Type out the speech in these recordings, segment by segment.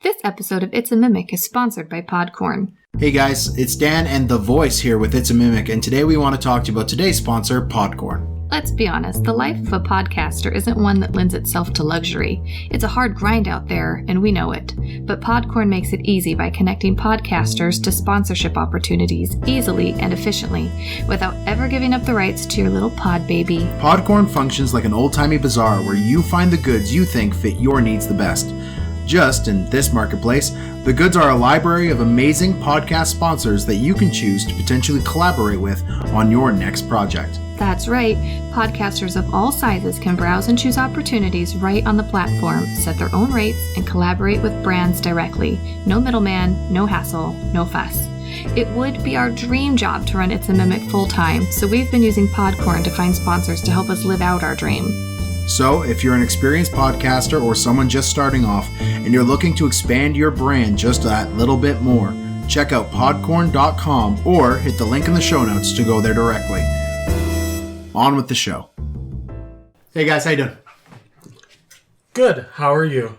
This episode of It's a Mimic is sponsored by Podcorn. Hey guys, it's Dan and The Voice here with It's a Mimic, and today we want to talk to you about today's sponsor, Podcorn. Let's be honest, the life of a podcaster isn't one that lends itself to luxury. It's a hard grind out there, and we know it. But Podcorn makes it easy by connecting podcasters to sponsorship opportunities easily and efficiently, without ever giving up the rights to your little pod baby. Podcorn functions like an old-timey bazaar where you find the goods you think fit your needs the best. Just in this marketplace, the goods are a library of amazing podcast sponsors that you can choose to potentially collaborate with on your next project. That's right. Podcasters of all sizes can browse and choose opportunities right on the platform, set their own rates, and collaborate with brands directly. No middleman, no hassle, no fuss. It would be our dream job to run It's a Mimic full-time, so we've been using Podcorn to find sponsors to help us live out our dream. So, if you're an experienced podcaster or someone just starting off and you're looking to expand your brand just that little bit more, check out podcorn.com or hit the link in the show notes to go there directly. On with the show. Hey guys, how you doing? Good. How are you?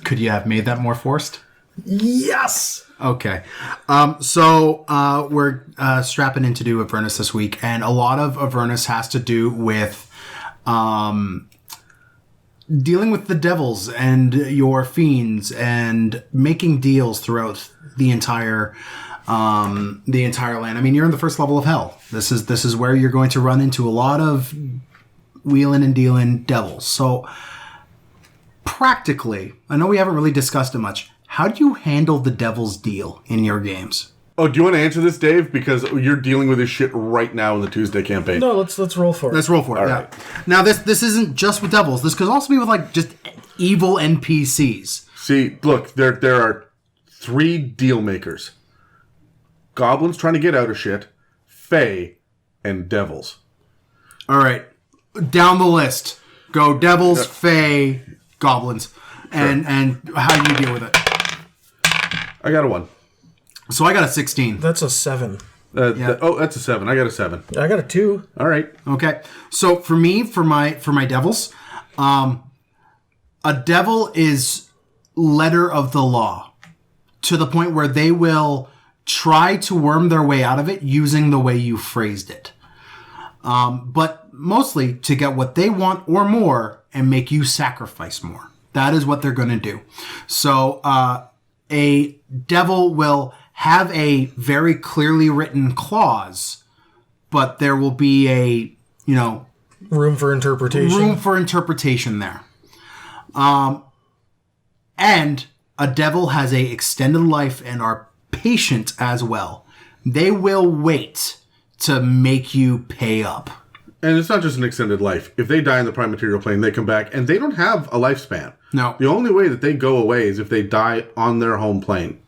Could you have made that more forced? Yes! Okay. So we're strapping into Avernus this week, and a lot of Avernus has to do with dealing with the devils and your fiends and making deals throughout the entire land. I mean, you're in the first level of hell. This is where you're going to run into a lot of wheeling and dealing devils. So practically, I know we haven't really discussed it much. How do you handle the devil's deal in your games? Oh, do you want to answer this, Dave? Because you're dealing with this shit right now in the Tuesday campaign. No, let's roll for it. Let's roll for it. All yeah. right. Now this isn't just with devils. This could also be with like just evil NPCs. See, look, there are three deal makers: goblins trying to get out of shit, fae, and devils. All right, down the list. Go devils, fae, goblins, and how do you deal with it? I got a 1. So I got a 16. That's a 7. That's a 7. I got a 7. I got a 2. All right. Okay. So for me, for my devils, a devil is letter of the law to the point where they will try to worm their way out of it using the way you phrased it. But mostly to get what they want or more and make you sacrifice more. That is what they're going to do. So a devil will have a very clearly written clause, but there will be a, room for interpretation there. And a devil has a extended life and are patient as well. They will wait to make you pay up. And it's not just an extended life. If they die in the prime material plane, they come back, and they don't have a lifespan. No. The only way that they go away is if they die on their home plane.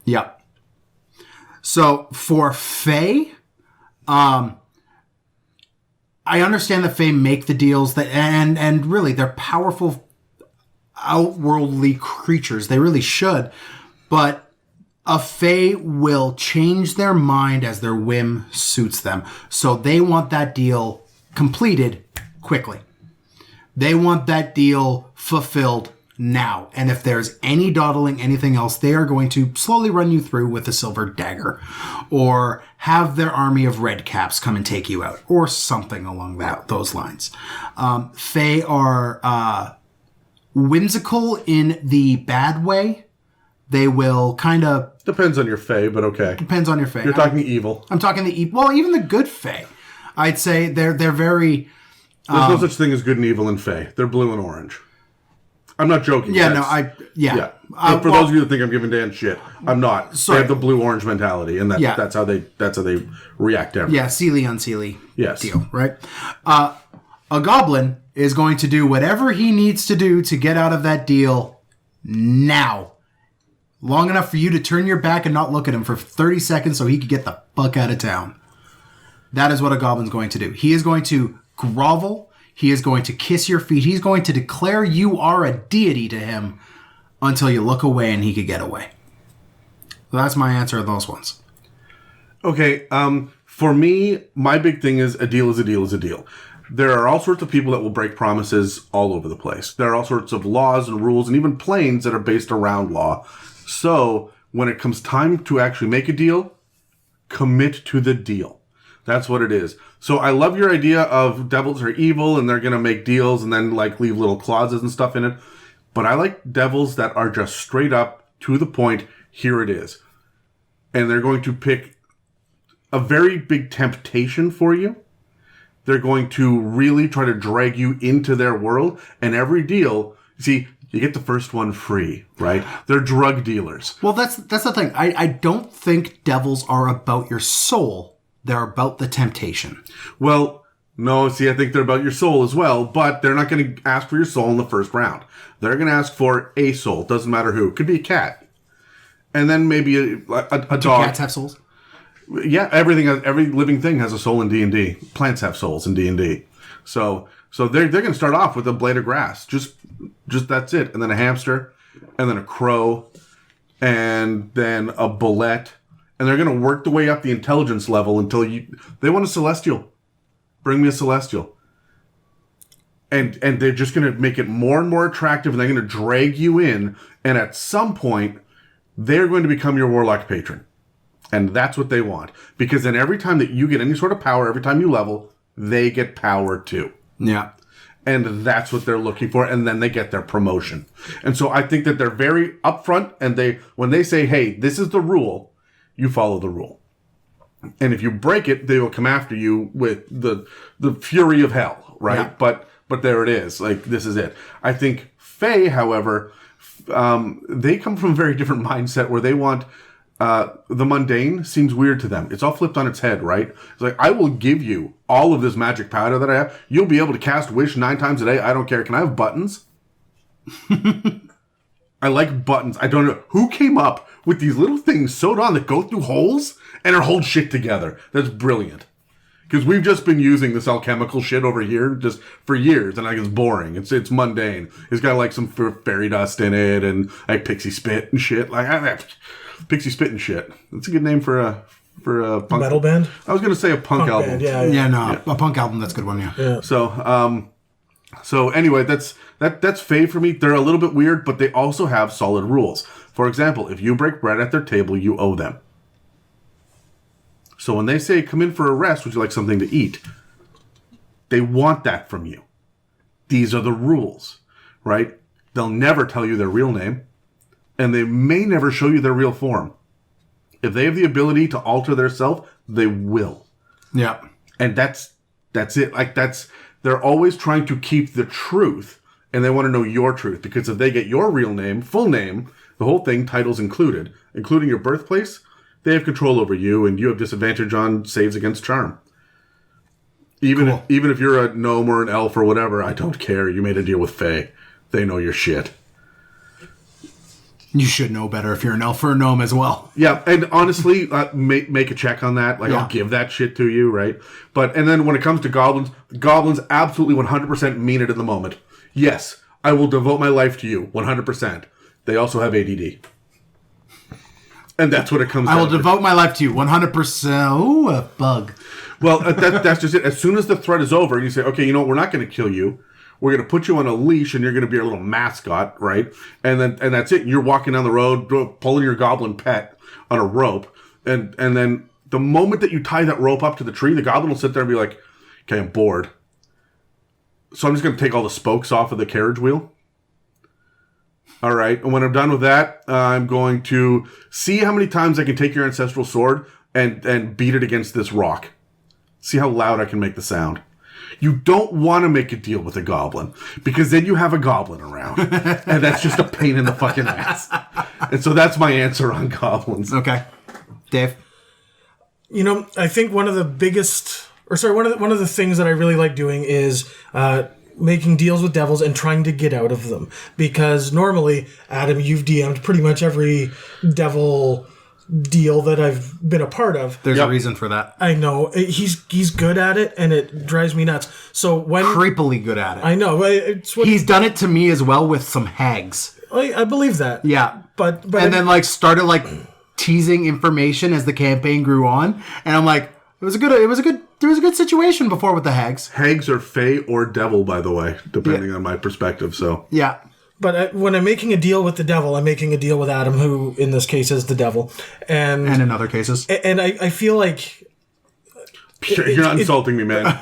Yep. So for fae, I understand that fae make the deals that, and really they're powerful, outworldly creatures. They really should, but a fae will change their mind as their whim suits them. So they want that deal completed quickly. They want that deal fulfilled now. And if there's any dawdling, anything else, they are going to slowly run you through with a silver dagger or have their army of red caps come and take you out or something along those lines. Fae are whimsical in the bad way. They will kind of... Depends on your fae, but okay. Depends on your fae. You're talking evil. I'm talking the evil. Well, even the good fae. I'd say they're very... There's no such thing as good and evil in fae. They're blue and orange. I'm not joking. Yeah, Yeah. For those of you that think I'm giving Dan shit, I'm not. Sorry. They have the blue-orange mentality, and that's how they react to everything. Yeah, Seelie unseelie yes. deal, right? A goblin is going to do whatever he needs to do to get out of that deal now. Long enough for you to turn your back and not look at him for 30 seconds so he could get the fuck out of town. That is what a goblin's going to do. He is going to grovel. He is going to kiss your feet. He's going to declare you are a deity to him until you look away and he could get away. So that's my answer on those ones. Okay, for me, my big thing is a deal is a deal is a deal. there are all sorts of people that will break promises all over the place. There are all sorts of laws and rules and even planes that are based around law. So when it comes time to actually make a deal, commit to the deal. That's what it is. So I love your idea of devils are evil and they're going to make deals and then like leave little clauses and stuff in it. But I like devils that are just straight up to the point. Here it is. And they're going to pick a very big temptation for you. They're going to really try to drag you into their world. And every deal, see, you get the first one free, right? They're drug dealers. Well, that's the thing. I don't think devils are about your soul. They're about the temptation. Well, no, see, I think they're about your soul as well, but they're not going to ask for your soul in the first round. They're going to ask for a soul. Doesn't matter who. It could be a cat. And then maybe a dog. Do cats have souls? Yeah, every living thing has a soul in D&D. Plants have souls in D&D. So they're going to start off with a blade of grass. Just that's it. And then a hamster, and then a crow, and then a bullet. And they're going to work the way up the intelligence level until they want a celestial. Bring me a celestial. And they're just going to make it more and more attractive, and they're going to drag you in. And at some point, they're going to become your warlock patron. And that's what they want. Because then every time that you get any sort of power, every time you level, they get power too. Yeah. And that's what they're looking for. And then they get their promotion. And so I think that they're very upfront. And when they say, hey, this is the rule, you follow the rule. And if you break it, they will come after you with the fury of hell, right? Yeah. But there it is. Like, this is it. I think Fae, however, they come from a very different mindset where they want... the mundane seems weird to them. It's all flipped on its head, right? It's like, I will give you all of this magic powder that I have. You'll be able to cast Wish 9 times a day. I don't care. Can I have buttons? I like buttons. I don't know. Who came up with these little things sewed on that go through holes and are hold shit together? That's brilliant. Because we've just been using this alchemical shit over here just for years, and like it's boring. It's mundane. It's got like some fairy dust in it and like pixie spit and shit. Pixie spit and shit. That's a good name for a punk metal band. I was going to say a punk album. Band, a punk album. That's a good one. Yeah. So anyway, that's Fae for me. They're a little bit weird, but they also have solid rules. For example, if you break bread at their table, you owe them. So when they say, come in for a rest, would you like something to eat? They want that from you. These are the rules, right? They'll never tell you their real name, and they may never show you their real form. If they have the ability to alter their self, they will. Yeah. And that's it. Like, they're always trying to keep the truth, and they want to know your truth, because if they get your real name, full name, the whole thing, titles included, including your birthplace, they have control over you, and you have disadvantage on saves against charm. Even if you're a gnome or an elf or whatever, I don't care. You made a deal with Fae. They know your shit. You should know better if you're an elf or a gnome as well. Yeah, and honestly, make a check on that. Like, yeah. I'll give that shit to you, right? And then when it comes to goblins absolutely 100% mean it in the moment. Yes, I will devote my life to you, 100%. They also have ADD. And that's what it comes down to. I will devote my life to you, 100%. Ooh, a bug. Well, that's just it. As soon as the threat is over, and you say, okay, you know what, we're not going to kill you. We're going to put you on a leash, and you're going to be our little mascot, right? And that's it. And you're walking down the road, pulling your goblin pet on a rope. And then the moment that you tie that rope up to the tree, the goblin will sit there and be like, okay, I'm bored. So I'm just going to take all the spokes off of the carriage wheel. All right. And when I'm done with that, I'm going to see how many times I can take your ancestral sword and beat it against this rock. See how loud I can make the sound. You don't want to make a deal with a goblin, because then you have a goblin around. And that's just a pain in the fucking ass. And so that's my answer on goblins. Okay. Dave? You know, I think one of the things that I really like doing is making deals with devils and trying to get out of them. Because normally, Adam, you've DM'd pretty much every devil deal that I've been a part of. There's a reason for that. I know. He's good at it, and it drives me nuts. So when creepily good at it. I know. He's done it to me as well with some hags. I believe that. Yeah. But and then started teasing information as the campaign grew on, and I'm like, it was a good a good situation before with the hags. Hags are fae or devil, by the way, depending on my perspective. So Yeah. But when I'm making a deal with the devil, I'm making a deal with Adam, who in this case is the devil, and in other cases, and I feel like you're not insulting me, man.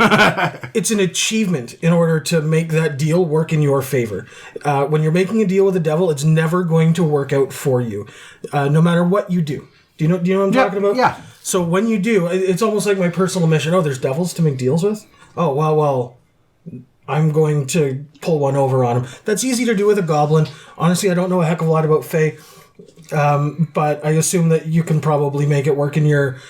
it's an achievement in order to make that deal work in your favor. When you're making a deal with the devil, it's never going to work out for you, no matter what you do. Do you know what I'm talking about? Yeah. So when you do, it's almost like my personal mission. Oh, there's devils to make deals with? Oh, well, I'm going to pull one over on him. That's easy to do with a goblin. Honestly, I don't know a heck of a lot about fae, but I assume that you can probably make it work in your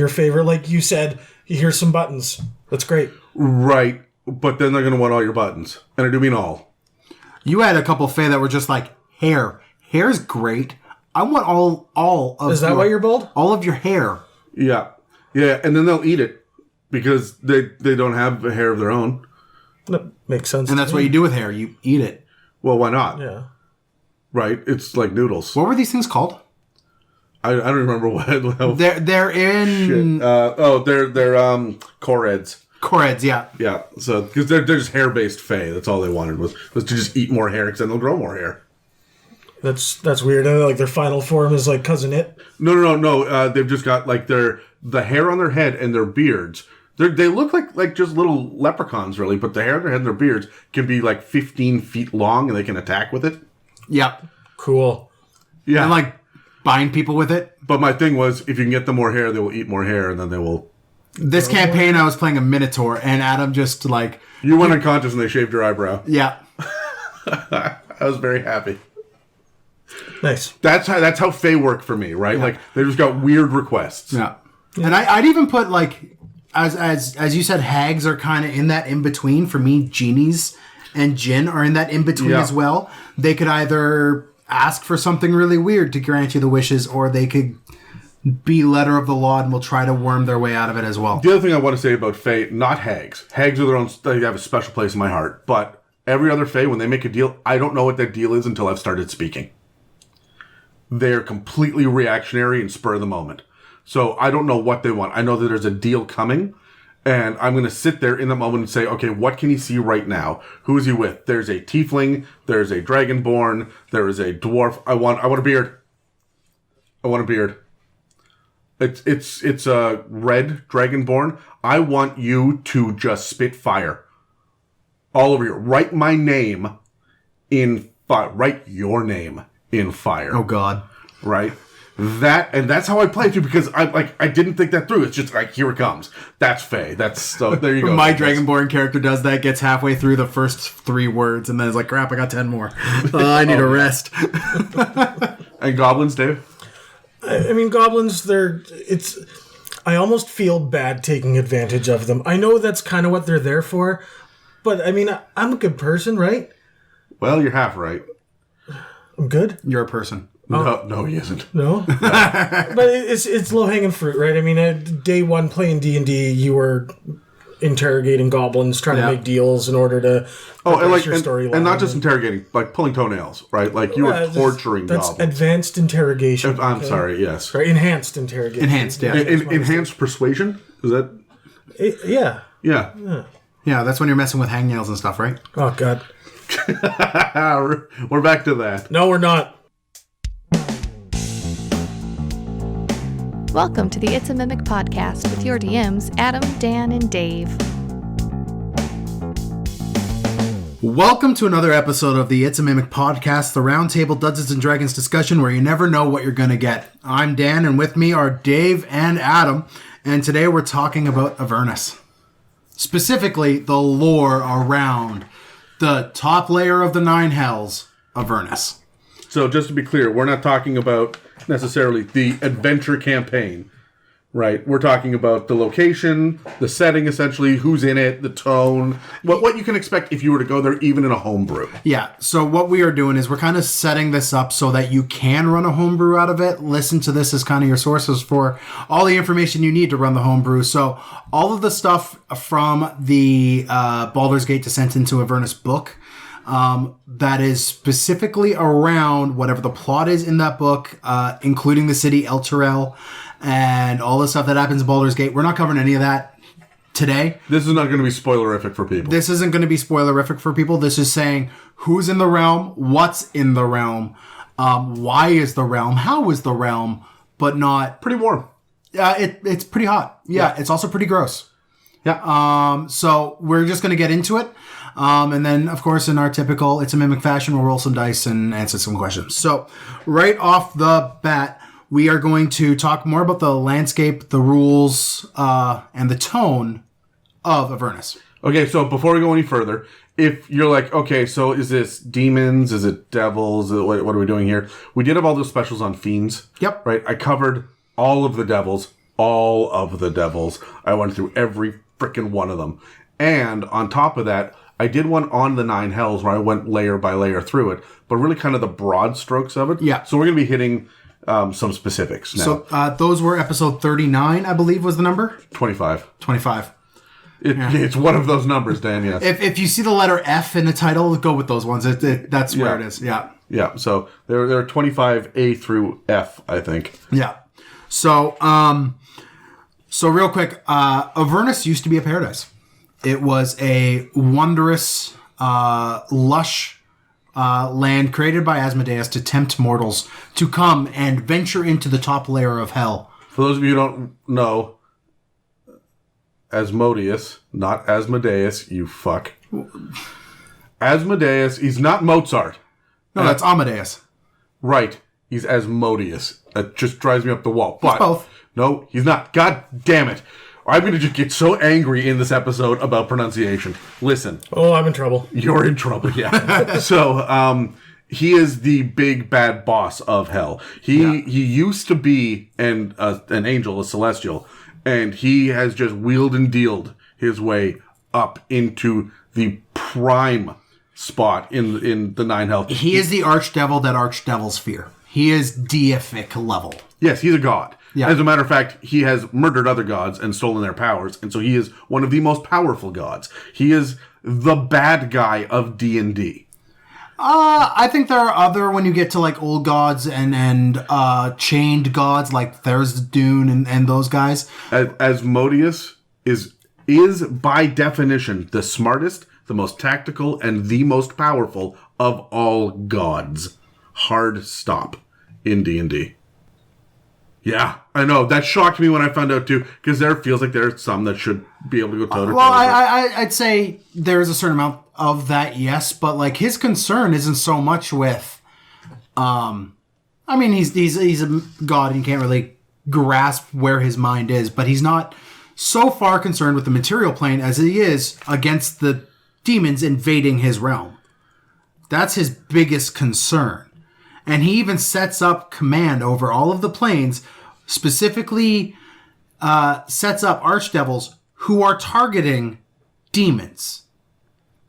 favor. Like you said, here's some buttons. That's great. Right, but then they're going to want all your buttons. And I do mean all. You had a couple fae that were just like, hair. Hair's great. I want all of Is that why you're bald? all of your hair. Yeah. Yeah, and then they'll eat it because they don't have a hair of their own. That makes sense. And that's what you do with hair. You eat it. Well, why not? Yeah. Right? It's like noodles. What were these things called? I don't remember what. They're in... They're Coreds. Coreds, yeah. Yeah, so because they're just hair-based fae. That's all they wanted was to just eat more hair because then they'll grow more hair. That's weird. Like their final form is like Cousin It. No. They've just got like the hair on their head and their beards. They look like just little leprechauns, really. But the hair on their head and their beards can be like 15 feet long, and they can attack with it. Yeah. Cool. Yeah, And like bind people with it. But my thing was, if you can get them more hair, they will eat more hair, and then they will. This campaign, I was playing a Minotaur, and Adam just like... You went unconscious, and they shaved your eyebrow. Yeah. I was very happy. Nice. That's how fae work for me, right? Yeah. Like they just got weird requests. Yeah. And I'd even put like... As you said, hags are kind of in that in-between. For me, genies and jinn are in that in-between as well. They could either ask for something really weird to grant you the wishes, or they could be letter of the law and will try to worm their way out of it as well. The other thing I want to say about fae, not hags. Hags are their own. They have a special place in my heart. But every other fae, when they make a deal, I don't know what that deal is until I've started speaking. They're completely reactionary and spur of the moment. So I don't know what they want. I know that there's a deal coming, and I'm going to sit there in the moment and say, okay, what can he see right now? Who is he with? There's a tiefling. There's a dragonborn. There is a dwarf. I want a beard. I want a beard. It's a red dragonborn. I want you to just spit fire all over you. Write my name in fire. Write your name in fire. Oh, God. Right? That's how I play too, because I didn't think that through. It's just like, here it comes. That's fae. So there you go. My Dragonborn character does that, gets halfway through the first 3 words, and then is like, crap, I got 10 more. I need a rest. And goblins, Dave? I mean, goblins, I almost feel bad taking advantage of them. I know that's kind of what they're there for, but I mean, I'm a good person, right? Well, you're half right. I'm good? You're a person. No, he isn't. No? But it's low-hanging fruit, right? I mean, day 1 playing D&D, you were interrogating goblins, trying to make deals in order to your storyline. And not just interrogating, like pulling toenails, right? Like you were torturing that's goblins. Advanced interrogation. I'm sorry, yes. Sorry, enhanced interrogation. Enhanced, yeah. Enhanced persuasion? Is that? Yeah. Yeah. Yeah, that's when you're messing with hangnails and stuff, right? Oh, God. We're back to that. No, we're not. Welcome to the It's a Mimic podcast with your DMs, Adam, Dan, and Dave. Welcome to another episode of the It's a Mimic podcast, the roundtable Dungeons and Dragons discussion where you never know what you're going to get. I'm Dan, and with me are Dave and Adam, and today we're talking about Avernus. Specifically, the lore around the top layer of the 9 hells, Avernus. So just to be clear, we're not talking about necessarily the adventure campaign, right? We're talking about the location, the setting, essentially, who's in it, the tone, what you can expect if you were to go there, even in a homebrew. Yeah, so what we are doing is we're kind of setting this up so that you can run a homebrew out of it. Listen to this as kind of your sources for all the information you need to run the homebrew. So all of the stuff from the Baldur's Gate Descent into Avernus book, that is specifically around whatever the plot is in that book, including the city El Turel and all the stuff that happens in Baldur's Gate. We're not covering any of that. today. This is not going to be spoilerific for people. This isn't going to be spoilerific for people. This is saying who's in the realm, what's in the realm, why is the realm, how is the realm, but not... Pretty warm. It's pretty hot. Yeah, it's also pretty gross. Yeah. So we're just going to get into it. And then, of course, in our typical It's a Mimic fashion, we'll roll some dice and answer some questions. So right off the bat, we are going to talk more about the landscape, the rules, and the tone of Avernus. Okay, so before we go any further, if you're like, okay, so is this demons? Is it devils? What are we doing here? We did have all those specials on fiends. Yep. Right? I covered all of the devils. All of the devils. I went through every freaking one of them. And on top of that, I did one on the 9 hells where I went layer by layer through it, but really kind of the broad strokes of it. Yeah. So we're going to be hitting some specifics now. So those were episode 39, I believe was the number? 25. 25. It's one of those numbers, Dan, yes. If you see the letter F in the title, go with those ones. That's where it is. Yeah. Yeah. So there are 25A through F, I think. Yeah. So, so real quick, Avernus used to be a paradise. It was a wondrous, lush land created by Asmodeus to tempt mortals to come and venture into the top layer of hell. For those of you who don't know, Asmodeus, not Asmodeus, you fuck. Asmodeus, he's not Mozart. No, that's Amadeus. Right. He's Asmodeus. That just drives me up the wall. But both. No, he's not. God damn it. I'm going to just get so angry in this episode about pronunciation. Listen. Oh, I'm in trouble. You're in trouble, yeah. So, he is the big bad boss of hell. He used to be an angel, a celestial, and he has just wheeled and dealed his way up into the prime spot in the 9 hell. He is the archdevil that archdevils fear. He is deific level. Yes, he's a god. Yeah. As a matter of fact, he has murdered other gods and stolen their powers, and so he is one of the most powerful gods. He is the bad guy of D&D. I think there are other, when you get to like old gods and chained gods like Tharizdun and those guys. Asmodeus is by definition the smartest, the most tactical, and the most powerful of all gods. Hard stop in D&D. Yeah, I know. That shocked me when I found out too, because there feels like there are some that should be able to go toe to toe. Well, I'd say there's a certain amount of that, yes, but like his concern isn't so much with, I mean, he's a god and you can't really grasp where his mind is, but he's not so far concerned with the material plane as he is against the demons invading his realm. That's his biggest concern. And he even sets up command over all of the planes, specifically sets up archdevils who are targeting demons.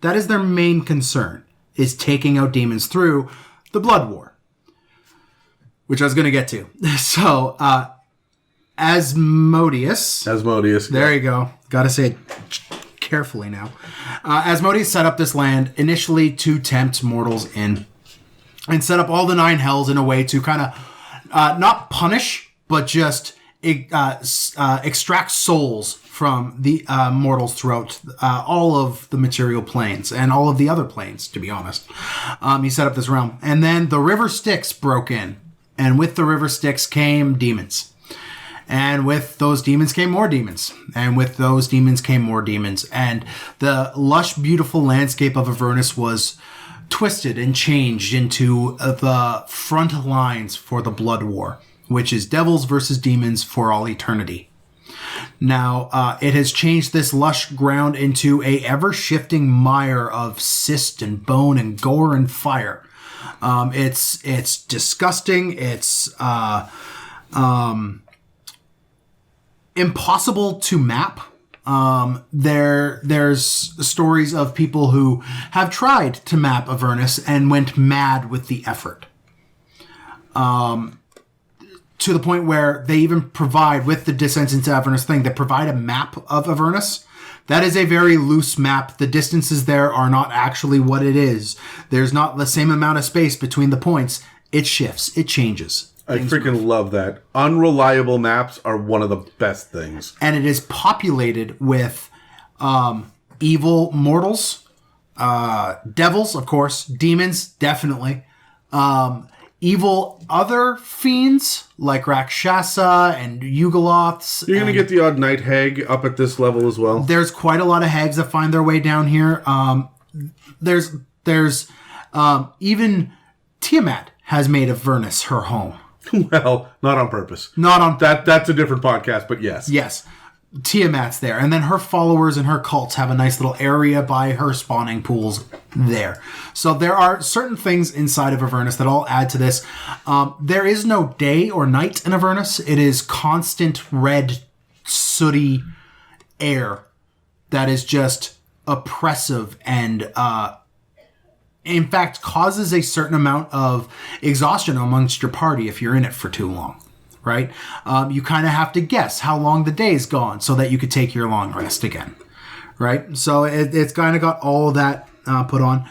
That is their main concern, is taking out demons through the Blood War, which I was going to get to. So, Asmodeus. There you go. Got to say it carefully now. Asmodeus set up this land initially to tempt mortals in, and set up all the 9 hells in a way to kind of not punish, but just extract souls from the mortals throughout all of the material planes and all of the other planes, to be honest. He set up this realm. And then the River Styx broke in. And with the River Styx came demons. And with those demons came more demons. And with those demons came more demons. And the lush, beautiful landscape of Avernus was twisted and changed into the front lines for the Blood War, which is devils versus demons for all eternity. Now, it has changed this lush ground into a ever-shifting mire of cyst and bone and gore and fire. It's disgusting. It's impossible to map. There's stories of people who have tried to map Avernus and went mad with the effort. To the point where they even provide, with the Descent into Avernus thing, they provide a map of Avernus. That is a very loose map. The distances there are not actually what it is. There's not the same amount of space between the points. It shifts. It changes. I freaking love that. Unreliable maps are one of the best things. And it is populated with evil mortals, devils, of course, demons, definitely. Evil other fiends like Rakshasa and Yugoloths. You're going to get the odd night hag up at this level as well. There's quite a lot of hags that find their way down here. There's even Tiamat has made Avernus her home. Well, not on purpose. Not on That's a different podcast, but yes. Yes. Tiamat's there. And then her followers and her cults have a nice little area by her spawning pools there. So there are certain things inside of Avernus that all add to this. There is no day or night in Avernus. It is constant red, sooty air that is just oppressive and, in fact, causes a certain amount of exhaustion amongst your party if you're in it for too long. Right? You kind of have to guess how long the day's gone so that you could take your long rest again. Right? So it's kind of got all of that put on.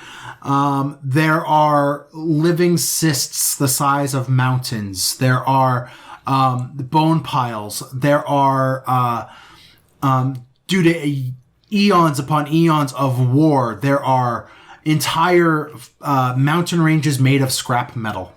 There are living cysts the size of mountains. There are bone piles. There are, due to eons upon eons of war, there are entire mountain ranges made of scrap metal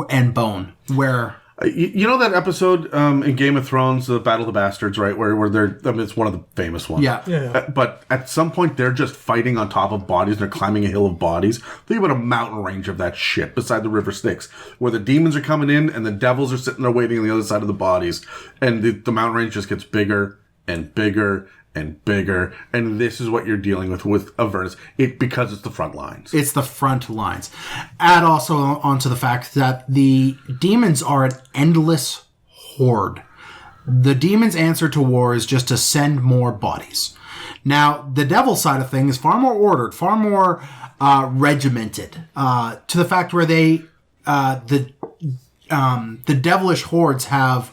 and bone where... You know that episode in Game of Thrones, the Battle of the Bastards, right? Where they're, I mean, it's one of the famous ones. Yeah. But at some point, they're just fighting on top of bodies. They're climbing a hill of bodies. Think about a mountain range of that shit beside the River Styx, where the demons are coming in and the devils are sitting there waiting on the other side of the bodies. And the mountain range just gets bigger and bigger and bigger, and this is what you're dealing with Avernus. Because it's the front lines. It's the front lines. Add also onto the fact that the demons are an endless horde. The demons' answer to war is just to send more bodies. Now, the devil side of things is far more ordered, far more regimented, to the fact where the devilish hordes have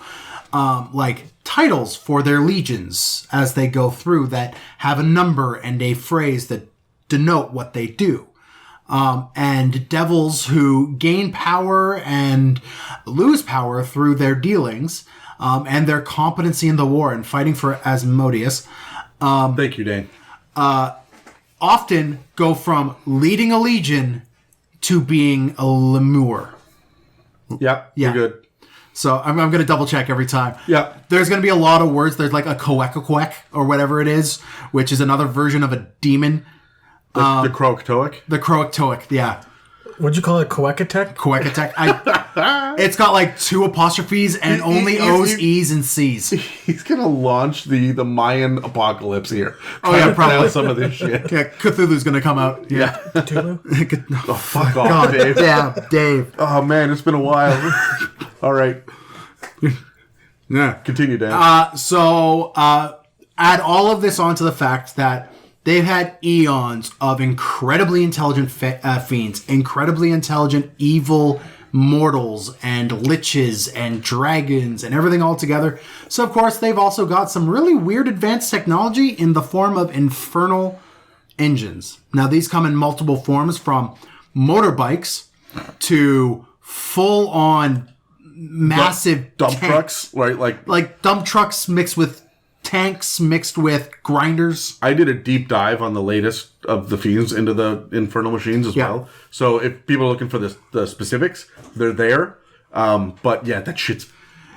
titles for their legions as they go through that have a number and a phrase that denote what they do. And devils who gain power and lose power through their dealings and their competency in the war and fighting for Asmodeus. Thank you, Dane. Often go from leading a legion to being a lemur. Yep, you're good. So I'm going to double check every time. Yeah. There's going to be a lot of words. There's like a Coecaquec or whatever it is, which is another version of a demon. The Croaktoic? The Croaktoic, yeah. What'd you call it? Coecaquec? Coecaquec. It's got like 2 apostrophes and only O's, E's, and C's. He's going to launch the Mayan apocalypse here. Oh, yeah, probably. Some of this shit. Yeah, Cthulhu's going to come out. Yeah. Cthulhu? Oh, fuck off, Dave. Yeah, Dave. Oh, man, it's been a while. All right. Yeah. Continue, Dan. So add all of this onto the fact that they've had eons of incredibly intelligent fiends, incredibly intelligent evil mortals and liches and dragons and everything all together. So, of course, they've also got some really weird advanced technology in the form of Infernal Engines. Now, these come in multiple forms, from motorbikes to full-on massive dump trucks, right? Like dump trucks mixed with tanks, mixed with grinders. I did a deep dive on the latest of the fiends into the infernal machines as well. So if people are looking for the specifics, they're there. But yeah, that shit's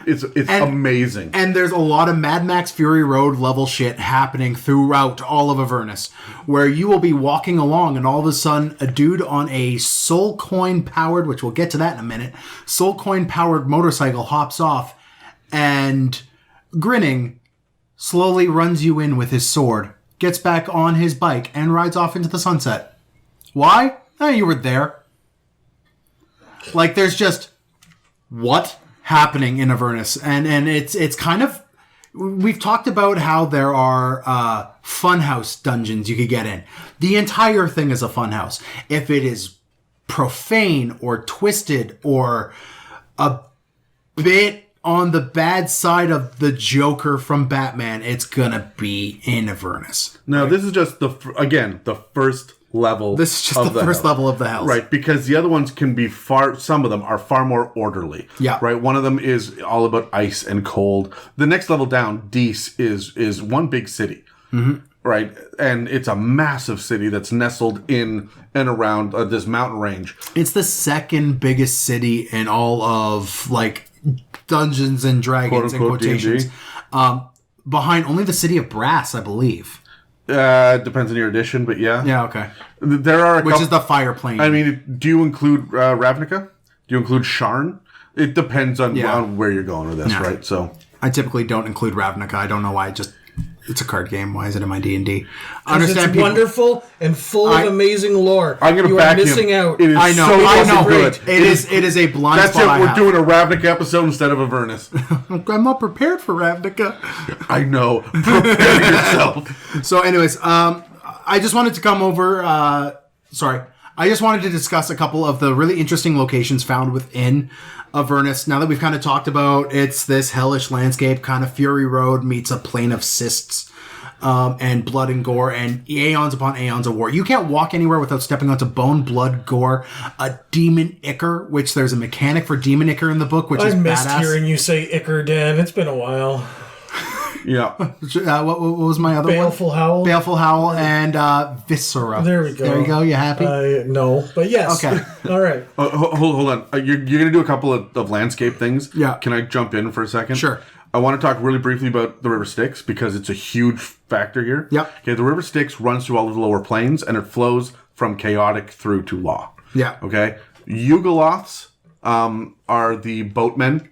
it's amazing. And there's a lot of Mad Max Fury Road level shit happening throughout all of Avernus, where you will be walking along and all of a sudden a dude on a soul coin powered, which we'll get to that in a minute, soul coin powered motorcycle hops off and, grinning, slowly runs you in with his sword, gets back on his bike, and rides off into the sunset. Why? You were there. Like, there's just... what? Happening in Avernus, and it's kind of, we've talked about how there are funhouse dungeons you could get in. The entire thing is a funhouse. If it is profane or twisted or a bit on the bad side of the Joker from Batman, it's gonna be in Avernus. Now, this is just the first level. This is just the first level of the house. Right, because the other ones can be some of them are far more orderly. Yeah. Right, one of them is all about ice and cold. The next level down, Dees, is one big city. Mm-hmm. right? And it's a massive city that's nestled in and around this mountain range. It's the second biggest city in all of, like, Dungeons and Dragons, in Quote, unquote, quotations. Behind only the city of Brass, I believe. Depends on your edition, but yeah. Yeah, okay. There are Which is the fire plane. I mean, do you include Ravnica? Do you include Sharn? It depends on where you're going with this, right? So I typically don't include Ravnica. I don't know why. It's a card game. Why is it in my D&D? It's wonderful and full of amazing lore. I'm going to back him. You are missing out. It is I know. so I know. good. It is a blind That's spot it. We're doing a Ravnica episode instead of Avernus. I'm not prepared for Ravnica. I know. Prepare yourself. So, anyways, I just wanted to come over. I just wanted to discuss a couple of the really interesting locations found within Avernus. Now that we've kind of talked about it's this hellish landscape, kind of Fury Road meets a plane of cysts and blood and gore and aeons upon aeons of war. You can't walk anywhere without stepping onto bone, blood, gore, a demon ichor, which there's a mechanic for demon ichor in the book, which is missed badass. hearing you say ichor, Dan. It's been a while. Yeah. What was my other Baleful one? Howl. Baleful Howl and Viscera. There we go. There you go. You happy? No, but yes. Okay. All right. Hold on. You're going to do a couple of landscape things. Yeah. Can I jump in for a second? Sure. I want to talk really briefly about the River Styx because it's a huge factor here. Yep. Okay, the River Styx runs through all of the lower planes and it flows from chaotic through to law. Yeah. Okay. Yugoloths are the boatmen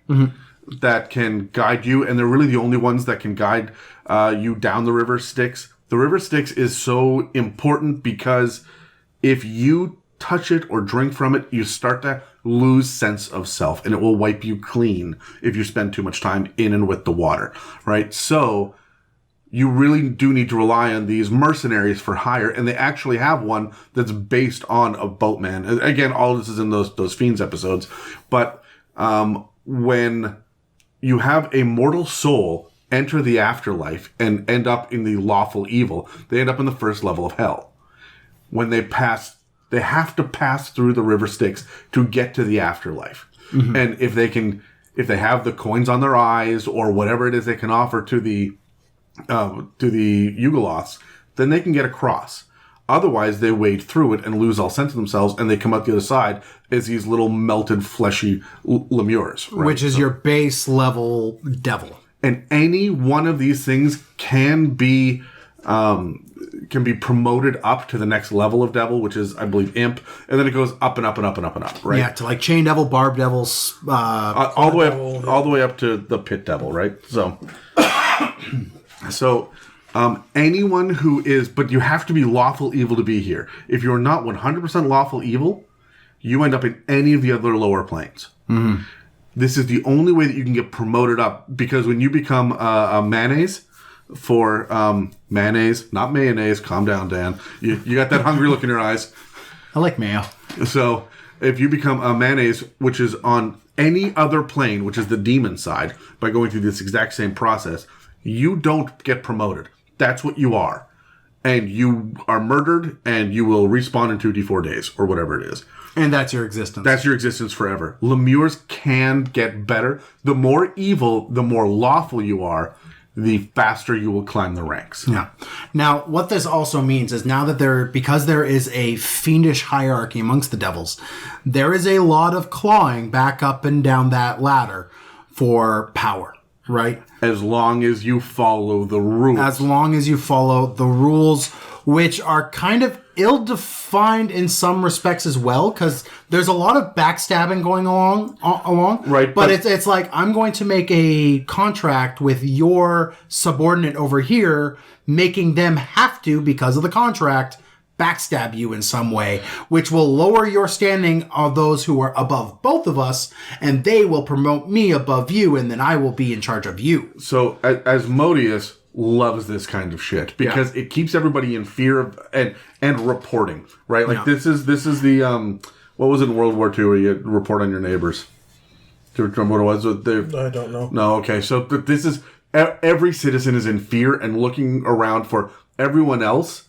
that can guide you, and they're really the only ones that can guide you down the River Styx. The River Styx is so important because if you touch it or drink from it, you start to lose sense of self, and it will wipe you clean if you spend too much time in and with the water, right? So you really do need to rely on these mercenaries for hire, and they actually have one that's based on a boatman. Again, all this is in those Fiends episodes, but when you have a mortal soul enter the afterlife and end up in the lawful evil, they end up in the first level of hell. When they have to pass through the River Styx to get to the afterlife. Mm-hmm. And if they have the coins on their eyes or whatever it is they can offer to the Yugoloths, then they can get across. Otherwise, they wade through it and lose all sense of themselves, and they come out the other side as these little melted, fleshy lemures. Right? Which is your base level devil. And any one of these things can be promoted up to the next level of devil, which is, I believe, imp, and then it goes up and up and up and up and up, right? Yeah, to like chain devil, barb devils, all the way up to the pit devil, right? So, anyone who is, but you have to be lawful evil to be here. If you're not 100% lawful evil, you end up in any of the other lower planes. Mm-hmm. This is the only way that you can get promoted up, because when you become a mayonnaise for mayonnaise, not mayonnaise. Calm down, Dan. You got that hungry look in your eyes. I like mayo. So if you become a mayonnaise, which is on any other plane, which is the demon side, by going through this exact same process, you don't get promoted. That's what you are. And you are murdered, and you will respawn in 2d4 days, or whatever it is. And that's your existence. That's your existence forever. Lemures can get better. The more evil, the more lawful you are, the faster you will climb the ranks. Yeah. Now, what this also means is now that because there is a fiendish hierarchy amongst the devils, there is a lot of clawing back up and down that ladder for power, right? As long as you follow the rules. As long as you follow the rules, which are kind of ill-defined in some respects as well, because there's a lot of backstabbing going along. Right. But it's like, I'm going to make a contract with your subordinate over here, making them have to, because of the contract, backstab you in some way, which will lower your standing of those who are above both of us, and they will promote me above you, and then I will be in charge of you. So Asmodeus loves this kind of shit because it keeps everybody in fear of and reporting, right? Like this is the what was it in World War II where you report on your neighbors? Do you remember what it was? I don't know. No, okay. So this is every citizen is in fear and looking around for everyone else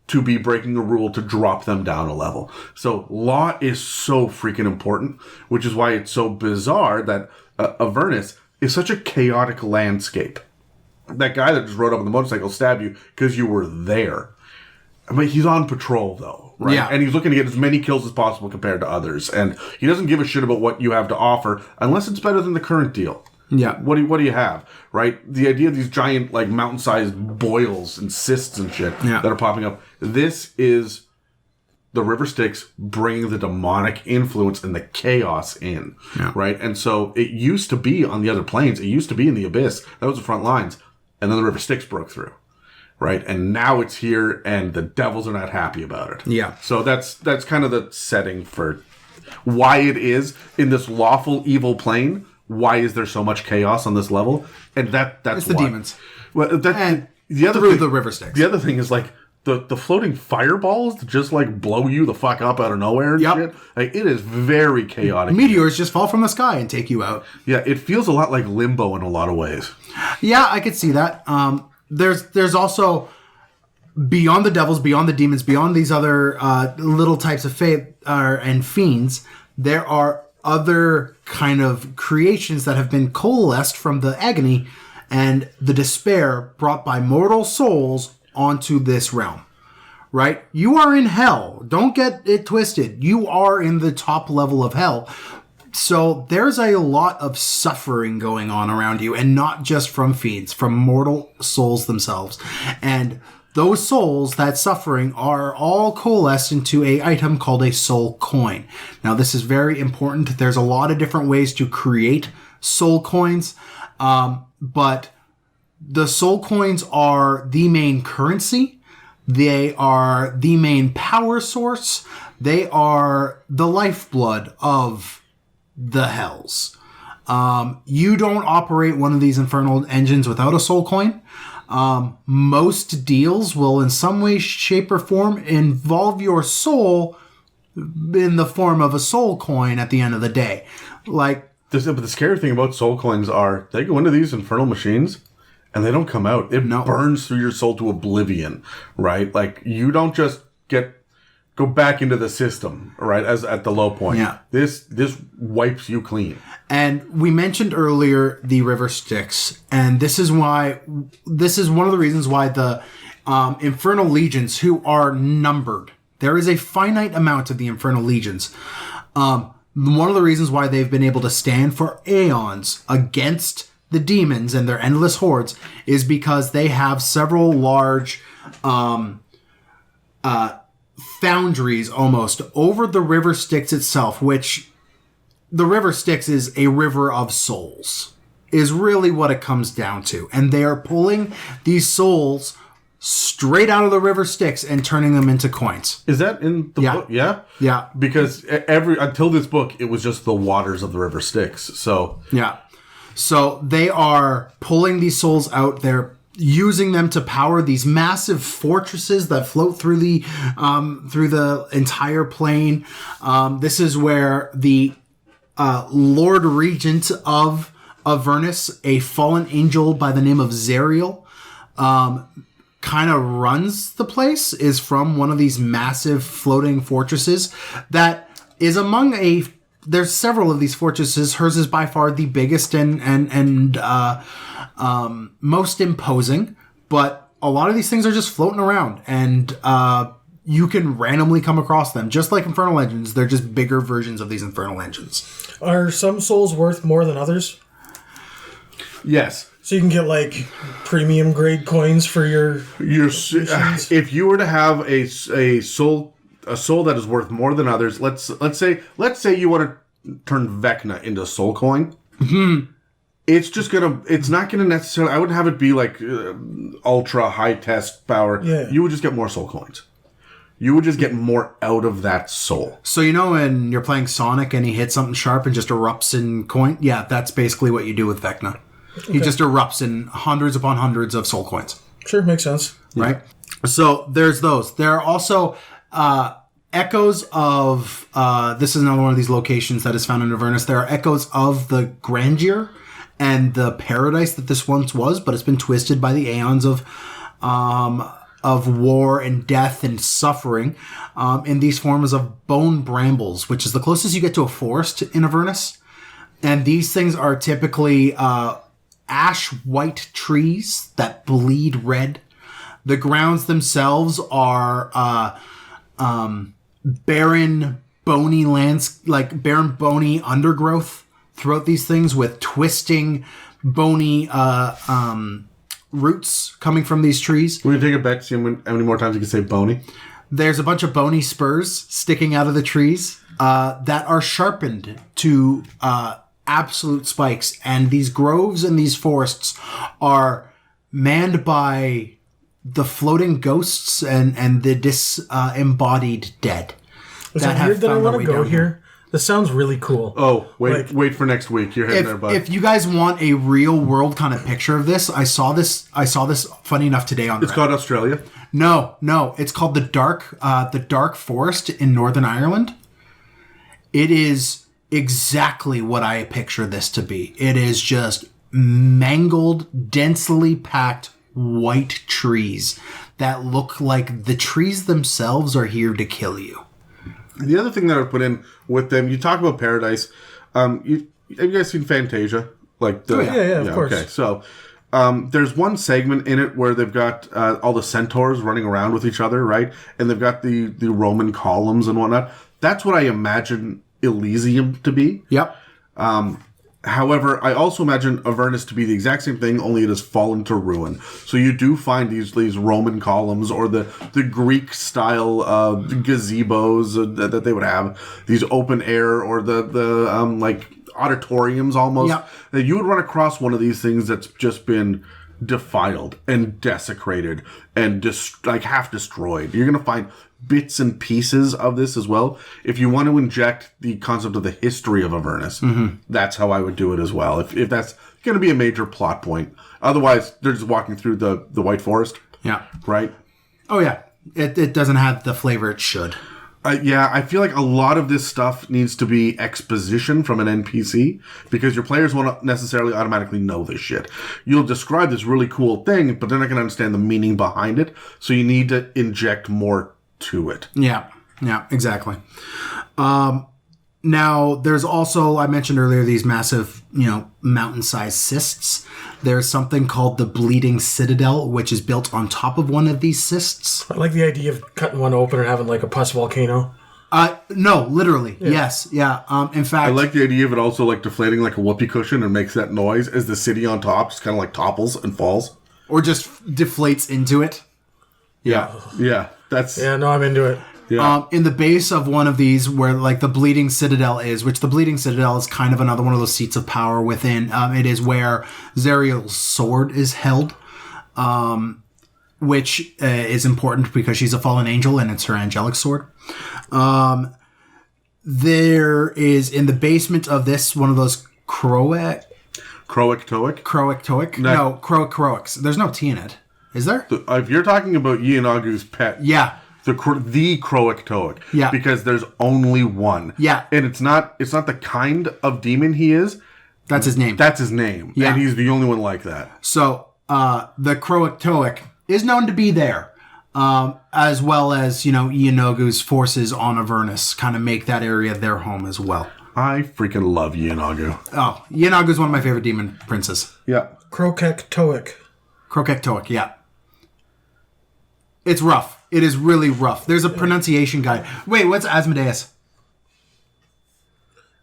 to be breaking a rule to drop them down a level. So law is so freaking important, which is why it's so bizarre that Avernus is such a chaotic landscape. that guy that just rode up on the motorcycle stabbed you because you were there. But he's on patrol, though, right? Yeah. And he's looking to get as many kills as possible compared to others. And he doesn't give a shit about what you have to offer unless it's better than the current deal. Yeah. What do you have, right? The idea of these giant, like, mountain-sized boils and cysts and shit that are popping up. This is the River Styx bringing the demonic influence and the chaos in, right? And so it used to be on the other planes. It used to be in the Abyss. That was the front lines. And then the River Styx broke through. Right, and now it's here, and the devils are not happy about it. Yeah. So that's kind of the setting for why it is in this lawful evil plane. Why is there so much chaos on this level? And that's it's the demons. Well, And the other through thing, the River Styx. The other thing is like the floating fireballs that just like blow you the fuck up out of nowhere and shit. Like it is very chaotic. Meteors just fall from the sky and take you out. Yeah, it feels a lot like Limbo in a lot of ways. Yeah, I could see that. There's also beyond the devils, beyond the demons, beyond these other little types of fae and fiends, there are other kind of creations that have been coalesced from the agony and the despair brought by mortal souls onto this realm. Right? You are in hell. Don't get it twisted. You are in the top level of hell. So there's a lot of suffering going on around you, and not just from fiends, from mortal souls themselves. And those souls, that suffering, are all coalesced into a item called a soul coin. Now, this is very important. There's a lot of different ways to create soul coins, but the soul coins are the main currency. They are the main power source. They are the lifeblood of the hells. You don't operate one of these infernal engines without a soul coin. Most deals will in some way, shape, or form involve your soul in the form of a soul coin at the end of the day. But the scary thing about soul coins are they go into these infernal machines and they don't come out. It burns through your soul to oblivion, right? Like you don't just go back into the system, right? As at the low point. Yeah. This wipes you clean. And we mentioned earlier the River Styx, and this is one of the reasons why the Infernal Legions, who are numbered, there is a finite amount of the Infernal Legions. One of the reasons why they've been able to stand for aeons against the demons and their endless hordes is because they have several large foundries almost over the River Styx itself, which the River Styx is a river of souls, is really what it comes down to. And they are pulling these souls straight out of the River Styx and turning them into coins. Is that in the book? Yeah? Yeah. Because until this book, it was just the waters of the River Styx. So yeah. So they are pulling these souls out. They're using them to power these massive fortresses that float through the entire plane. This is where the Lord Regent of Avernus, a fallen angel by the name of Zariel, kind of runs the place, is from one of these massive floating fortresses that is among there's several of these fortresses. Hers is by far the biggest and most imposing, but a lot of these things are just floating around, and you can randomly come across them. Just like Infernal Engines, they're just bigger versions of these Infernal Engines. Are some souls worth more than others? Yes. So you can get like premium grade coins for your if you were to have a soul that is worth more than others, let's say you want to turn Vecna into a soul coin. Mm-hmm. It's not gonna necessarily, I wouldn't have it be like ultra high test power. Yeah. You would just get more soul coins. You would just get more out of that soul. So when you're playing Sonic and he hits something sharp and just erupts in coin? Yeah, that's basically what you do with Vecna. Okay. He just erupts in hundreds upon hundreds of soul coins. Sure, makes sense. Right? Yeah. So there's those. There are also echoes of... this is another one of these locations that is found in Avernus. There are echoes of the Grandeur and the paradise that this once was, but it's been twisted by the aeons of war and death and suffering in these forms of bone brambles, which is the closest you get to a forest in Avernus. And these things are typically ash-white trees that bleed red. The grounds themselves are barren, bony barren, bony undergrowth throughout these things with twisting, bony roots coming from these trees. We're going to take it back to see how many more times you can say bony. There's a bunch of bony spurs sticking out of the trees that are sharpened to absolute spikes. And these groves and these forests are manned by the floating ghosts and the disembodied dead. Is it weird that I want to go here? This sounds really cool. Oh, wait for next week. You're heading there, bud. If you guys want a real world kind of picture of this, I saw this funny enough today on It's called Australia? No. It's called the Dark Forest in Northern Ireland. It is exactly what I picture this to be. It is just mangled, densely packed white trees that look like the trees themselves are here to kill you. The other thing that I put in with them, you talk about paradise. Have you guys seen Fantasia? Like of course. Okay, so there's one segment in it where they've got all the centaurs running around with each other, right? And they've got the Roman columns and whatnot. That's what I imagine Elysium to be. Yep. However, I also imagine Avernus to be the exact same thing, only it has fallen to ruin. So you do find these Roman columns or the Greek style gazebos that they would have, these open air or the like auditoriums almost. Yep. That you would run across one of these things that's just been defiled and desecrated and half destroyed. You're going to find bits and pieces of this as well. If you want to inject the concept of the history of Avernus, that's how I would do it as well. If that's going to be a major plot point. Otherwise, they're just walking through the White Forest. Yeah. Right? Oh, yeah. It doesn't have the flavor it should. Yeah, I feel like a lot of this stuff needs to be exposition from an NPC because your players won't necessarily automatically know this shit. You'll describe this really cool thing, but they're not going to understand the meaning behind it. So you need to inject more to it. Yeah, exactly. Now, there's also, I mentioned earlier, these massive, mountain-sized cysts. There's something called the Bleeding Citadel, which is built on top of one of these cysts. I like the idea of cutting one open and having like a pus volcano. No, literally. Yeah. Yes. Yeah. In fact, I like the idea of it also like deflating like a whoopee cushion and makes that noise as the city on top just kind of like topples and falls. Or just deflates into it. Yeah. Yeah. I'm into it. Yeah. In the base of one of these, where like the Bleeding Citadel is, which the Bleeding Citadel is kind of another one of those seats of power within. It is where Zeriel's sword is held, which is important because she's a fallen angel and it's her angelic sword. There is in the basement of this one of those Croic Toic. No, Croics. There's no T in it. Is there? If you're talking about Ianagu's pet, yeah. The Croic Toic. Yeah. Because there's only one. Yeah. And it's not the kind of demon he is. That's his name. That's his name. Yeah. And he's the only one like that. So, the Croic Toic is known to be there. As well as, Ianagu's forces on Avernus kind of make that area their home as well. I freaking love Ianagu. Oh, Ianagu's one of my favorite demon princes. Yeah. Croic Toic, yeah. It's rough. It is really rough. There's a pronunciation guide. Wait, what's Asmodeus?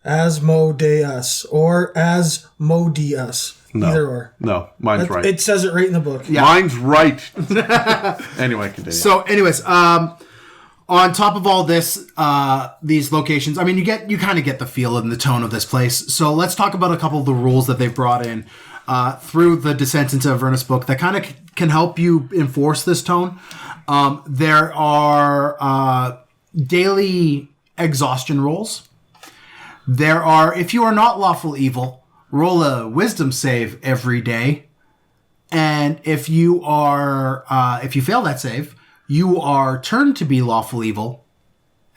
Asmodeus or Asmodeus. No. Either or. No, mine's right. It says it right in the book. Yeah. Mine's right. Anyway, continue. So, anyways, on top of all this, these locations, I mean, you kind of get the feel and the tone of this place. So let's talk about a couple of the rules that they've brought in through the Descent into Avernus book that kind of can help you enforce this tone. There are daily exhaustion rolls. There are, if you are not lawful evil, roll a wisdom save every day. And if you are, if you fail that save, you are turned to be lawful evil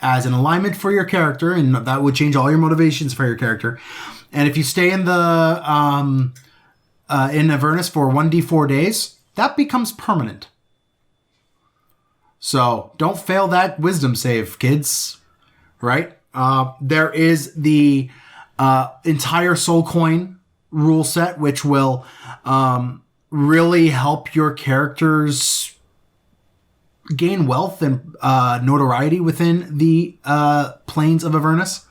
as an alignment for your character, and that would change all your motivations for your character. And if you stay in the in Avernus for 1d4 days, that becomes permanent. So don't fail that wisdom save, kids. Right? There is the entire soul coin rule set, which will really help your characters gain wealth and notoriety within the planes of Avernus.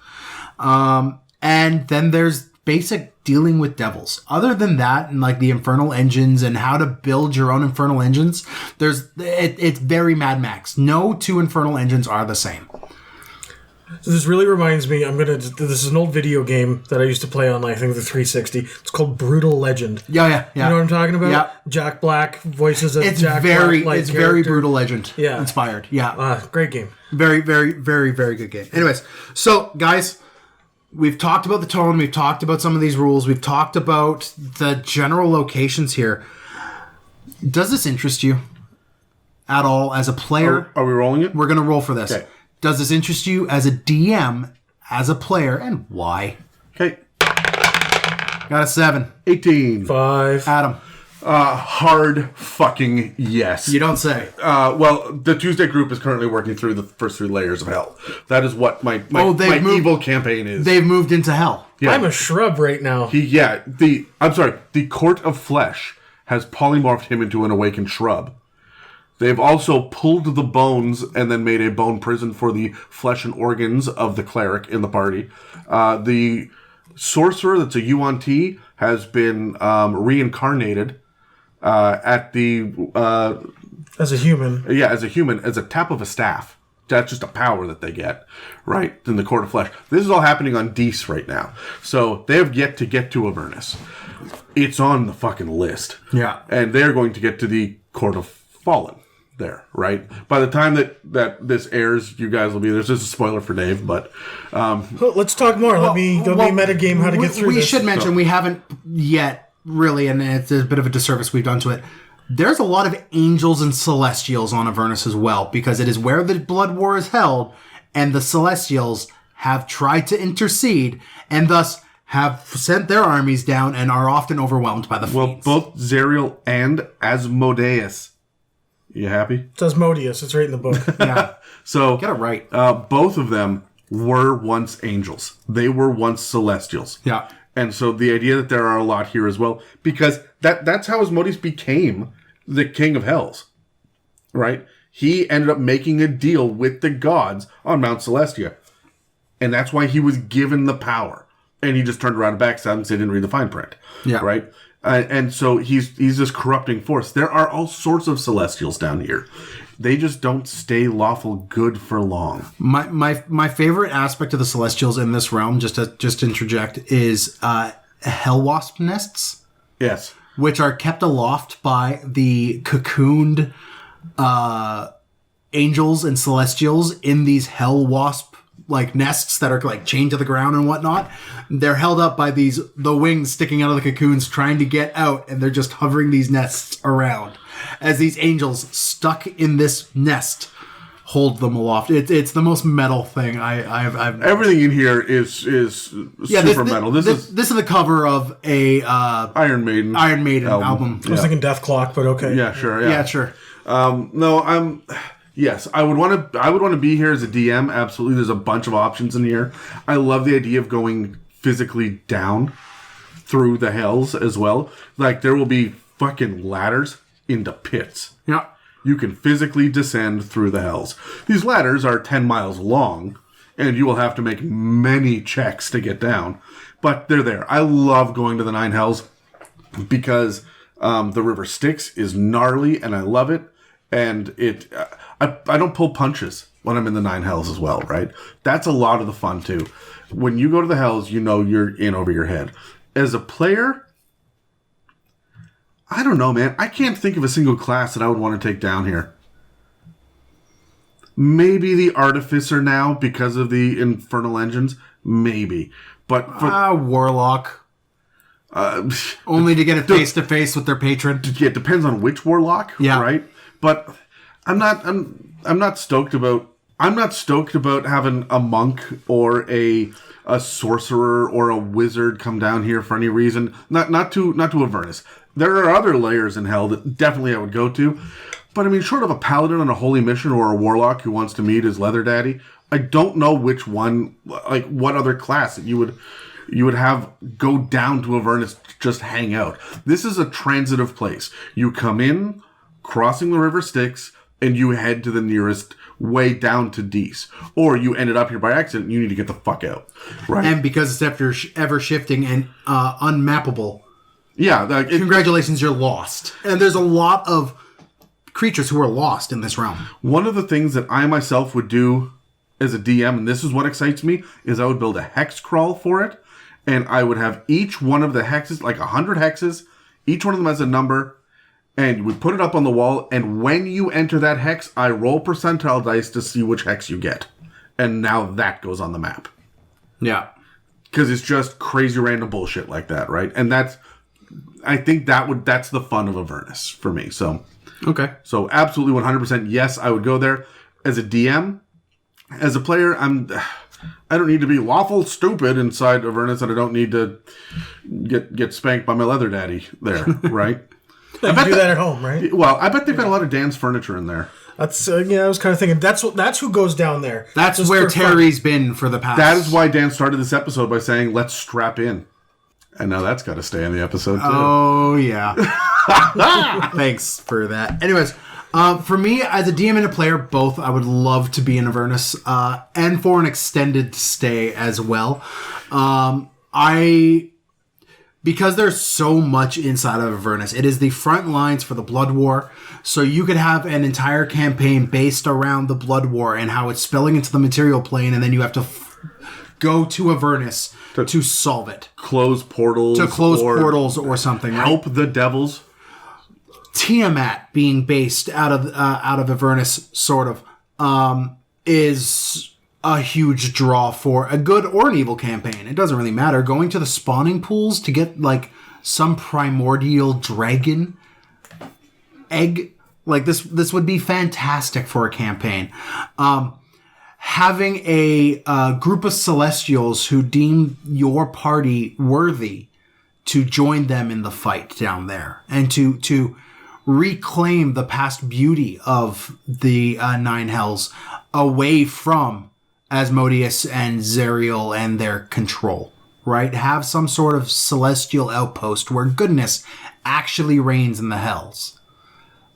And then there's basic dealing with devils. Other than that, and like the Infernal Engines and how to build your own Infernal Engines, it's very Mad Max. No two Infernal Engines are the same. So this really reminds me, this is an old video game that I used to play on, I think, the 360. It's called Brutal Legend. Yeah. You know what I'm talking about? Yeah. Jack Black voices of It's Jack very, Black. it's very Brutal Legend inspired. Yeah. Great game. Very, very, very, very good game. Anyways, so guys, we've talked about the tone. We've talked about some of these rules. We've talked about the general locations here. Does this interest you at all as a player? Are we rolling it? We're going to roll for this. Okay. Does this interest you as a DM, as a player, and why? Okay. Got a 7. 18. 5. Adam. Hard fucking yes. You don't say. Well, the Tuesday group is currently working through the first 3 layers of hell. That is what my evil campaign is. They've moved into hell. Yeah. I'm a shrub right now. The Court of Flesh has polymorphed him into an awakened shrub. They've also pulled the bones and then made a bone prison for the flesh and organs of the cleric in the party. The sorcerer that's a UNT has been reincarnated at the... as a human. Yeah, as a human, as a tap of a staff. That's just a power that they get, right? In the Court of Flesh. This is all happening on Dees right now. So they have yet to get to Avernus. It's on the fucking list. Yeah. And they're going to get to the Court of Fallen there, right? By the time that this airs, you guys will be... There's just a spoiler for Dave, but... Let's talk more. Let me metagame how to get through this. We should mention, we haven't yet really, and it's a bit of a disservice we've done to it. There's a lot of angels and celestials on Avernus as well, because it is where the Blood War is held, and the celestials have tried to intercede, and thus have sent their armies down and are often overwhelmed by the fiends. Well, both Zariel and Asmodeus. You happy? It's Asmodeus. It's right in the book. Yeah. So Get it right. Both of them were once angels. They were once celestials. Yeah. And so the idea that there are a lot here as well, because that's how Asmodeus became the king of hells, right? He ended up making a deal with the gods on Mount Celestia. And that's why he was given the power. And he just turned around and backstabbed and said he didn't read the fine print. Yeah. Right? And so he's this corrupting force. There are all sorts of celestials down here. They just don't stay lawful good for long. My favorite aspect of the celestials in this realm, just to interject, is hell wasp nests. Yes. Which are kept aloft by the cocooned angels and celestials in these hell wasp like nests that are like chained to the ground and whatnot. They're held up by the wings sticking out of the cocoons trying to get out, and they're just hovering these nests around as these angels stuck in this nest hold them aloft. It's the most metal thing I've everything in here is super metal. This is the cover of a Iron Maiden album. I was thinking Death Clock, but okay. Yeah, sure. Yeah, sure. Yes, I would want to be here as a DM. Absolutely, there's a bunch of options in here. I love the idea of going physically down through the hells as well. Like there will be fucking ladders into pits. Yeah. You can physically descend through the hells. These ladders are 10 miles long, and you will have to make many checks to get down. But they're there. I love going to the 9 hells because the River Styx is gnarly, and I love it. And I don't pull punches when I'm in the 9 hells as well, right? That's a lot of the fun, too. When you go to the hells, you know you're in over your head. As a player... I don't know, man. I can't think of a single class that I would want to take down here. Maybe the Artificer now because of the Infernal Engines. Maybe. But for Warlock. Only to get it face to face with their patron. Yeah, it depends on which Warlock, right? But I'm not stoked about having a monk or a sorcerer or a wizard come down here for any reason. Not to Avernus. There are other layers in hell that definitely I would go to. But I mean, short of a paladin on a holy mission or a warlock who wants to meet his leather daddy, I don't know which one, like what other class that you would You would have go down to Avernus to just hang out. This is a transitive place. You come in, crossing the River Styx, and you head to the nearest way down to Dees. Or you ended up here by accident, and you need to get the fuck out. Right? And because it's ever shifting and unmappable, yeah. Congratulations, you're lost. And there's a lot of creatures who are lost in this realm. One of the things that I myself would do as a DM, and this is what excites me, is I would build a hex crawl for it. And I would have each one of the hexes, like 100 hexes, each one of them has a number, and you would put it up on the wall, and when you enter that hex, I roll percentile dice to see which hex you get. And now that goes on the map. Yeah. Because it's just crazy random bullshit like that, right? And I think that's the fun of Avernus for me, so. Okay. So absolutely 100% yes, I would go there. As a DM, as a player, I don't need to be lawful stupid inside Avernus, and I don't need to get spanked by my leather daddy there, right? I bet do that at home, right? Well, I bet they've got a lot of Dan's furniture in there. That's I was kind of thinking that's who goes down there. That's where Terry's been for the past. That is why Dan started this episode by saying, "Let's strap in," and now that's got to stay in the episode too. Oh yeah. Thanks for that. Anyways. For me, as a DM and a player, both, I would love to be in Avernus, and for an extended stay as well. Because there's so much inside of Avernus, it is the front lines for the Blood War, so you could have an entire campaign based around the Blood War and how it's spilling into the material plane, and then you have to go to Avernus to solve it. Close portals. Or something, right? Help the devils. Tiamat being based out of Avernus, sort of, is a huge draw for a good or an evil campaign. It doesn't really matter. Going to the spawning pools to get like some primordial dragon egg, like this would be fantastic for a campaign. Having a group of Celestials who deem your party worthy to join them in the fight down there and to reclaim the past beauty of the Nine Hells away from Asmodeus and Zeriel and their control, right? Have some sort of celestial outpost where goodness actually reigns in the Hells.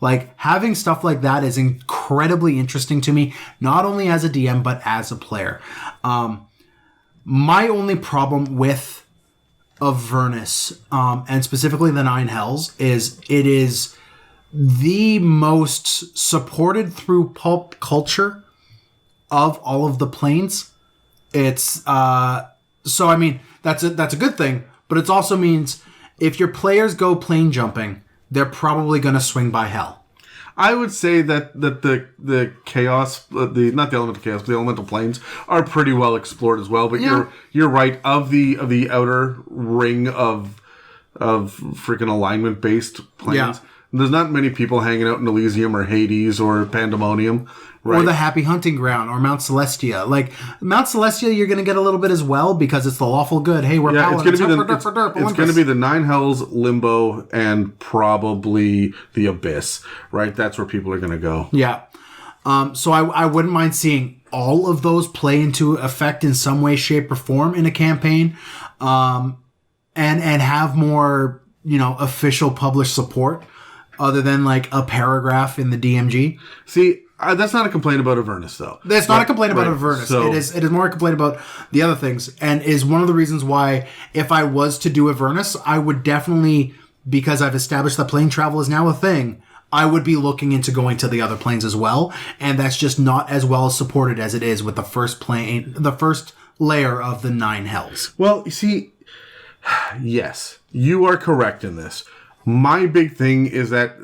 Like, having stuff like that is incredibly interesting to me, not only as a DM, but as a player. My only problem with Avernus, and specifically the Nine Hells, is it is the most supported through pulp culture of all of the planes. It's so I mean that's a good thing, but it also means if your players go plane jumping, they're probably going to swing by hell. I would say that the chaos, not the elemental chaos, but the elemental planes are pretty well explored as well. But yeah. you're right, of the outer ring of freaking alignment based planes. Yeah. There's not many people hanging out in Elysium or Hades or Pandemonium, right? Or the Happy Hunting Ground or Mount Celestia. Like Mount Celestia, you're going to get a little bit as well because it's the lawful good. Hey, we're paladins. It's going to be the Nine Hells, Limbo, and probably the Abyss, right? That's where people are going to go. Yeah. So I wouldn't mind seeing all of those play into effect in some way, shape, or form in a campaign, and have more, official published support. Other than like a paragraph in the DMG. See, that's not a complaint about Avernus, though. That's not a complaint about Avernus. So, it is more a complaint about the other things, and is one of the reasons why, if I was to do Avernus, I would definitely, because I've established that plane travel is now a thing, I would be looking into going to the other planes as well, and that's just not as well supported as it is with the first layer of the Nine Hells. Well, you see, yes, you are correct in this. My big thing is that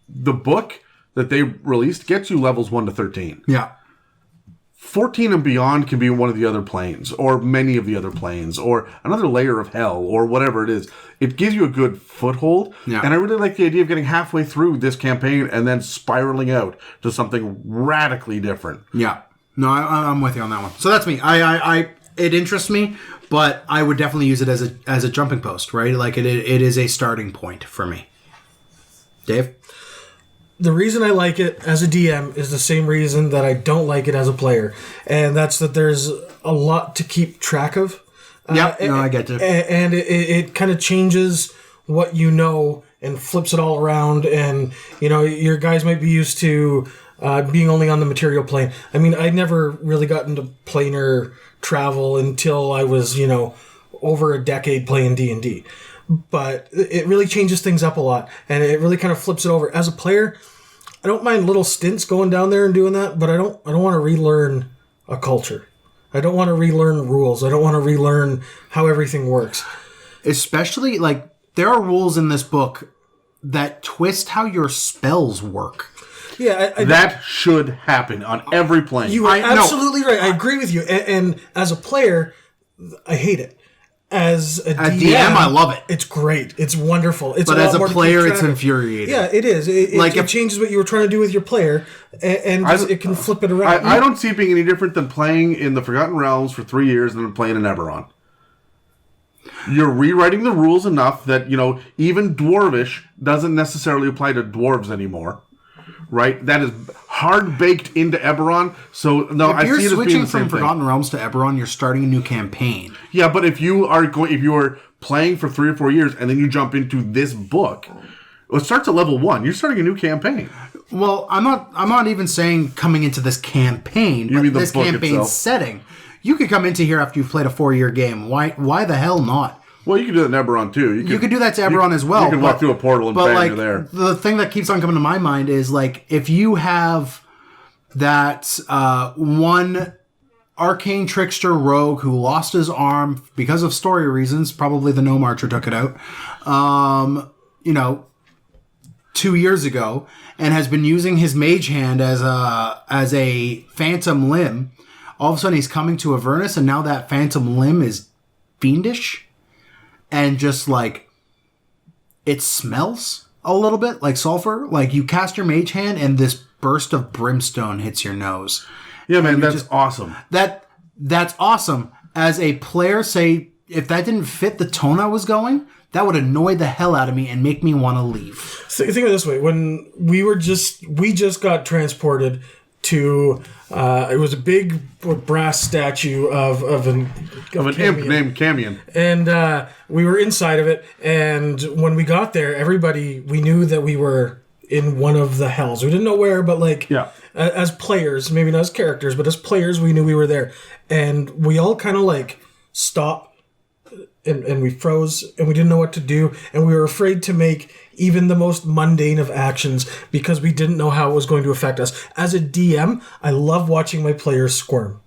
the book that they released gets you levels 1 to 13. Yeah. 14 and beyond can be one of the other planes, or many of the other planes, or another layer of hell, or whatever it is. It gives you a good foothold. Yeah. And I really like the idea of getting halfway through this campaign and then spiraling out to something radically different. Yeah. No, I'm with you on that one. So that's me. It interests me, but I would definitely use it as a jumping post, right? Like it is a starting point for me. Dave? The reason I like it as a DM is the same reason that I don't like it as a player, and that's that there's a lot to keep track of. Yep, no, I get you. And it kind of changes what you know and flips it all around. And, your guys might be used to being only on the material plane. I mean, I never really got into planar travel until I was, over a decade playing D&D. But it really changes things up a lot, and it really kind of flips it over. As a player, I don't mind little stints going down there and doing that, but I don't want to relearn a culture. I don't want to relearn rules. I don't want to relearn how everything works. Especially, there are rules in this book that twist how your spells work. Yeah, that should happen on every plane. You are absolutely right. I agree with you. And as a player, I hate it. As a DM, I love it. It's great. It's wonderful. But as a player, it's infuriating. Yeah, it is. It changes what you were trying to do with your player, and it can flip it around. I don't see it being any different than playing in the Forgotten Realms for 3 years and then playing in Eberron. You're rewriting the rules enough that, even Dwarvish doesn't necessarily apply to dwarves anymore. Right? That is hard baked into Eberron. So no, I see it as being the same thing. If you're switching from Forgotten Realms to Eberron, you're starting a new campaign. Yeah, but if you are playing for 3 or 4 years and then you jump into this book, it starts at level 1. You're starting a new campaign. Well, I'm not even saying coming into this campaign, but this campaign setting. You could come into here after you've played a 4-year game. Why the hell not? Well, you can do that in Eberron, too. You could do that to Eberron as well. You can walk through a portal and bang, you're there. The thing that keeps on coming to my mind is, if you have that one arcane trickster rogue who lost his arm because of story reasons, probably the Gnome Archer took it out, 2 years ago, and has been using his mage hand as a phantom limb. All of a sudden, he's coming to Avernus, and now that phantom limb is fiendish. And just it smells a little bit like sulfur. You cast your mage hand and this burst of brimstone hits your nose. Yeah, man, that's awesome. That's awesome. As a player, say, if that didn't fit the tone I was going, that would annoy the hell out of me and make me want to leave. Think of it this way. When we just got transported to it was a big brass statue of an imp named Camion, and we were inside of it. And when we got there, we knew that we were in one of the hells. We didn't know where, but as players, maybe not as characters, but as players, we knew we were there, and we all kind of stopped. And we froze, and we didn't know what to do, and we were afraid to make even the most mundane of actions because we didn't know how it was going to affect us. As a DM, I love watching my players squirm.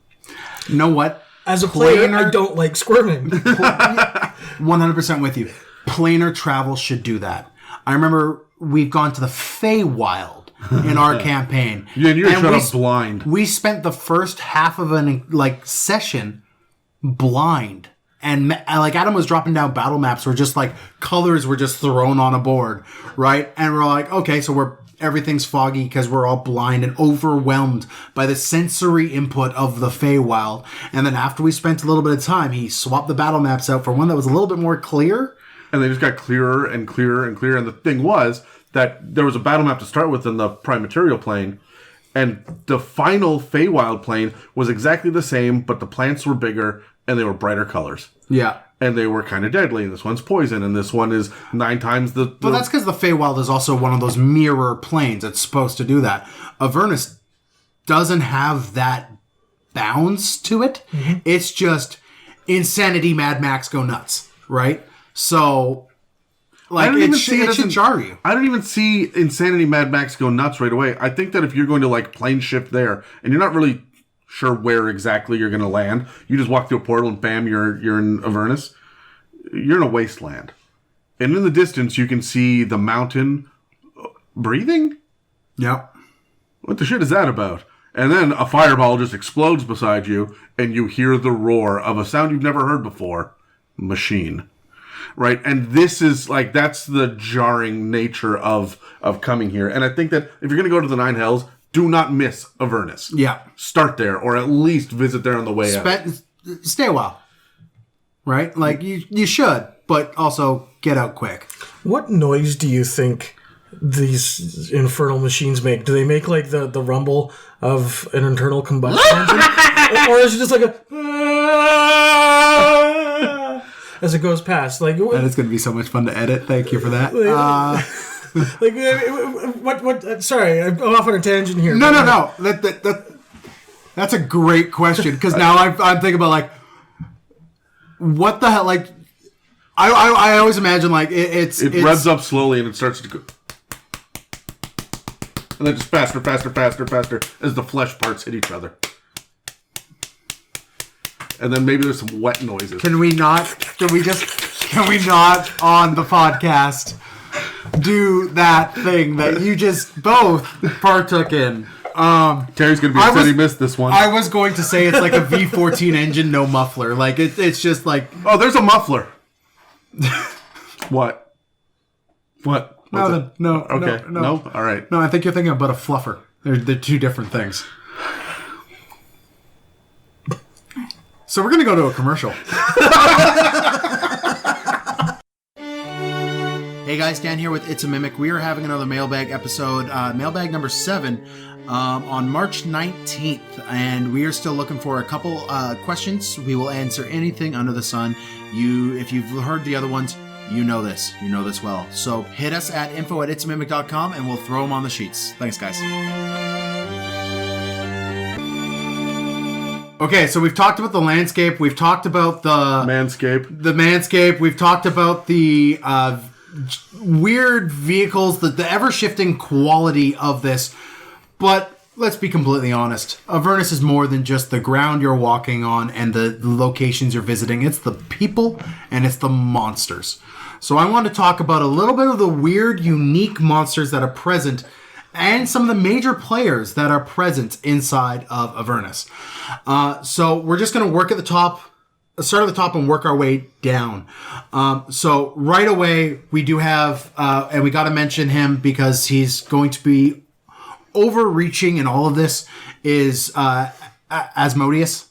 You know what? As a player, I don't like squirming. 100% with you. Planar travel should do that. I remember we've gone to the Feywild in our campaign. Yeah, and you're shut up blind. We spent the first half of an session blind. And Adam was dropping down battle maps where just colors were just thrown on a board, right? And we're okay, so everything's foggy because we're all blind and overwhelmed by the sensory input of the Feywild. And then after we spent a little bit of time, he swapped the battle maps out for one that was a little bit more clear. And they just got clearer and clearer and clearer. And the thing was that there was a battle map to start with in the prime material plane. And the final Feywild plane was exactly the same, but the plants were bigger and they were brighter colors. Yeah. And they were kind of deadly. And this one's poison, and this one is 9 times the... But that's because the Feywild is also one of those mirror planes. It's supposed to do that. Avernus doesn't have that bounds to it. Mm-hmm. It's just insanity, Mad Max, go nuts, right? So... it should jar you. I don't even see insanity Mad Max go nuts right away. I think that if you're going to plane shift there, and you're not really sure where exactly you're going to land, you just walk through a portal and bam, you're in Avernus. You're in a wasteland, and in the distance you can see the mountain breathing. Yep. What the shit is that about? And then a fireball just explodes beside you, and you hear the roar of a sound you've never heard before: machine. Right, and this is that's the jarring nature of coming here. And I think that if you're going to go to the Nine Hells, do not miss Avernus. Yeah, start there, or at least visit there on the way out. Stay a while, right? You should, but also get out quick. What noise do you think these infernal machines make? Do they make the rumble of an internal combustion engine, or is it just a? as it goes past. Like that is going to be so much fun to edit. Thank you for that. What? Sorry, I'm off on a tangent here. No. That's a great question because now I'm thinking about like what the hell. Like I always imagine like it revs up slowly and it starts to go. And then just faster as the flesh parts hit each other. And then maybe there's some wet noises. Can we not on the podcast do that thing that you just both partook in? Terry's going to be upset he missed this one. I was going to say it's like a V14 engine, no muffler. Like it's just like... Oh, there's a muffler. What? No. Okay. No? All right. No, I think you're thinking about a fluffer. They're two different things. So we're going to go to a commercial. Hey guys, Dan here with It's a Mimic. We are having another mailbag episode, mailbag number 7, on March 19th. And we are still looking for a couple questions. We will answer anything under the sun. If you've heard the other ones, you know this well. So hit us at info@itsamimic.com and we'll throw them on the sheets. Thanks, guys. Okay, so we've talked about the landscape. We've talked about the manscape. We've talked about the weird vehicles, the ever-shifting quality of this. But let's be completely honest. Avernus is more than just the ground you're walking on and the locations you're visiting. It's the people and it's the monsters. So I want to talk about a little bit of the weird, unique monsters that are present and some of the major players that are present inside of Avernus. So we're just going to work at the top, start at the top and work our way down. So right away, we do have, and we got to mention him because he's going to be overreaching in all of this, is Asmodeus.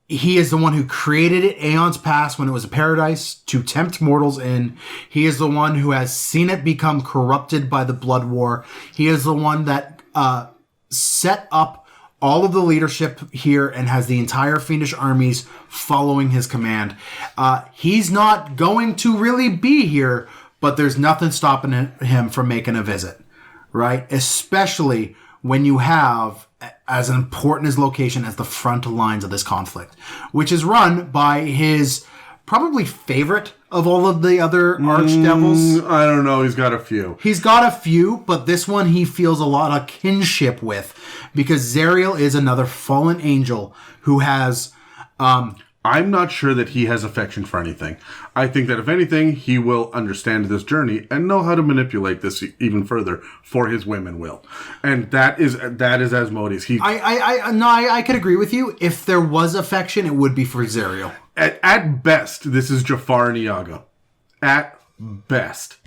He is the one who created it aeons past when it was a paradise to tempt mortals in. He is the one who has seen it become corrupted by the blood war. He is the one that set up all of the leadership here and has the entire fiendish armies following his command. He's not going to really be here, but there's nothing stopping him from making a visit, right? Especially when you have as important his location as the front lines of this conflict, which is run by his probably favorite of all of the other archdevils. I don't know. He's got a few, but this one he feels a lot of kinship with because Zariel is another fallen angel who has... I'm not sure that he has affection for anything. I think that if anything, he will understand this journey and know how to manipulate this even further for his whim and will. And that is Asmodeus. I could agree with you. If there was affection, it would be for Zeriel. At best, this is Jafar and Iago. At best.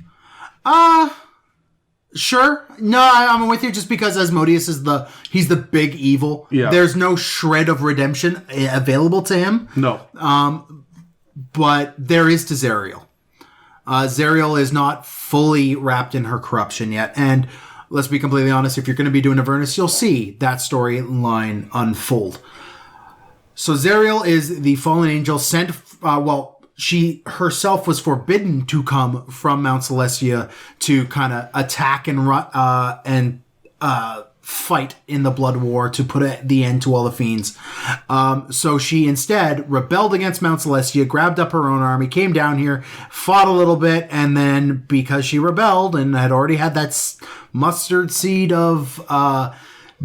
Sure. No, I'm with you just because Asmodeus is he's the big evil. Yeah. There's no shred of redemption available to him. No. But there is to Zariel. Zariel is not fully wrapped in her corruption yet. And let's be completely honest, if you're going to be doing Avernus, you'll see that storyline unfold. So Zariel is the fallen angel sent, she herself was forbidden to come from Mount Celestia to kind of attack and fight in the blood war to put the end to all the fiends. So she instead rebelled against Mount Celestia, grabbed up her own army, came down here, fought a little bit, and then because she rebelled and had already had that mustard seed of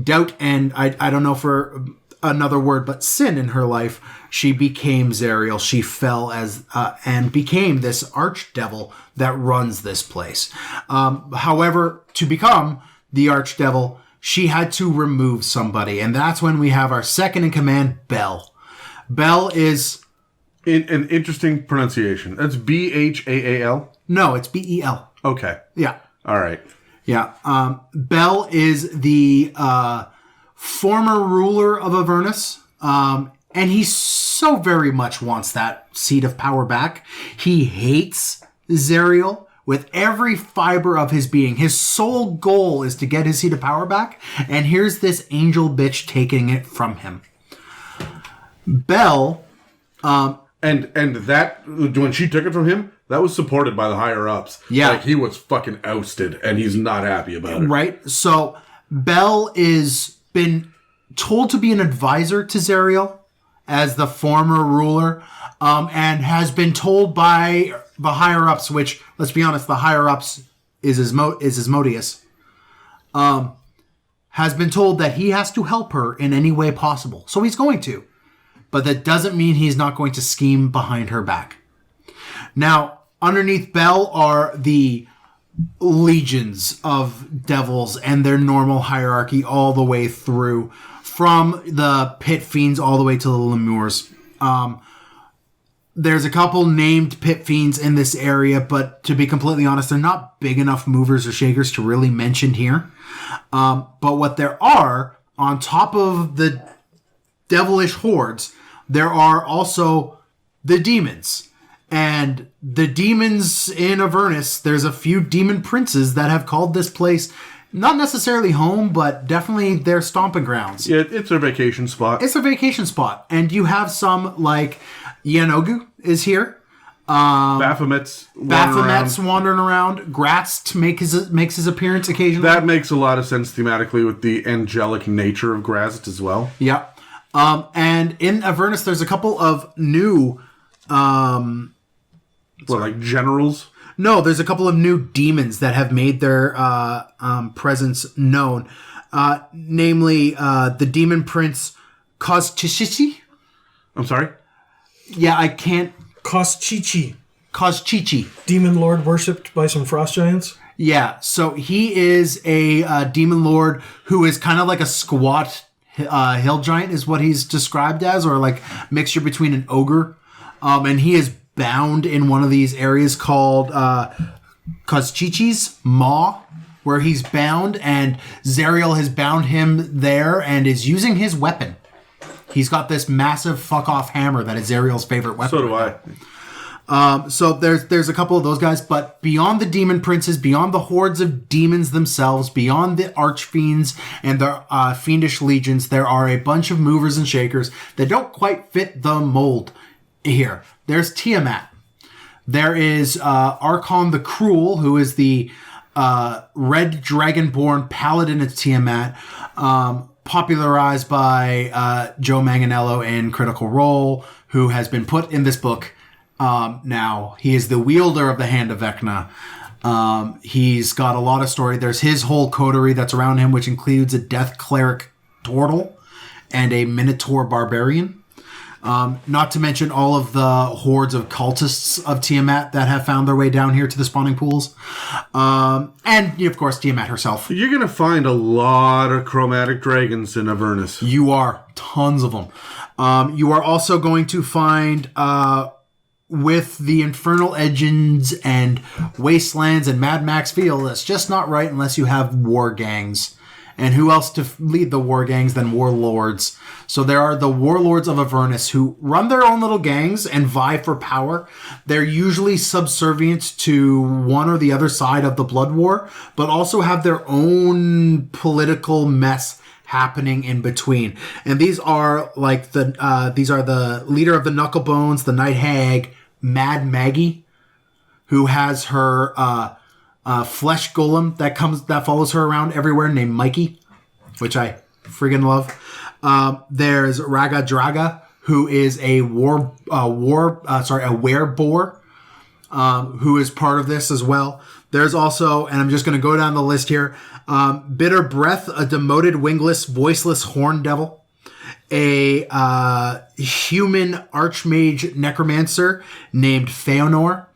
doubt and I don't know for another word, but sin in her life, she became Zariel. She fell and became this archdevil that runs this place. However, to become the archdevil, she had to remove somebody, and that's when we have our second in command, Bel. Bel is an interesting pronunciation. That's Bhaal. No, it's Bel. Okay. Yeah. All right. Yeah. Bel is the former ruler of Avernus, and he so very much wants that seat of power back. He hates Zeriel with every fiber of his being. His sole goal is to get his seat of power back, and here's this angel bitch taking it from him. Bel And that, when she took it from him, that was supported by the higher-ups. Yeah. Like, he was fucking ousted, and he's not happy about it. Right? So, Bel is been told to be an advisor to Zariel as the former ruler, and has been told by the higher-ups, which, let's be honest, the higher-ups is Asmodeus, has been told that he has to help her in any way possible. So he's going to. But that doesn't mean he's not going to scheme behind her back. Now, underneath Bel are the legions of devils and their normal hierarchy all the way through, from the pit fiends all the way to the lemures. There's a couple named pit fiends in this area, but to be completely honest, they're not big enough movers or shakers to really mention here. But what there are, on top of the devilish hordes, there are also the demons. And the demons in Avernus, there's a few demon princes that have called this place not necessarily home, but definitely their stomping grounds. Yeah, it's their vacation spot. It's a vacation spot. And you have some like Yanogu is here. Baphomet's wandering around. Gratz makes his appearance occasionally. That makes a lot of sense thematically with the angelic nature of Grazit as well. Yep. And in Avernus, there's a couple of new... like generals? No, there's a couple of new demons that have made their presence known. Namely, the demon prince Kozchichi. I'm sorry? Yeah, I can't... Kozchichi. Demon lord worshipped by some frost giants? Yeah, so he is a demon lord who is kind of like a squat hill giant is what he's described as, or like mixture between an ogre. And he is bound in one of these areas called Kozchichi's Maw, where he's bound, and Zariel has bound him there and is using his weapon. He's got this massive fuck-off hammer that is Zariel's favorite weapon. So do I. So there's a couple of those guys, but beyond the demon princes, beyond the hordes of demons themselves, beyond the archfiends and the fiendish legions, there are a bunch of movers and shakers that don't quite fit the mold here. There's Tiamat. There is Arkham the Cruel, who is the red dragonborn paladin of Tiamat, popularized by Joe Manganiello in Critical Role, who has been put in this book. Now, he is the wielder of the Hand of Vecna. He's got a lot of story. There's his whole coterie that's around him, which includes a death cleric turtle and a minotaur barbarian. Not to mention all of the hordes of cultists of Tiamat that have found their way down here to the spawning pools. And, of course, Tiamat herself. You're going to find a lot of chromatic dragons in Avernus. You are. Tons of them. You are also going to find... with the Infernal Engines and Wastelands and Mad Max feel, that's just not right unless you have war gangs. And who else to lead the war gangs than Warlords? So there are the Warlords of Avernus who run their own little gangs and vie for power. They're usually subservient to one or the other side of the Blood War, but also have their own political mess happening in between. And these are like these are the leader of the Knucklebones, the Night Hag, Mad Maggie, who has her flesh golem that follows her around everywhere, named Mikey, which I friggin' love. There's Raga Draga, who is a wereboar, who is part of this as well. There's also, and I'm just going to go down the list here, Bitter Breath, a demoted, wingless, voiceless horn devil. A human archmage necromancer named Feanor.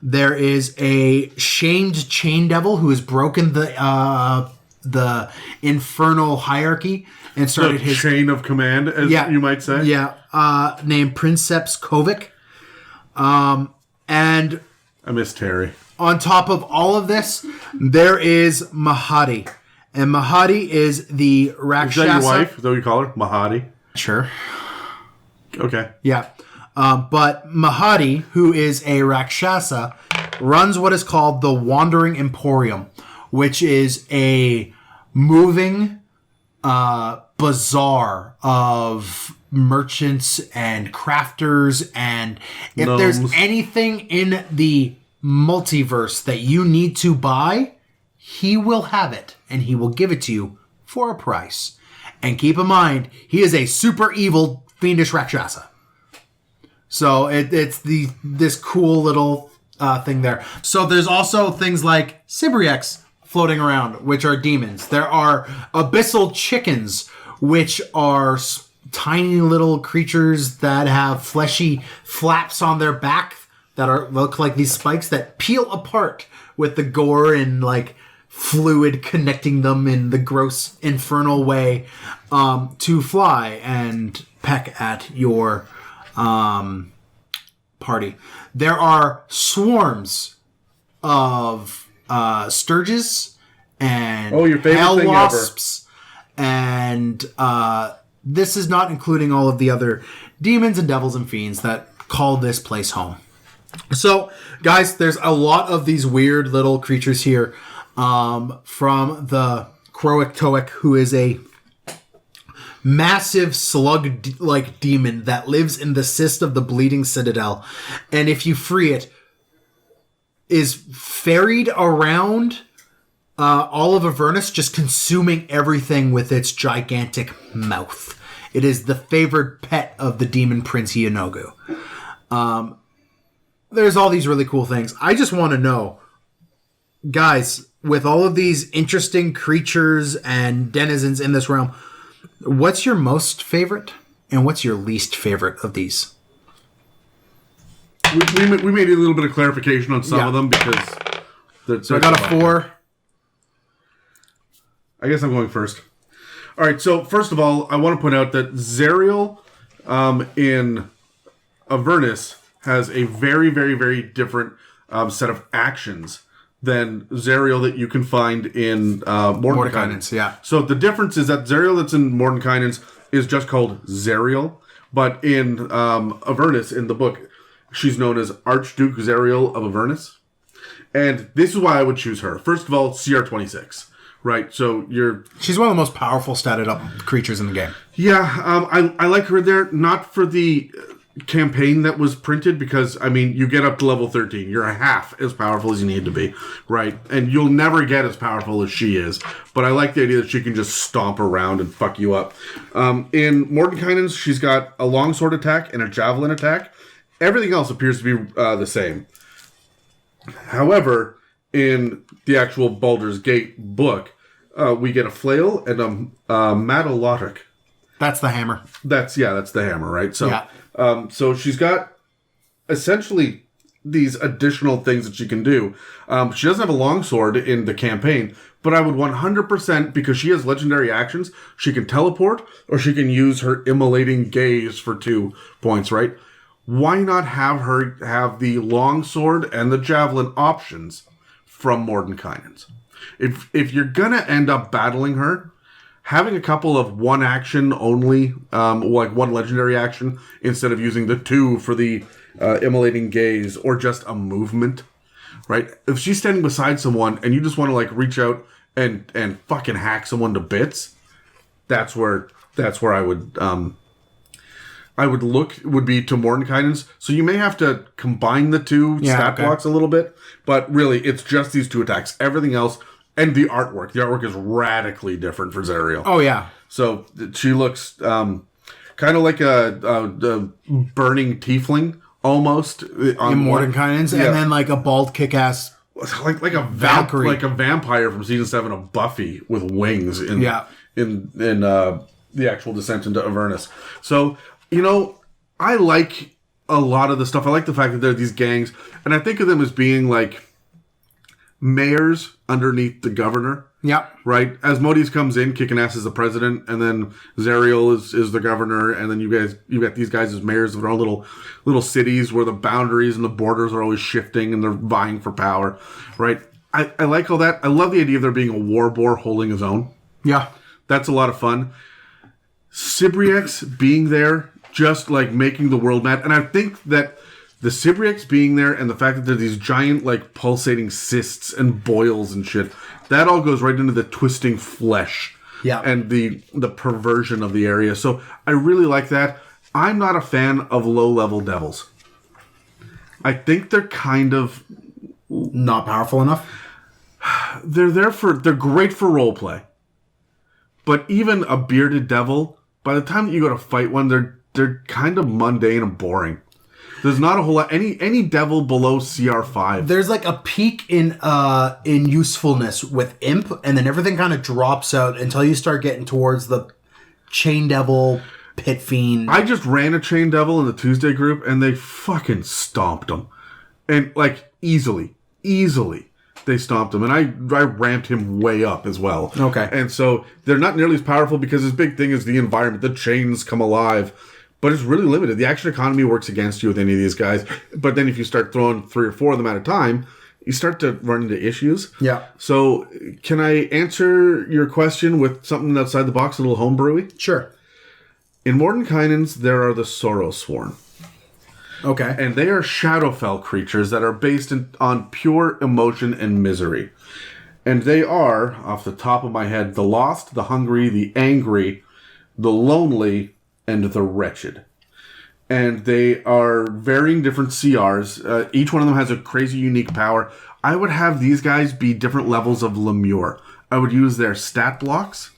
There is a shamed chain devil who has broken the infernal hierarchy and started his chain of command, as you might say. Yeah, named Princeps Kovic. And I miss Terry. On top of all of this, there is Mahathi. And Mahathi is the Rakshasa. Is that your wife? Is that what you call her? Mahathi? Sure. Okay. Yeah. But Mahathi, who is a Rakshasa, runs what is called the Wandering Emporium, which is a moving bazaar of merchants and crafters, and if Gnomes. there's anything in the multiverse that you need to buy, he will have it, and he will give it to you for a price. And keep in mind, he is a super evil, fiendish Rakshasa. So it's this cool little thing there. So there's also things like Sibrieks floating around, which are demons. There are abyssal chickens, which are tiny little creatures that have fleshy flaps on their back that look like these spikes that peel apart with the gore and like fluid connecting them in the gross infernal way to fly and peck at your party. There are swarms of sturges and your favorite hell thing wasps, and this is not including all of the other demons and devils and fiends that call this place home. So, guys, there's a lot of these weird little creatures here, from the Croatoic, who is a massive slug-like demon that lives in the cyst of the Bleeding Citadel, and if you free it, is ferried around all of Avernus, just consuming everything with its gigantic mouth. It is the favored pet of the demon prince Ionogu. There's all these really cool things. I just want to know, guys, with all of these interesting creatures and denizens in this realm, what's your most favorite and what's your least favorite of these? We made a little bit of clarification on some of them because... So I got a 4. I guess I'm going first. All right, so first of all, I want to point out that Zeriel in Avernus has a very, very, very different set of actions than Zariel that you can find in Mordenkainen's. Yeah. So the difference is that Zariel that's in Mordenkainen's is just called Zeriel, but in Avernus, in the book, she's known as Archduke Zariel of Avernus. And this is why I would choose her. First of all, CR26. Right, so she's one of the most powerful statted up creatures in the game. Yeah, I like her there, not for the campaign that was printed, because, I mean, you get up to level 13. You're a half as powerful as you need to be, right? And you'll never get as powerful as she is. But I like the idea that she can just stomp around and fuck you up. In Mordenkainen's, she's got a longsword attack and a javelin attack. Everything else appears to be the same. However, in the actual Baldur's Gate book, we get a flail and a Madalotic. That's the hammer. That's the hammer, right? So, yeah. So she's got essentially these additional things that she can do. She doesn't have a longsword in the campaign, but I would 100%, because she has legendary actions, she can teleport, or she can use her immolating gaze for 2 points, right? Why not have her have the longsword and the javelin options from Mordenkainen's? If you're gonna end up battling her, having a couple of one action only, like one legendary action, instead of using the 2 for the immolating gaze, or just a movement, right? If she's standing beside someone and you just want to like reach out and fucking hack someone to bits, that's where I would would be to Mordenkainen's. So you may have to combine the 2 stat blocks a little bit, but really it's just these 2 attacks. Everything else, and the artwork is radically different for Zariel. Oh yeah. So she looks kind of like a burning tiefling almost in Mordenkainen's, and then like a bald kick-ass like a Valkyrie, like a vampire from season 7 of Buffy with wings in the actual Descent into Avernus. So, you know, I like a lot of the stuff. I like the fact that there are these gangs, and I think of them as being like mayors underneath the governor. Yep. Right? Asmodeus comes in kicking ass as the president, and then Zariel is the governor, and then you got these guys as mayors of their own little cities where the boundaries and the borders are always shifting and they're vying for power. Right? I like all that. I love the idea of there being a war boar holding his own. Yeah. That's a lot of fun. Sibrieks being there, just like making the world mad. And I think that the Sibrieks being there and the fact that there are these giant like pulsating cysts and boils and shit, that all goes right into the twisting flesh Yeah. And the perversion of the area. So I really like that. I'm not a fan of low-level devils. I think they're kind of... Not powerful enough? They're great for roleplay. But even a bearded devil, by the time that you go to fight one, they're kind of mundane and boring. There's not a whole lot. Any devil below CR5. There's like a peak in usefulness with Imp, and then everything kind of drops out until you start getting towards the Chain Devil, Pit Fiend. I just ran a Chain Devil in the Tuesday group, and they fucking stomped them. And, like, easily. They stomped him, and I ramped him way up as well. Okay. And so they're not nearly as powerful because his big thing is the environment. The chains come alive. But it's really limited. The action economy works against you with any of these guys. But then if you start throwing 3 or 4 of them at a time, you start to run into issues. Yeah. So can I answer your question with something outside the box, a little homebrewy? Sure. In Mordenkainen's, there are the Sorrow Sworn. Okay. And they are Shadowfell creatures that are based on pure emotion and misery. And they are, off the top of my head, the lost, the hungry, the angry, the lonely, and the wretched. And they are varying different CRs. Each one of them has a crazy unique power. I would have these guys be different levels of Lemure. I would use their stat blocks,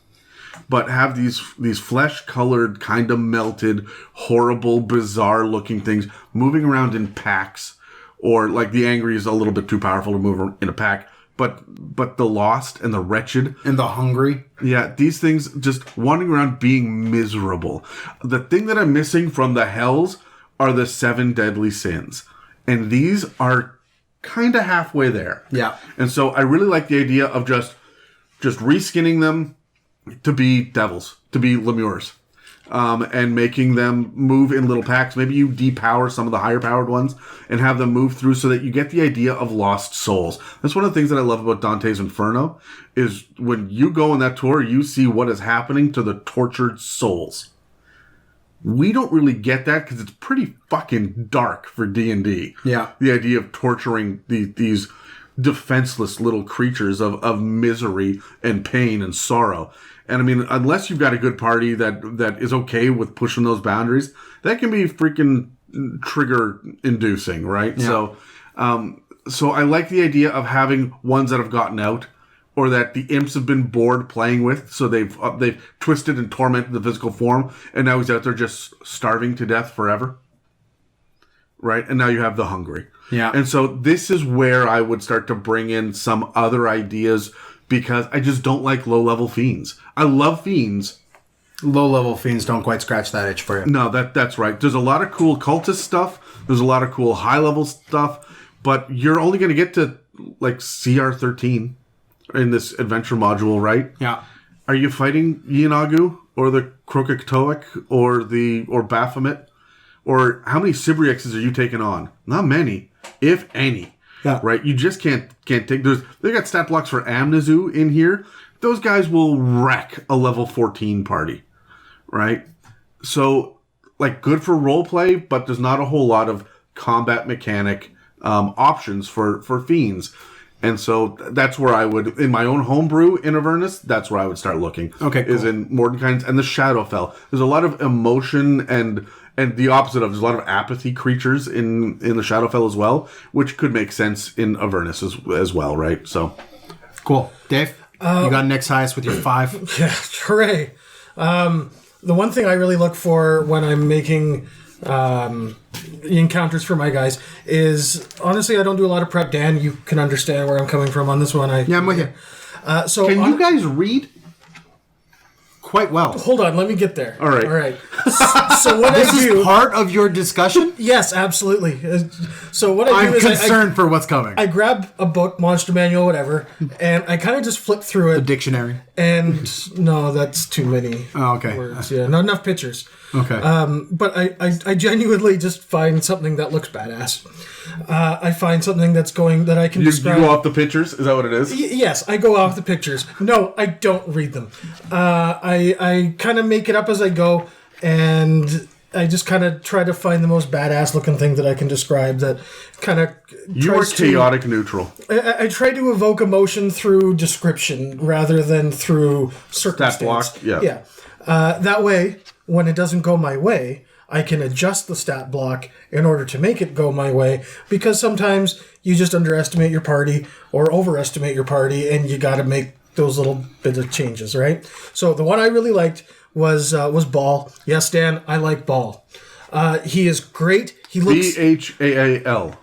but have these flesh-colored, kind of melted, horrible, bizarre-looking things moving around in packs. Or, like, the angry is a little bit too powerful to move in a pack. But the lost and the wretched. And the hungry. Yeah, these things just wandering around being miserable. The thing that I'm missing from the Hells are the 7 deadly sins. And these are kind of halfway there. Yeah. And so I really like the idea of just reskinning them to be devils, to be lemures. And making them move in little packs. Maybe you depower some of the higher powered ones and have them move through so that you get the idea of lost souls. That's one of the things that I love about Dante's Inferno is when you go on that tour, you see what is happening to the tortured souls. We don't really get that because it's pretty fucking dark for D&D. Yeah. The idea of torturing these defenseless little creatures of misery and pain and sorrow. And I mean, unless you've got a good party that is okay with pushing those boundaries, that can be freaking trigger inducing, right? Yeah. So I like the idea of having ones that have gotten out or that the imps have been bored playing with. So they've twisted and tormented the physical form. And now he's out there just starving to death forever. Right. And now you have the hungry. Yeah. And so this is where I would start to bring in some other ideas because I just don't like low-level fiends. I love fiends. Low-level fiends don't quite scratch that itch for you. No, that's right. There's a lot of cool cultist stuff. There's a lot of cool high-level stuff. But you're only going to get to, like, CR13 in this adventure module, right? Yeah. Are you fighting Yinagu or the Krokatoic or Baphomet? Or how many Sybriexes are you taking on? Not many, if any. Yeah. Right? You just can't take... They got stat blocks for Amnesu in here. Those guys will wreck a level 14 party. Right? So, like, good for roleplay, but there's not a whole lot of combat mechanic options for fiends. And so that's where I would... In my own homebrew in Avernus, that's where I would start looking. Okay, cool. Is in Mordenkainen's and the Shadowfell. There's a lot of emotion and the opposite of there's a lot of apathy creatures in the Shadowfell as well, which could make sense in Avernus as well, right? So cool. Dave, you got next highest with your 5. Yeah, hooray. The one thing I really look for when I'm making encounters for my guys is, honestly, I don't do a lot of prep. Dan, you can understand where I'm coming from on this one. Yeah, I'm with you. can you guys read? Quite well. Hold on, let me get there. All right. So what This I do... is part of your discussion? Yes, absolutely. So what I do I'm is concerned for what's coming. I grab a book, monster manual, whatever, and I kind of just flip through The it. dictionary. And no, that's too many Oh, okay. words. Yeah, not enough pictures. Okay. But I genuinely just find something that looks badass. I find something that I can You describe. go off the pictures? Is that what it is? Yes, I go off the pictures. No, I don't read them. I kind of make it up as I go, and I just kind of try to find the most badass looking thing that I can describe that kind of... You are chaotic neutral. I try to evoke emotion through description rather than through circumstance. Stat block, Yeah. That way, when it doesn't go my way, I can adjust the stat block in order to make it go my way, because sometimes you just underestimate your party or overestimate your party, and you got to make those little bits of changes, right? So the one I really liked was Ball. Yes, Dan, I like Ball. He is great. He looks Bhaal.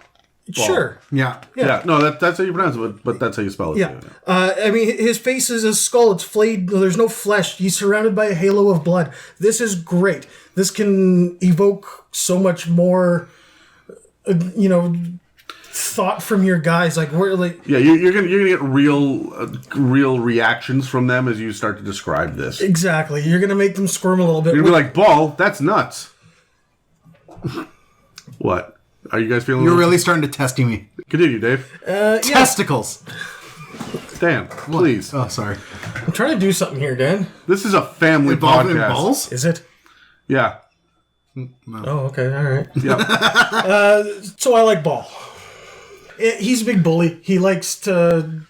Sure. Yeah. Yeah. No, that's how you pronounce it, but that's how you spell it. Yeah. I mean, his face is a skull. It's flayed. There's no flesh. He's surrounded by a halo of blood. This is great. This can evoke so much more, thought from your guys. Like, we're like... Yeah, you're gonna get real reactions from them as you start to describe this. Exactly. You're gonna make them squirm a little bit. You're gonna be like, Ball, that's nuts. What? Are you guys feeling... You're really starting to testy me. Continue, Dave. Testicles. Dan, please. Oh, sorry. I'm trying to do something here, Dan. This is a family Involving podcast. balls? Is it? Yeah. Oh, okay. All right. Yeah. So I like Ball. He's a big bully. He likes to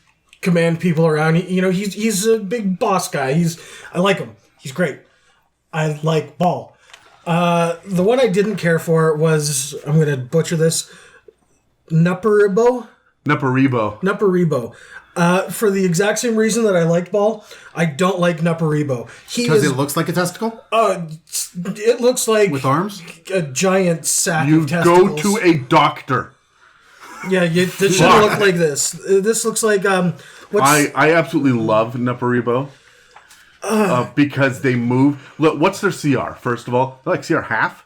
command people around. He's a big boss guy. I like him. He's great. I like Ball. The one I didn't care for was, I'm going to butcher this, Nuparibo. For the exact same reason that I liked Ball, I don't like Nuparibo. Because it looks like a testicle? It looks like... With arms? A giant sack You of testicles. go to a doctor. Yeah, this shouldn't look like this. This looks like... I absolutely love Nuparibo. Because they move. Look, what's their CR? First of all, they're like CR half,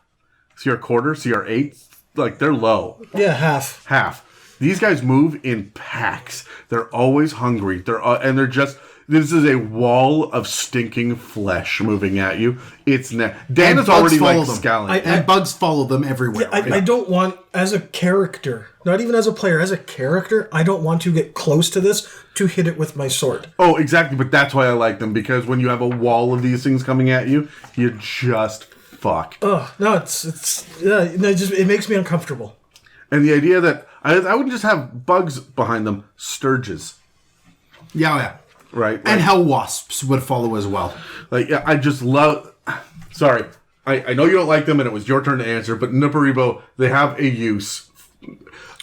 CR quarter, CR 8. Like, they're low. Yeah, half. These guys move in packs. They're always hungry. They're just. This is a wall of stinking flesh moving at you. It's Dan is already like scowling. And bugs follow them everywhere. I don't want, as a character, not even as a player, as a character, I don't want to get close to this to hit it with my sword. Oh, exactly. But that's why I like them, because when you have a wall of these things coming at you, you just fuck. Oh no, it makes me uncomfortable. And the idea that I wouldn't just have bugs behind them, sturges. Yeah. Right? And how wasps would follow as well. Like, yeah, I just love... Sorry. I know you don't like them, and it was your turn to answer, but Nuparibo, they have a use.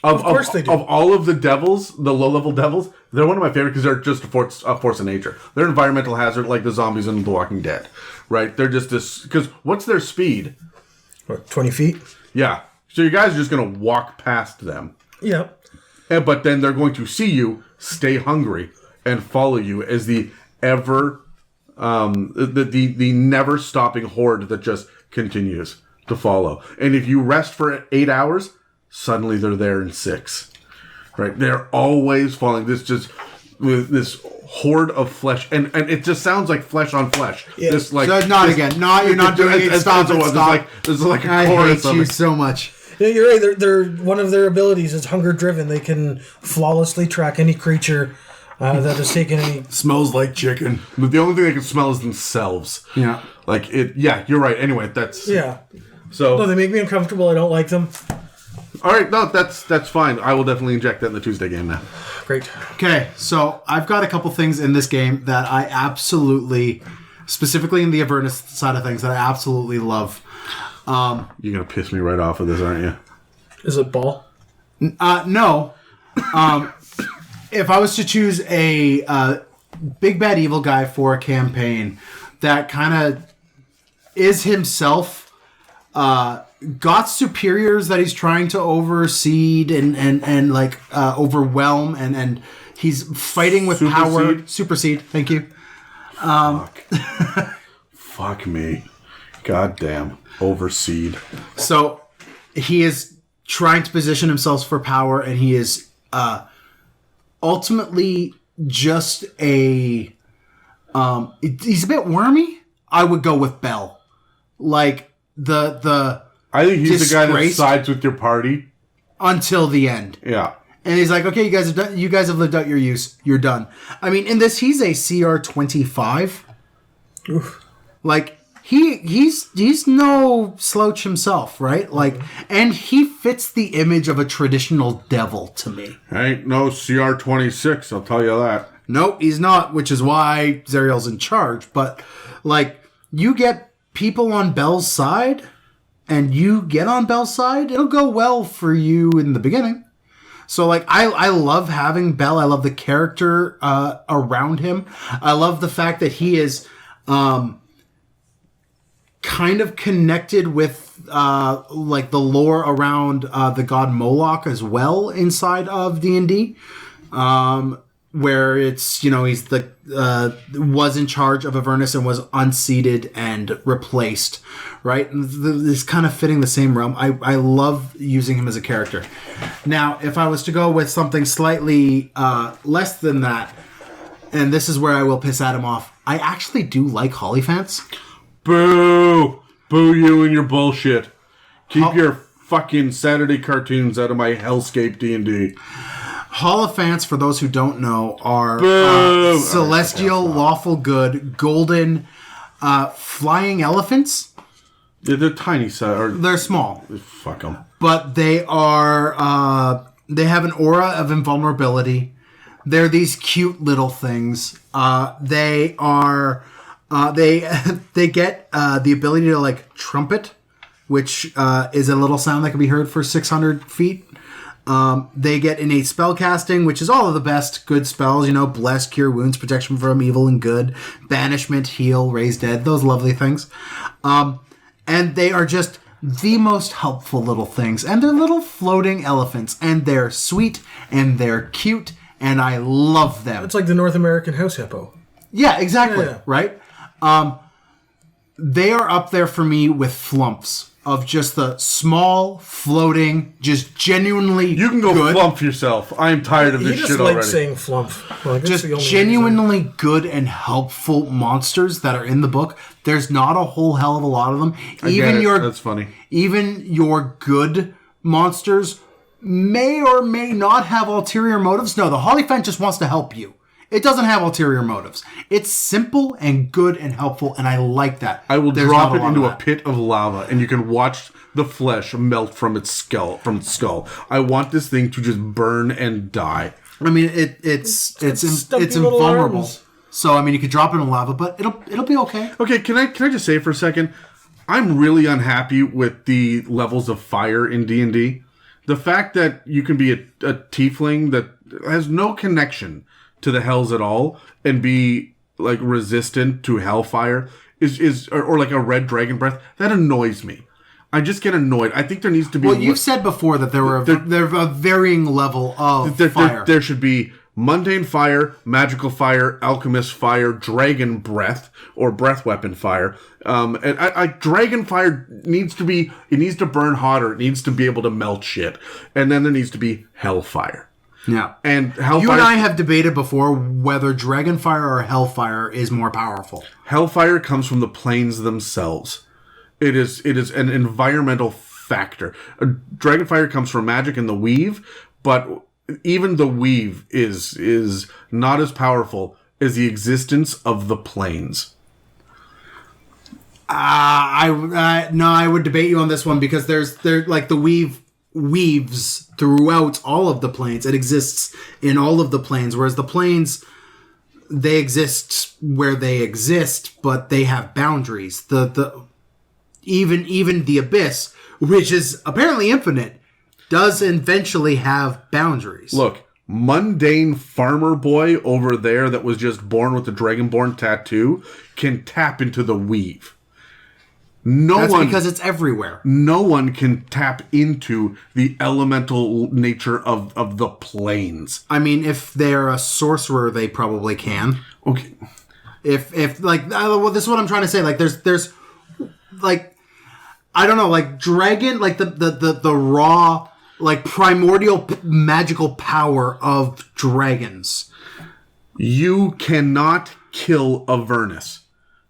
Of course they do. Of all of the devils, the low-level devils, they're one of my favorite because they're just a force of nature. They're an environmental hazard like the zombies in The Walking Dead. Right? They're just this... Because what's their speed? What, 20 feet? Yeah. So you guys are just going to walk past them. Yeah. But then they're going to see you, stay hungry, and follow you as the never stopping horde that just continues to follow. And if you rest for 8 hours, suddenly they're there in 6. Right? They're always following this horde of flesh, and it just sounds like flesh on flesh. Yeah. This like so not again. No, you're not doing it. Stop. There's like a I chorus hate of you it. so much. Yeah, you're right. They're one of their abilities is hunger driven. They can flawlessly track any creature that has taken any... Smells like chicken. But the only thing they can smell is themselves. Yeah. Like it. Yeah, you're right. Anyway, that's... Yeah. So... No, they make me uncomfortable. I don't like them. All right. No, that's fine. I will definitely inject that in the Tuesday game now. Great. Okay, so I've got a couple things in this game that I absolutely... Specifically in the Avernus side of things that I absolutely love. You're going to piss me right off of this, aren't you? Is it Ball? No. If I was to choose a big bad evil guy for a campaign that kind of is himself, got superiors that he's trying to overseed and overwhelm, and he's fighting with power. Supersede. Thank you. Fuck me. Goddamn. Overseed. So he is trying to position himself for power, and he is ultimately just a... he's a bit wormy. I would go with Bell. Like, the I think he's the guy that disgraced sides with your party. until the end. Yeah. And he's like, okay, you guys have lived out your use. You're done. I mean, in this, he's a CR 25. Oof. Like, he's no slouch himself, right? Like, and he fits the image of a traditional devil to me. Ain't no CR26, I'll tell you that. Nope, he's not, which is why Zariel's in charge. But, like, you get people on Bel's side, and you get on Bel's side, it'll go well for you in the beginning. So, like, I love having Bel. I love the character around him. I love the fact that he is kind of connected with, like, the lore around the god Moloch as well inside of D&D. Where it's, you know, he's was in charge of Avernus and was unseated and replaced, right? And it's kind of fitting the same realm. I love using him as a character. Now, if I was to go with something slightly less than that, and this is where I will piss Adam off, I actually do like Hollyphants. Boo! Boo you and your bullshit. Keep your fucking Saturday cartoons out of my hellscape D&D. Holophants, for those who don't know, are celestial, lawful good, golden, flying elephants. They're tiny, they're small. Fuck them. But they are, they have an aura of invulnerability. They're these cute little things. They are, they get the ability to, like, trumpet, which is a little sound that can be heard for 600 feet. They get innate spellcasting, which is all of the best good spells, you know, bless, cure wounds, protection from evil and good, banishment, heal, raise dead, those lovely things. And they are just the most helpful little things. And they're little floating elephants, and they're sweet, and they're cute, and I love them. It's like the North American house hippo. Yeah, exactly, Yeah. right? They are up there for me with flumps. Of just the small, floating, just genuinely You can go good, flump yourself. I am tired of this He just shit likes already. saying flump. Like, just genuinely good and helpful monsters that are in the book. There's not a whole hell of a lot of them. That's funny. Even your good monsters may or may not have ulterior motives. No, the Hollyphant just wants to help you. It doesn't have ulterior motives. It's simple and good and helpful, and I like that. I will There's drop not it lot into of a that. pit of lava, and you can watch the flesh melt from its skull. I want this thing to just burn and die. I mean, it's stumpy little invulnerable. arms. So I mean, you could drop it in lava, but it'll be okay. Okay, can I just say for a second, I'm really unhappy with the levels of fire in D&D. The fact that you can be a tiefling that has no connection to the hells at all and be, like, resistant to hellfire is or like a red dragon breath, that annoys me. I just get annoyed. I think there needs to be... Well, you've said before that there a varying level of fire. There should be mundane fire, magical fire, alchemist fire, dragon breath, or breath weapon fire. And dragon fire needs to burn hotter. It needs to be able to melt shit. And then there needs to be hellfire. Yeah. And hellfire... You and I have debated before whether Dragonfire or Hellfire is more powerful. Hellfire comes from the planes themselves. It is an environmental factor. Dragonfire comes from magic and the weave, but even the weave is not as powerful as the existence of the planes. I would debate you on this one because there's like the weave weaves throughout all of the planes. It exists in all of the planes, whereas the planes, they exist where they exist, but they have boundaries. Even the abyss, which is apparently infinite, does eventually have boundaries. Look, mundane farmer boy over there that was just born with the Dragonborn tattoo can tap into the weave. That's because it's everywhere. No one can tap into the elemental nature of the planes. I mean, if they're a sorcerer, they probably can. Okay. If like, well, this is what I'm trying to say. Like, there's like, I don't know, like dragon, like the raw, like primordial magical power of dragons. You cannot kill Avernus.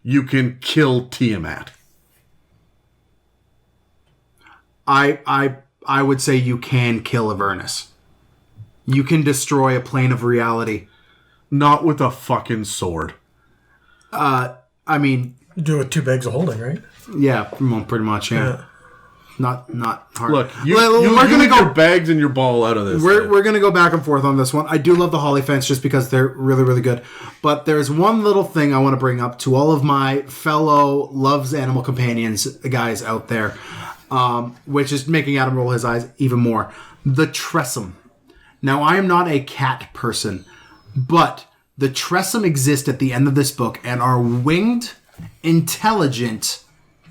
You can kill Tiamat. I would say you can kill Avernus. You can destroy a plane of reality. Not with a fucking sword. I mean, You do it with 2 bags of holding, right? Yeah, well, pretty much, yeah. Not hard. Look, you we're gonna go your bags and your ball out of this. We're gonna go back and forth on this one. I do love the Holly fence just because they're really, really good. But there's one little thing I want to bring up to all of my fellow loves animal companions guys out there, which is making Adam roll his eyes even more. The Tressum. Now, I am not a cat person, but the Tressum exist at the end of this book and are winged, intelligent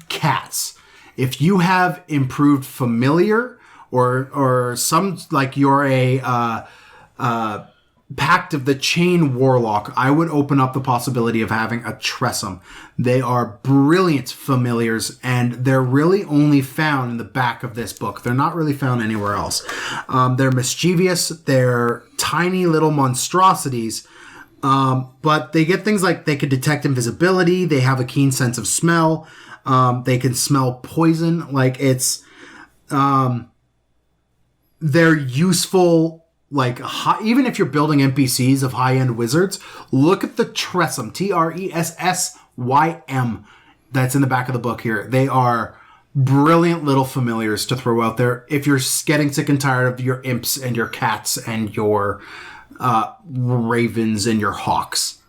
cats. If you have improved familiar or some, like you're a Pact of the Chain Warlock, I would open up the possibility of having a Tressum. They are brilliant familiars, and they're really only found in the back of this book. They're not really found anywhere else. They're mischievous. They're tiny little monstrosities. But they get things like they can detect invisibility. They have a keen sense of smell. They can smell poison. Like it's, they're useful. Like even if you're building NPCs of high-end wizards, look at the Tressum, Tressym. That's in the back of the book here. They are brilliant little familiars to throw out there if you're getting sick and tired of your imps and your cats and your ravens and your hawks.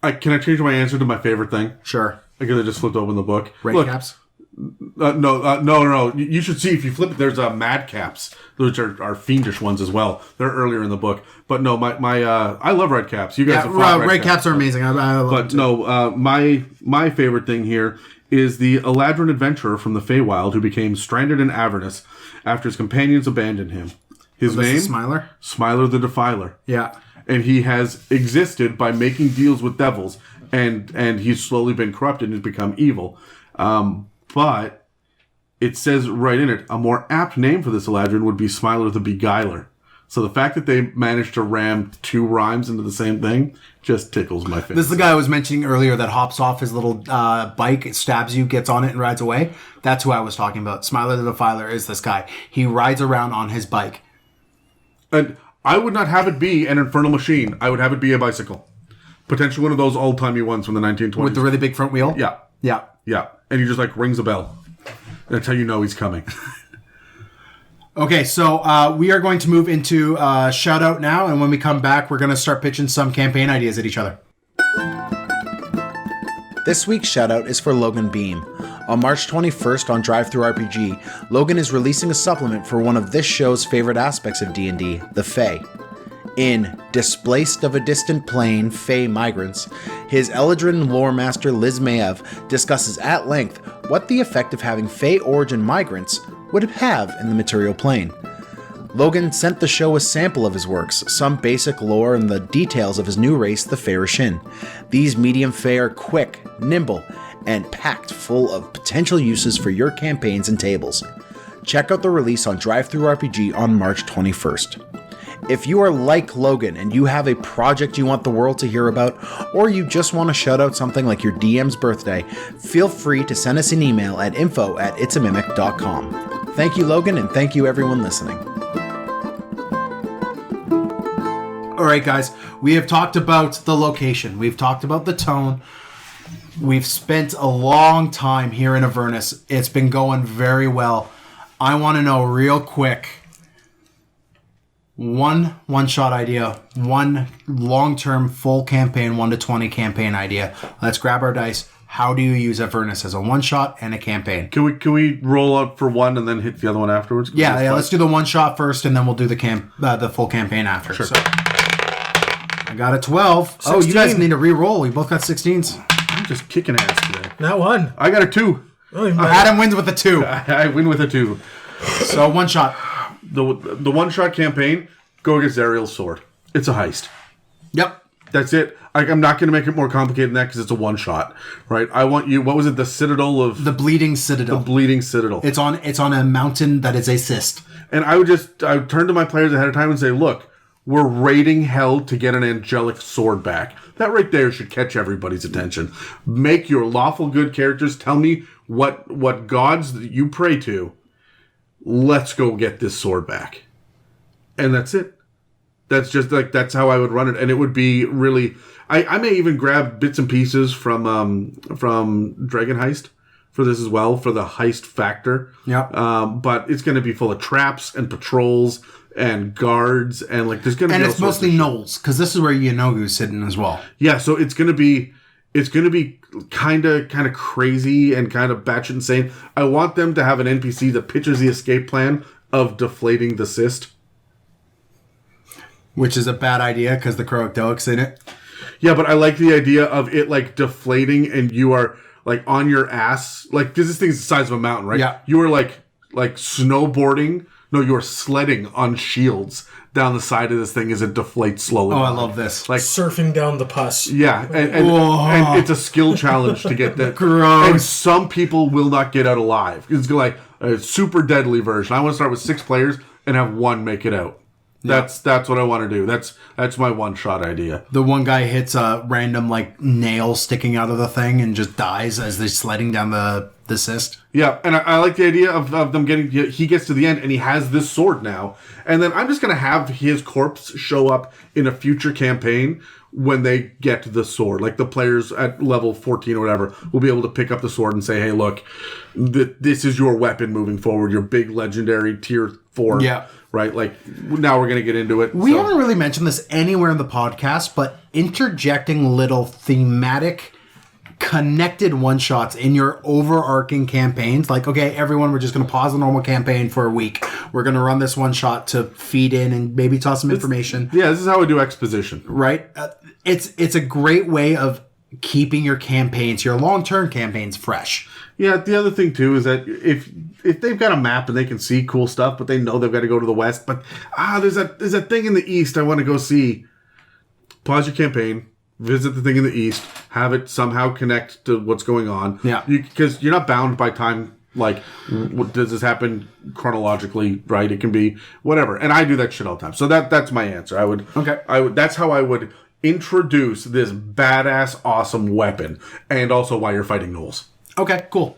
Can I change my answer to my favorite thing? Sure. Because I just flipped open the book. Red caps? No. You should see if you flip it. There's madcaps, which are fiendish ones as well. They're earlier in the book, but no, I love red caps. You guys have fought red caps are amazing. I love but no, my favorite thing here is the Eladrin adventurer from the Feywild who became stranded in Avernus after his companions abandoned him. His name Smiler. Smiler the Defiler. Yeah, and he has existed by making deals with devils, and he's slowly been corrupted and has become evil. But it says right in it, a more apt name for this Eladrin would be Smiler the Beguiler. So the fact that they managed to ram 2 rhymes into the same thing just tickles my face. This is the guy I was mentioning earlier that hops off his little bike, it stabs you, gets on it, and rides away. That's who I was talking about. Smiler the Defiler is this guy. He rides around on his bike. And I would not have it be an infernal machine. I would have it be a bicycle. Potentially one of those old-timey ones from the 1920s. With the really big front wheel? Yeah. Yeah. Yeah. And he just like rings a bell. That's how you know he's coming. Okay, so we are going to move into shout out now, and when we come back, we're going to start pitching some campaign ideas at each other. This week's shout out is for Logan Beam. On March 21st on DriveThruRPG, Logan is releasing a supplement for one of this show's favorite aspects of D&D, the Fae. In Displaced of a Distant Plane, Fae Migrants, his Eladrin lore master Liz Maev discusses at length what the effect of having Fae origin migrants would have in the material plane. Logan sent the show a sample of his works, some basic lore, and the details of his new race, the Faerushin. These medium Fae are quick, nimble, and packed full of potential uses for your campaigns and tables. Check out the release on DriveThruRPG on March 21st. If you are like Logan and you have a project you want the world to hear about, or you just want to shout out something like your DM's birthday, feel free to send us an email at info@itsamimic.com. Thank you, Logan, and thank you everyone listening. Alright guys, we have talked about the location, we've talked about the tone, we've spent a long time here in Avernus, it's been going very well. I want to know real quick, one-shot idea, one long-term full campaign, 1 to 20 campaign idea. Let's grab our dice. How do you use Avernus as a one-shot and a campaign? Can we roll up for one and then hit the other one afterwards? Yeah. Let's do the one-shot first, and then we'll do the full campaign after. Sure. So, I got a 12. 16. Oh, you guys need to re-roll. We both got 16s. I'm just kicking ass today. Not one. I got a 2. Oh, Adam wins with a 2. I win with a 2. So one-shot. The one-shot campaign, go against Zeriel's sword. It's a heist. Yep. That's it. I'm not going to make it more complicated than that because it's a one-shot, right? I want you... What was it? The Citadel of... The Bleeding Citadel. The Bleeding Citadel. It's on a mountain that is a cyst. And I would turn to my players ahead of time and say, look, we're raiding hell to get an angelic sword back. That right there should catch everybody's attention. Make your lawful good characters tell me what gods that you pray to. Let's go get this sword back. And that's it. That's just like, that's how I would run it. And it would be really, I may even grab bits and pieces from Dragon Heist for this as well, for the heist factor. Yeah. But it's going to be full of traps and patrols and guards, and like there's going to be, and it's mostly gnolls, because this is where Yanogu's sitting as well. Yeah, so it's going to be kind of crazy and kind of batshit insane. I want them to have an NPC that pictures the escape plan of deflating the cyst, which is a bad idea because the Croagdoic's in it. Yeah, but I like the idea of it like deflating and you are like on your ass, like, because this thing's the size of a mountain, right? Yeah. You are like snowboarding. No, you are sledding on shields down the side of this thing as it deflates slowly. Oh, I love this. Like surfing down the pus. Yeah, and it's a skill challenge to get that. Gross. And some people will not get out alive. It's like a super deadly version. I want to start with 6 players and have 1 make it out. That's what I want to do. That's my one-shot idea. The one guy hits a random like nail sticking out of the thing and just dies as they're sledding down the cyst. Yeah, and I like the idea of them getting... He gets to the end and he has this sword now. And then I'm just going to have his corpse show up in a future campaign when they get the sword. Like the players at level 14 or whatever will be able to pick up the sword and say, hey, look, this is your weapon moving forward. Your big legendary tier 4. Yeah. Right? Like, now we're going to get into it. We haven't really mentioned this anywhere in the podcast, but interjecting little thematic connected one-shots in your overarching campaigns. Like, okay, everyone, we're just going to pause the normal campaign for a week. We're going to run this one-shot to feed in and maybe toss some information. Yeah, this is how we do exposition. Right? It's a great way of keeping your campaigns, your long-term campaigns, fresh. Yeah, the other thing, too, is that if they've got a map and they can see cool stuff, but they know they've got to go to the west, but, there's a thing in the east I want to go see. Pause your campaign, visit the thing in the east, have it somehow connect to what's going on. Yeah. Because you're not bound by time, like, does this happen chronologically, right? It can be whatever. And I do that shit all the time. So that's my answer. That's how I would introduce this badass, awesome weapon, and also why you're fighting gnolls. Okay, cool.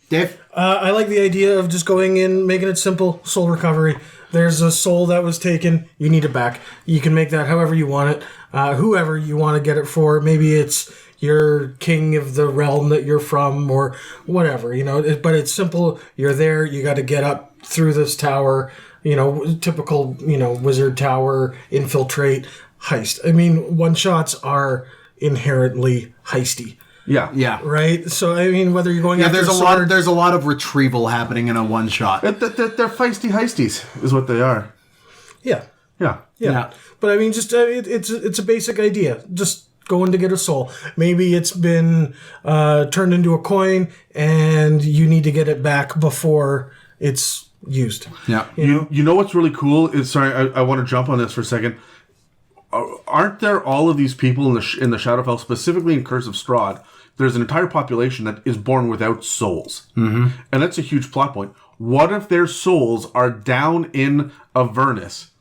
Dave? I like the idea of just going in, making it simple, soul recovery. There's a soul that was taken, you need it back. You can make that however you want it, whoever you want to get it for. Maybe it's your king of the realm that you're from or whatever, but it's simple. You're there, you got to get up through this tower, typical, wizard tower, infiltrate, heist. I mean, one-shots are inherently heisty. Yeah. Right? So, I mean, whether you're going after there's a lot of retrieval happening in a one-shot. They're feisty heisties, is what they are. Yeah. Yeah. But, I mean, just it's a basic idea. Just going to get a soul. Maybe it's been turned into a coin, and you need to get it back before it's used. Yeah. You know what's really cool is, sorry, I want to jump on this for a second. Aren't there all of these people in the Shadowfell, specifically in Curse of Strahd? There's an entire population that is born without souls. Mm-hmm. And that's a huge plot point. What if their souls are down in Avernus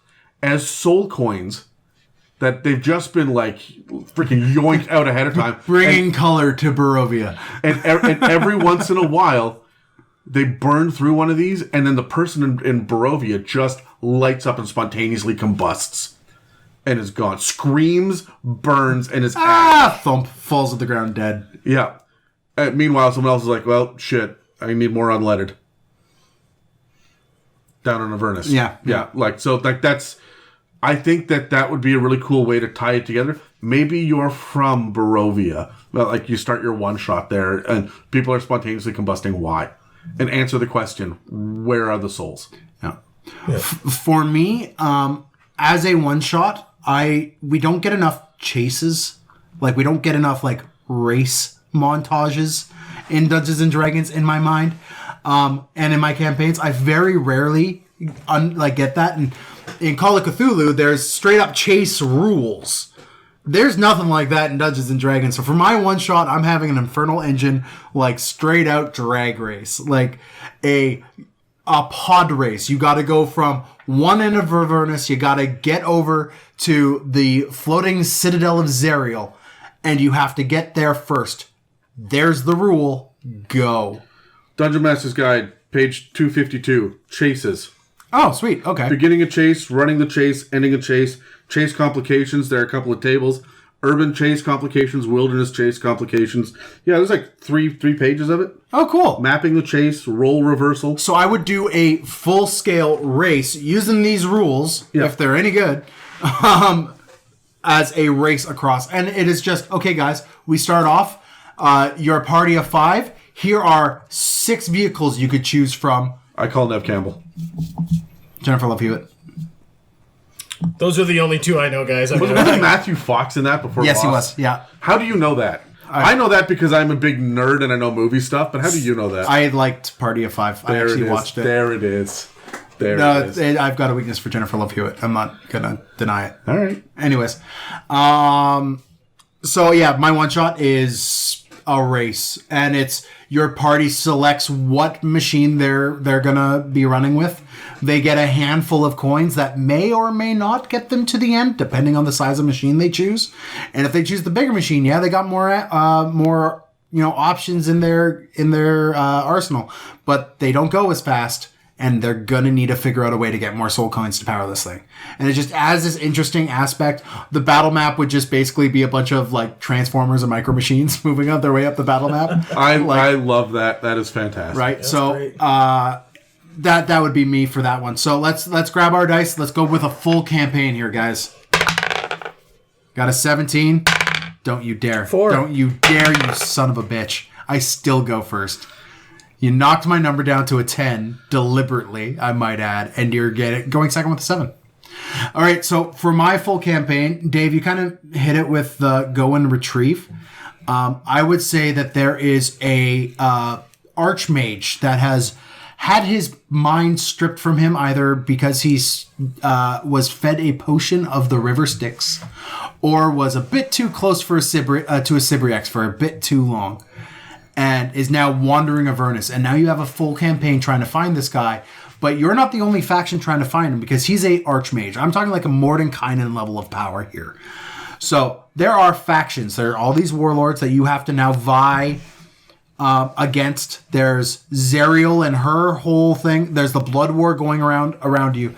as soul coins that they've just been like freaking yoinked out ahead of time? Bringing color to Barovia. And every once in a while, they burn through one of these, and then the person in Barovia just lights up and spontaneously combusts. And is gone. Screams, burns, and is thump, falls to the ground dead. Yeah. Meanwhile, someone else is like, well, shit, I need more unleaded. Down in Avernus. Yeah. That's... I think that would be a really cool way to tie it together. Maybe you're from Barovia. Well, like, you start your one-shot there, and people are spontaneously combusting. Why? And answer the question, where are the souls? Yeah. For me, as a one-shot, we don't get enough chases. Like, we don't get enough, like, race montages in Dungeons & Dragons, in my mind. And in my campaigns, I very rarely, get that. And in Call of Cthulhu, there's straight-up chase rules. There's nothing like that in Dungeons & Dragons. So for my one-shot, I'm having an Infernal Engine, like, straight-out drag race. Like, a pod race. You got to go from one end of Avernus, you got to get over to the floating citadel of Zeriel, and you have to get there first. There's the rule. Go. Dungeon Master's Guide, page 252. Chases. Oh, sweet. Okay. Beginning a chase, running the chase, ending a chase, chase complications. There are a couple of tables. Urban chase complications, wilderness chase complications. Yeah, there's like three pages of it. Oh, cool. Mapping the chase, role reversal. So I would do a full-scale race using these rules, if they're any good, as a race across. And it is just, okay, guys, we start off. You're a party of 5. Here are 6 vehicles you could choose from. I call Nev Campbell. Jennifer Love Hewitt. Those are the only 2 I know, guys. Wasn't Matthew Fox in that before? Yes, Lost? he was. Yeah. How do you know that? I know that because I'm a big nerd and I know movie stuff. But how do you know that? I liked Party of 5. I actually watched it. There it is. There it is. I've got a weakness for Jennifer Love Hewitt. I'm not gonna deny it. All right. Anyways, so yeah, my one shot is a race, and it's your party selects what machine they're gonna be running with. They get a handful of coins that may or may not get them to the end, depending on the size of machine they choose. And if they choose the bigger machine, they got more options in their arsenal, but they don't go as fast. And they're going to need to figure out a way to get more soul coins to power this thing. And it just adds this interesting aspect. The battle map would just basically be a bunch of like Transformers and Micro Machines moving on their way up the battle map. I love that. That is fantastic. Right. That's so great. that would be me for that one. So let's grab our dice. Let's go with a full campaign here, guys. Got a 17. Don't you dare. 4. Don't you dare, you son of a bitch. I still go first. You knocked my number down to a 10 deliberately, I might add, and you're going second with a 7. All right, so for my full campaign, Dave, you kind of hit it with the go and retrieve. I would say that there is a archmage that has had his mind stripped from him either because he's was fed a potion of the River Styx or was a bit too close for to a Sybriax for a bit too long. And is now wandering Avernus. And now you have a full campaign trying to find this guy. But you're not the only faction trying to find him because he's a archmage. I'm talking like a Mordenkainen level of power here. So there are factions. There are all these warlords that you have to now vie against. There's Zariel and her whole thing. There's the blood war going around you.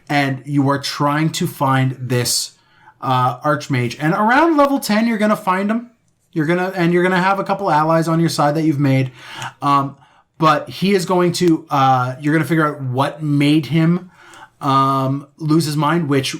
And you are trying to find this archmage. And around level 10, you're going to find him. You're gonna have a couple allies on your side that you've made, but he is going to. You're gonna figure out what made him lose his mind, which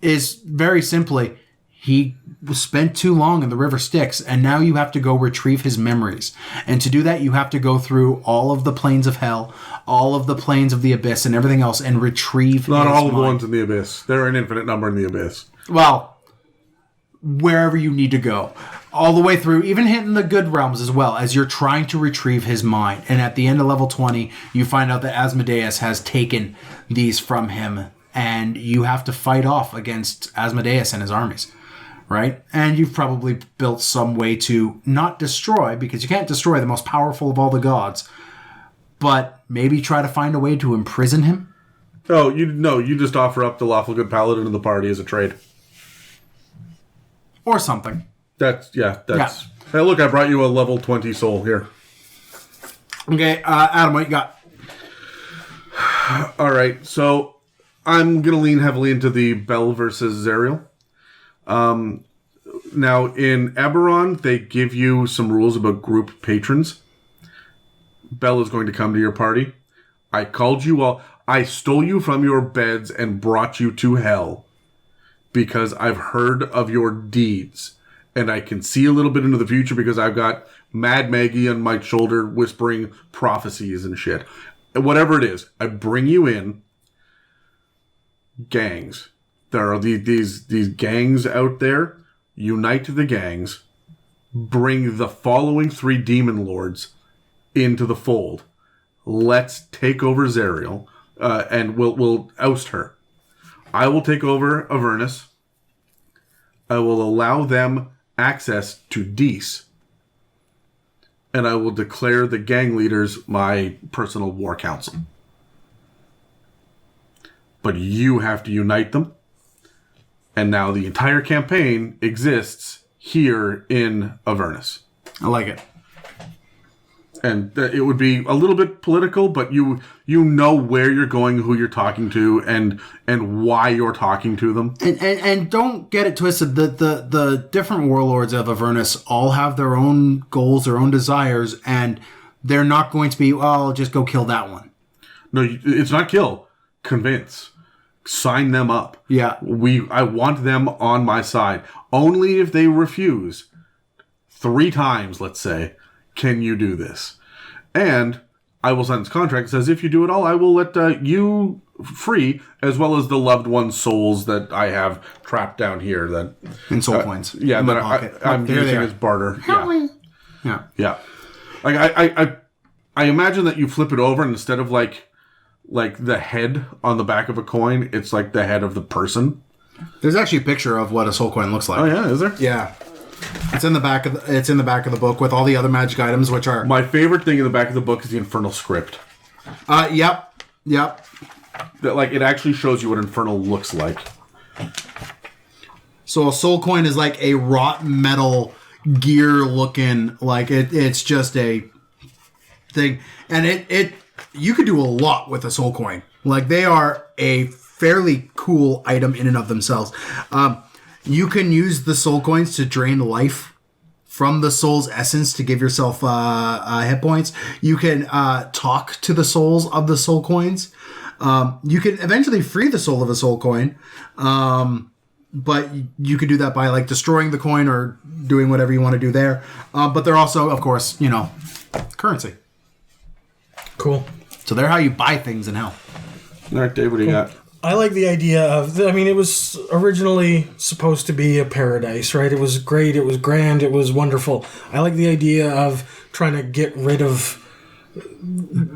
is very simply he spent too long in the River Styx, and now you have to go retrieve his memories. And to do that, you have to go through all of the planes of hell, all of the planes of the abyss, and everything else, and retrieve. Not his all of the mind. ones in the abyss. There are an infinite number in the abyss. Well, wherever you need to go. All the way through, even hitting the good realms as well, as you're trying to retrieve his mind. And at the end of level 20, you find out that Asmodeus has taken these from him, and you have to fight off against Asmodeus and his armies, right? And you've probably built some way to not destroy, because you can't destroy the most powerful of all the gods, but maybe try to find a way to imprison him? Oh, you just offer up the lawful good paladin of the party as a trade. Or something. Hey, look, I brought you a level 20 soul here. Okay, Adam, what you got? All right, so I'm going to lean heavily into the Bell versus Zeriel. Now, in Eberron, they give you some rules about group patrons. Bell is going to come to your party. I called you all. I stole you from your beds and brought you to hell because I've heard of your deeds. And I can see a little bit into the future because I've got Mad Maggie on my shoulder whispering prophecies and shit. And whatever it is, I bring you in. Gangs. There are these gangs out there. Unite the gangs. Bring the following 3 demon lords into the fold. Let's take over Zariel, and we'll oust her. I will take over Avernus. I will allow them access to Dees. And I will declare the gang leaders my personal war council. But you have to unite them. And now the entire campaign exists here in Avernus. I like it. And it would be a little bit political, but you know where you're going, who you're talking to, and why you're talking to them. And don't get it twisted. The different warlords of Avernus all have their own goals, their own desires, and they're not going to be, I'll just go kill that one. No, it's not kill. Convince. Sign them up. Yeah. I want them on my side. Only if they refuse 3 times, let's say, can you do this. And I will sign this contract that says if you do it all, I will let you free, as well as the loved one's souls that I have trapped down here. That in soul coins. Yeah, that I'm using as barter. Yeah. Yeah. Like I imagine that you flip it over, and instead of like the head on the back of a coin, it's like the head of the person. There's actually a picture of what a soul coin looks like. Oh yeah, is there? Yeah. It's in the back of the book with all the other magic items, which are my favorite thing in the back of the book is the Infernal script. Yep. That like it actually shows you what Infernal looks like. So a soul coin is like a wrought metal gear looking, like it's just a thing, and it you could do a lot with a soul coin. Like they are a fairly cool item in and of themselves. You can use the soul coins to drain life from the soul's essence to give yourself hit points. You can talk to the souls of the soul coins. You can eventually free the soul of a soul coin, but you could do that by like destroying the coin or doing whatever you want to do there. But they're also, of course, currency. Cool. So they're how you buy things in hell. All right, Dave, what do you got? I like the idea of, it was originally supposed to be a paradise, right? It was great, it was grand, it was wonderful. I like the idea of trying to get rid of...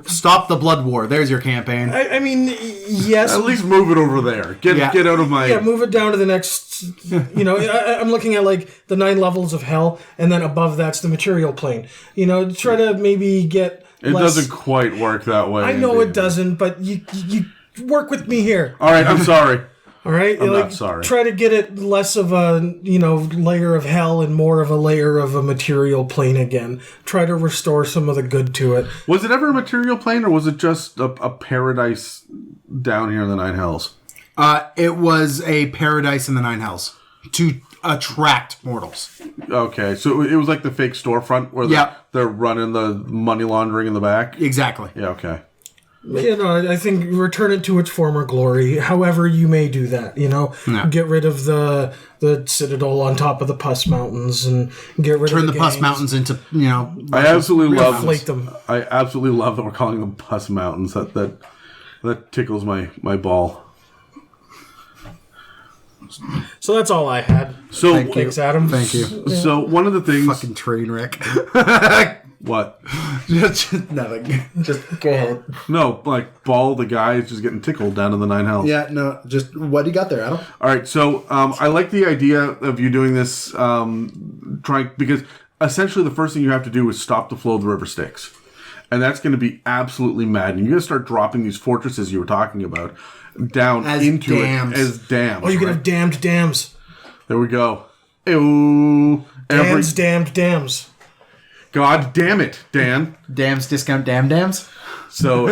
Stop the blood war. There's your campaign. Yes. At least move it over there. Get out of my... Yeah, move it down to the next... I'm looking at like the 9 levels of hell, and then above that's the material plane. Try to maybe get It doesn't quite work that way. I know it doesn't, but you work with me here. All right, I'm sorry. All right? I'm not sorry. Try to get it less of a, layer of hell and more of a layer of a material plane again. Try to restore some of the good to it. Was it ever a material plane, or was it just a paradise down here in the 9 hells? It was a paradise in the 9 hells to attract mortals. Okay, so it was like the fake storefront where they're running the money laundering in the back? Exactly. Yeah, okay. I think return it to its former glory, however you may do that, Get rid of the citadel on top of the pus mountains and get rid of the pus mountains into, I absolutely love them. I absolutely love that we're calling them pus mountains. That tickles my ball. So that's all I had. So thanks, Adam. Thank you. So one of the things... Fucking train wreck. What? just nothing. Just go ahead. No, like Ball, the guy, is just getting tickled down in the 9 hells. Yeah, no, just what do you got there, Adam? All right, so I like the idea of you doing this, because essentially the first thing you have to do is stop the flow of the River Styx. And that's going to be absolutely mad. And you're going to start dropping these fortresses you were talking about down as into dams. it as dams. Oh, you can have damned dams. There we go. Ew. Damned dams. God damn it, Dan. Dams discount dams. So,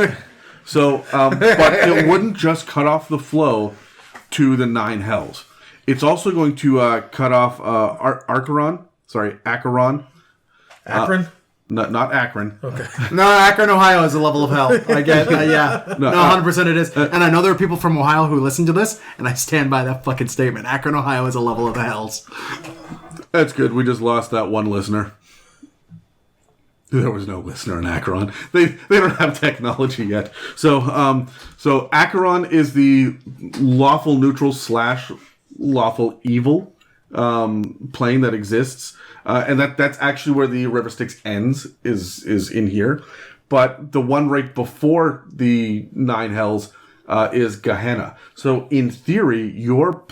but it wouldn't just cut off the flow to the 9 hells. It's also going to cut off Acheron. Akron? Not Akron. Okay. No, Akron, Ohio is a level of hell. I get yeah. No, 100% it is. And I know there are people from Ohio who listen to this, and I stand by that fucking statement. Akron, Ohio is a level of the hells. That's good. We just lost that one listener. There was no listener in Acheron. They don't have technology yet. So Acheron is the lawful neutral / lawful evil plane that exists, and that's actually where the River Styx ends is in here. But the one right before the 9 hells is Gehenna. So in theory, you're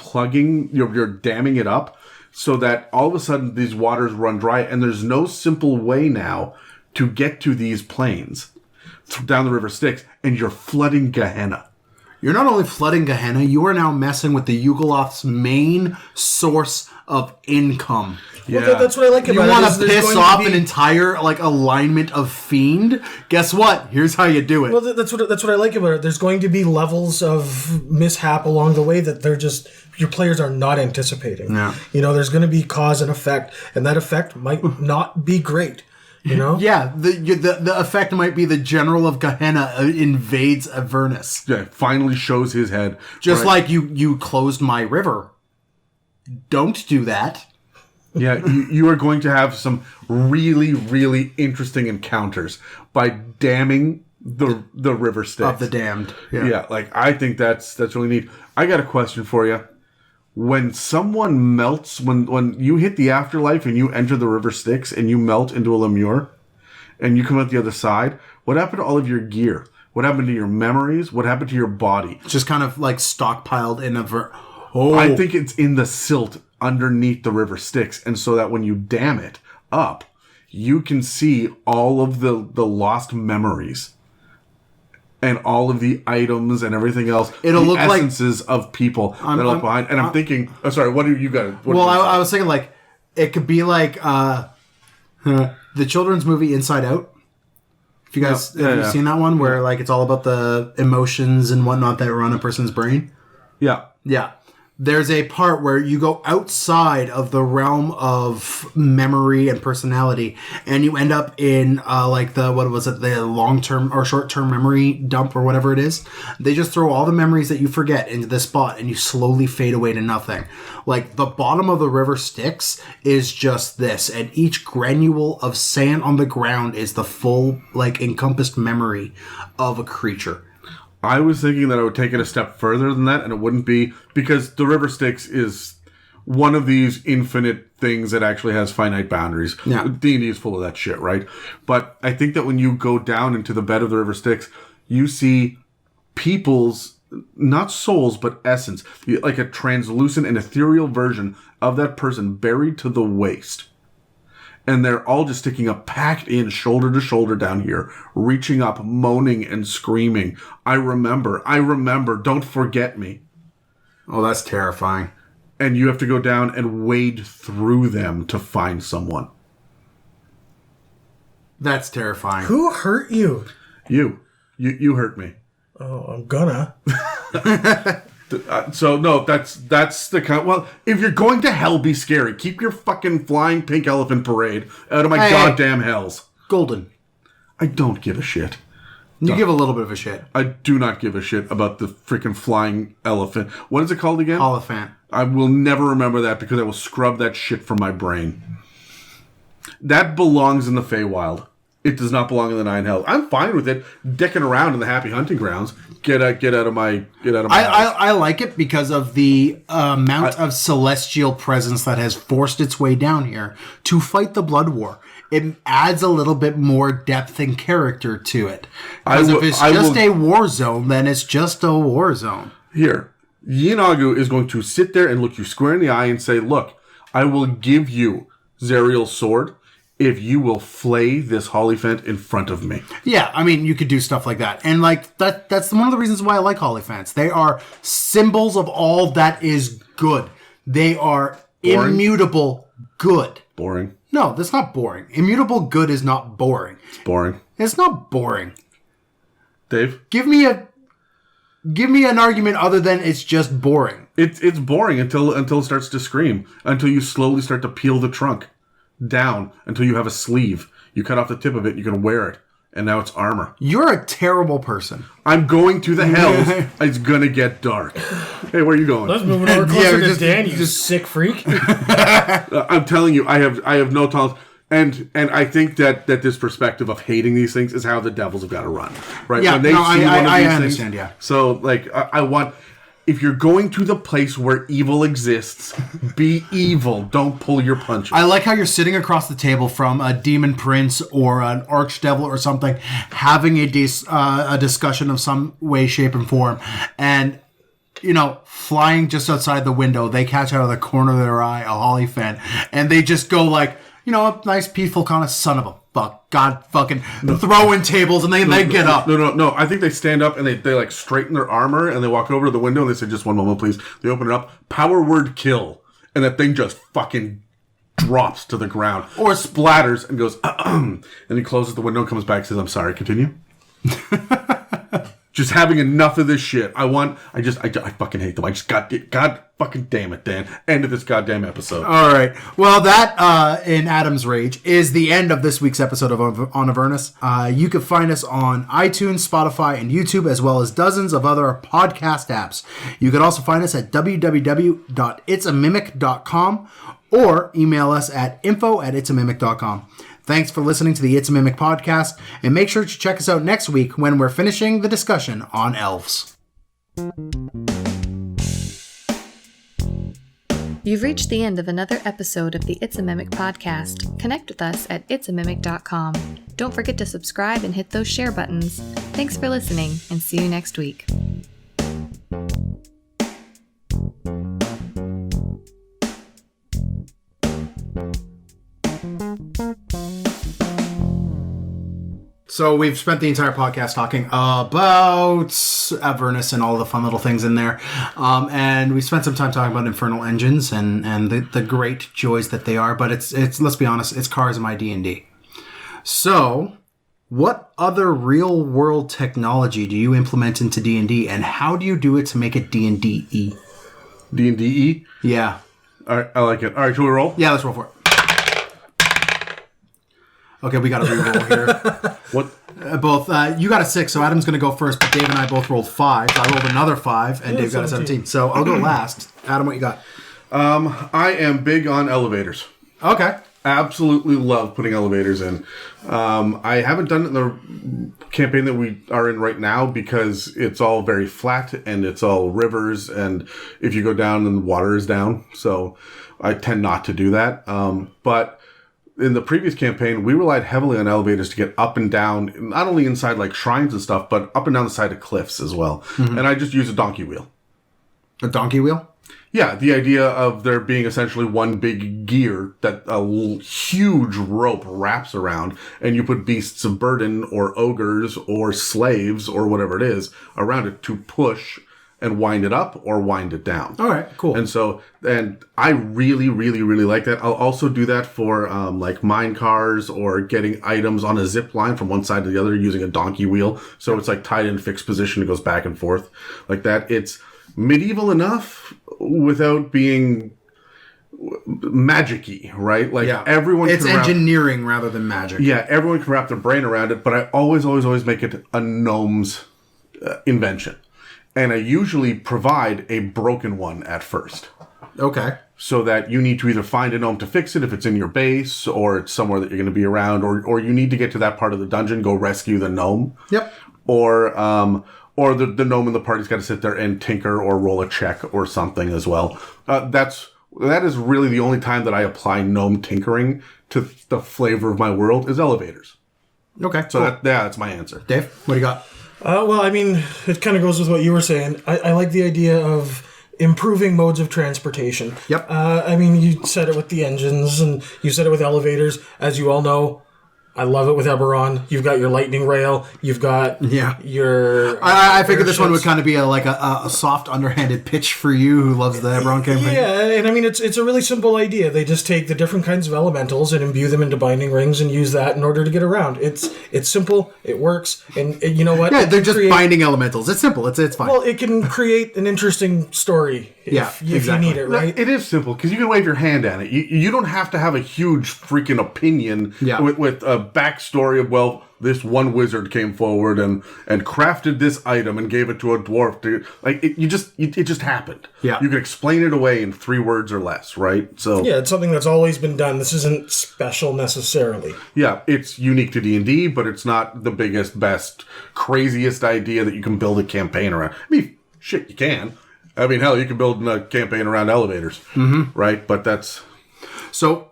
damming it up so that all of a sudden these waters run dry, and there's no simple way now to get to these plains down the River Styx, and you're flooding Gehenna. You're not only flooding Gehenna, you are now messing with the Yugoloth's main source of income. Yeah. Well, that's what I like about it. You want to piss off an entire alignment of fiend? Guess what? Here's how you do it. Well, that's what I like about it. There's going to be levels of mishap along the way that your players are not anticipating. Yeah. There's going to be cause and effect, and that effect might not be great. Yeah, the effect might be the General of Gehenna invades Avernus. Yeah, finally shows his head. Just like you closed my river. Don't do that. Yeah, you are going to have some really, really interesting encounters by damming the River Styx. Of the damned. Yeah, I think that's really neat. I got a question for you. When someone melts, when you hit the afterlife and you enter the River Styx and you melt into a lemure and you come out the other side, what happened to all of your gear? What happened to your memories? What happened to your body? Just kind of stockpiled in a... I think it's in the silt underneath the River Styx, and so that when you dam it up, you can see all of the lost memories and all of the items and everything else. It'll look like essences of people that are left behind. And I'm thinking, sorry, what do you got? I was thinking it could be like the children's movie Inside Out. If you guys have you seen that one where it's all about the emotions and whatnot that run a person's brain? Yeah. Yeah. There's a part where you go outside of the realm of memory and personality, and you end up in the long-term or short-term memory dump or whatever it is. They just throw all the memories that you forget into this spot, and you slowly fade away to nothing. The bottom of the River Styx is just this, and each granule of sand on the ground is the full encompassed memory of a creature. I was thinking that I would take it a step further than that, and it wouldn't be, because the River Styx is one of these infinite things that actually has finite boundaries. Yeah. D&D is full of that shit, right? But I think that when you go down into the bed of the River Styx, you see people's, not souls, but essence, like a translucent and ethereal version of that person buried to the waist. And they're all just sticking up, packed in shoulder to shoulder down here, reaching up, moaning and screaming. I remember, don't forget me. Oh, that's terrifying. And you have to go down and wade through them to find someone. That's terrifying. Who hurt you? You hurt me. Oh, I'm gonna. So no, that's the kind. Well, if you're going to hell, be scary. Keep your fucking flying pink elephant parade out of my goddamn hells. Golden. I don't give a shit. You give a little bit of a shit. I do not give a shit about the freaking flying elephant. What is it called again? Oliphant. I will never remember that because I will scrub that shit from my brain. That belongs in the Feywild. It does not belong in the Nine Hells. I'm fine with it dicking around in the Happy Hunting Grounds. Get out of my house. I like it because of the amount of celestial presence that has forced its way down here to fight the Blood War. It adds a little bit more depth and character to it. Because if it's just a war zone, then it's just a war zone. Here, Yinagu is going to sit there and look you square in the eye and say, look, I will give you Zeriel's sword if you will flay this Hollyphant in front of me. Yeah, I mean, you could do stuff like that. And that's one of the reasons why I like Hollyphants. They are symbols of all that is good. They are boring. Immutable good. Boring. No, that's not boring. Immutable good is not boring. It's boring. It's not boring. Dave? Give me an argument other than it's just boring. It's boring until it starts to scream. Until you slowly start to peel the trunk down until you have a sleeve. You cut off the tip of it, you can wear it. And now it's armor. You're a terrible person. I'm going to the hells. It's gonna get dark. Hey, where are you going? Let's move it over closer to Dan, you sick freak. I'm telling you, I have no tolerance. And I think that this perspective of hating these things is how the devils have got to run. Right? Yeah, when they see one of these I things, understand, yeah. So, I want... If you're going to the place where evil exists, be evil. Don't pull your punches. I like how you're sitting across the table from a demon prince or an archdevil or something, having a discussion of some way, shape, and form, and flying just outside the window, they catch out of the corner of their eye a Hollyphant, and they just go a nice, peaceful kind of son of a fuck, God fucking throwing tables, and they get up. No. I think they stand up and they like straighten their armor and they walk over to the window and they say, just one moment, please. They open it up, power word kill, and that thing just fucking drops to the ground or splatters and goes, and he closes the window and comes back and says, I'm sorry, continue. Just having enough of this shit. I fucking hate them. God fucking damn it, Dan. End of this goddamn episode. All right. Well, that, in Adam's Rage, is the end of this week's episode of On Avernus. You can find us on iTunes, Spotify, and YouTube, as well as dozens of other podcast apps. You can also find us at www.itsamimic.com or email us at info@itsamimic.com. Thanks for listening to the It's a Mimic podcast, and make sure to check us out next week when we're finishing the discussion on elves. You've reached the end of another episode of the It's a Mimic podcast. Connect with us at itsamimic.com. Don't forget to subscribe and hit those share buttons. Thanks for listening, and see you next week. So we've spent the entire podcast talking about Avernus and all the fun little things in there. And we spent some time talking about Infernal Engines and the great joys that they are. But it's let's be honest, it's cars in my D&D. So what other real world technology do you implement into D&D, and how do you do it to make it D&D-y? D&D-y? Yeah. All right, I like it. All right, shall we roll? Yeah, let's roll for it. Okay, we got to re-roll here. What? Both. You got a 6, so Adam's going to go first, but Dave and I both rolled 5. So I rolled another 5, and Dave got a 17. So I'll go last. Adam, what you got? I am big on elevators. Okay. Absolutely love putting elevators in. I haven't done it in the campaign that we are in right now because it's all very flat and it's all rivers, and if you go down, then the water is down. So I tend not to do that. But in the previous campaign, we relied heavily on elevators to get up and down, not only inside like shrines and stuff, but up and down the side of cliffs as well. Mm-hmm. And I just use a donkey wheel. A donkey wheel? Yeah, the idea of there being essentially one big gear that a huge rope wraps around, and you put beasts of burden or ogres or slaves or whatever it is around it to push and wind it up or wind it down. All right, cool. And I really, really, really like that. I'll also do that for like mine cars or getting items on a zip line from one side to the other using a donkey wheel. So it's like tied in fixed position. It goes back and forth like that. It's medieval enough without being magic-y, right? Like everyone it's engineering rather than magic. Yeah, everyone can wrap their brain around it, but I always make it a gnome's invention. And I usually provide a broken one at first. Okay. So that you need to either find a gnome to fix it if it's in your base, or it's somewhere that you're going to be around, or you need to get to that part of the dungeon, go rescue the gnome. Yep. Or the gnome in the party's got to sit there and tinker or roll a check or something as well. That is really the only time that I apply gnome tinkering to the flavor of my world is elevators. Okay. So cool. That's my answer. Dave, what do you got? Well, I mean, it kind of goes with what you were saying. I like the idea of improving modes of transportation. Yep. I mean, you said it with the engines, and you said it with elevators. As you all know, I love it with Eberron. You've got your lightning rail. You've got your... I figured this one would kind of be a soft, underhanded pitch for you who loves the Eberron campaign. Yeah, and I mean, it's a really simple idea. They just take the different kinds of elementals and imbue them into binding rings and use that in order to get around. It's simple, it works, and you know what? Yeah, they're just binding elementals. It's simple, it's fine. Well, it can create an interesting story if you need it, right? It is simple, because you can wave your hand at it. You don't have to have a huge freaking opinion with a backstory of, well, this one wizard came forward and crafted this item and gave it to a dwarf to it just happened. Yeah. You can explain it away in 3 words or less, right? So yeah, it's something that's always been done. This isn't special necessarily. Yeah, it's unique to D&D, but it's not the biggest, best, craziest idea that you can build a campaign around. I mean, shit, you can. I mean, hell, you can build a campaign around elevators, right? But that's... So,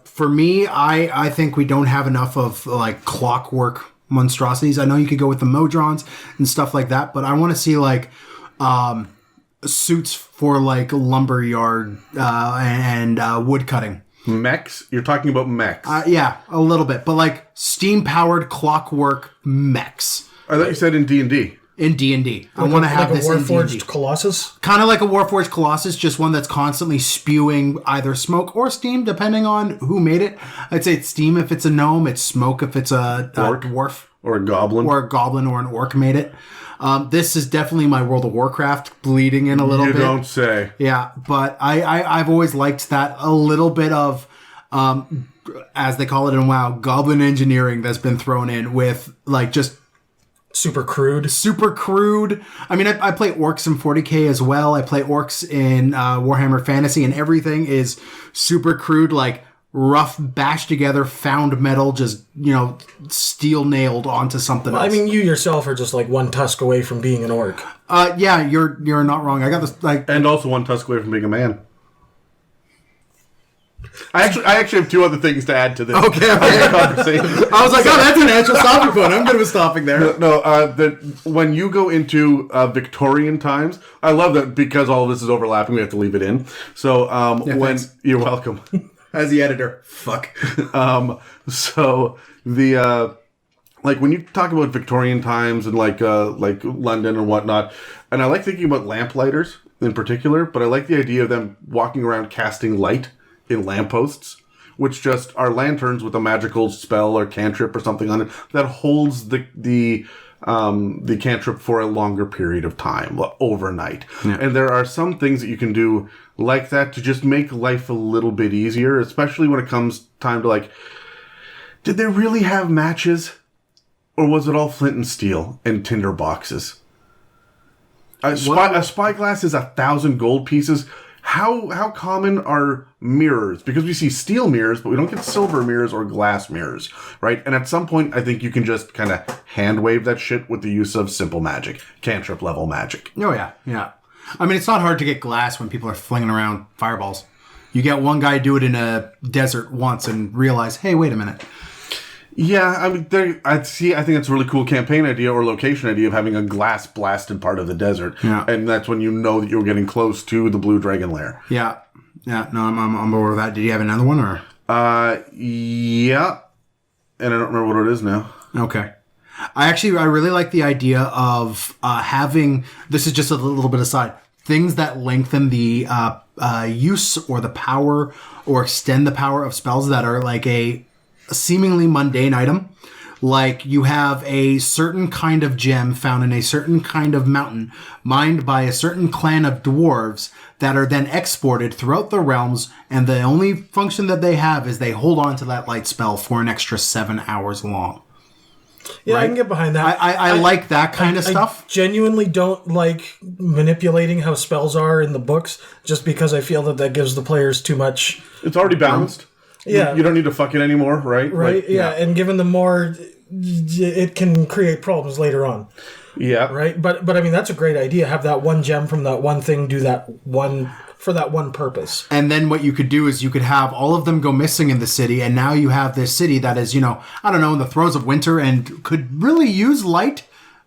for me, I think we don't have enough of, like, clockwork monstrosities. I know you could go with the Modrons and stuff like that, but I want to see, like, suits for, like, lumberyard and wood cutting. Mechs? You're talking about mechs. Yeah, a little bit. But like steam-powered clockwork mechs. I thought you said in D&D. In D&D. I want to have this in D&D. Like a Warforged Colossus? Kind of like a Warforged Colossus, just one that's constantly spewing either smoke or steam, depending on who made it. I'd say it's steam if it's a gnome, it's smoke if it's a dwarf. Or a goblin. Or a goblin or an orc made it. This is definitely my World of Warcraft bleeding in a little bit. You don't say. Yeah, but I've always liked that a little bit of, as they call it in WoW, goblin engineering that's been thrown in with like just super crude. I mean, I play orcs in 40k as well. I play orcs in Warhammer Fantasy, and everything is super crude, like rough, bashed together, found metal, just, steel nailed onto something else. I mean, you yourself are just like one tusk away from being an orc. Yeah, you're not wrong. I got this, and also one tusk away from being a man. I actually have two other things to add to this conversation. I was like, that's a natural stopping point. I'm good with stopping there. When you go into Victorian times, I love that because all of this is overlapping, we have to leave it in. So thanks. You're welcome. As the editor. Fuck. So the when you talk about Victorian times and like London and whatnot, and I like thinking about lamplighters in particular, but I like the idea of them walking around casting light in lampposts, which just are lanterns with a magical spell or cantrip or something on it that holds the cantrip for a longer period of time, overnight. Yeah. And there are some things that you can do like that to just make life a little bit easier, especially when it comes time to did they really have matches? Or was it all flint and steel and tinder boxes? A spyglass is 1,000 gold pieces. How common are mirrors? Because we see steel mirrors, but we don't get silver mirrors or glass mirrors, right? And at some point, I think you can just kind of hand wave that shit with the use of simple magic, cantrip level magic. Oh yeah, yeah. I mean, it's not hard to get glass when people are flinging around fireballs. You get one guy do it in a desert once and realize, hey, wait a minute. Yeah, I mean, I think it's a really cool campaign idea or location idea of having a glass blasted part of the desert. Yeah. And that's when you know that you're getting close to the Blue Dragon Lair. Yeah. Yeah, no, I'm on board with that. Did you have another one, or? Yeah. And I don't remember what it is now. Okay. I really like the idea of having, this is just a little bit aside, things that lengthen the use or the power or extend the power of spells that are like a seemingly mundane item. Like you have a certain kind of gem found in a certain kind of mountain mined by a certain clan of dwarves that are then exported throughout the realms, and the only function that they have is they hold on to that light spell for an extra 7 hours long. Yeah, right? I can get behind that. I like that kind of stuff. I genuinely don't like manipulating how spells are in the books, just because I feel that gives the players too much. It's already balanced. Yeah. You don't need to fuck it anymore, right? Right, yeah. And given them more, it can create problems later on. Yeah. Right? But I mean, that's a great idea. Have that one gem from that one thing do that one for that one purpose. And then what you could do is you could have all of them go missing in the city, and now you have this city that is, in the throes of winter and could really use light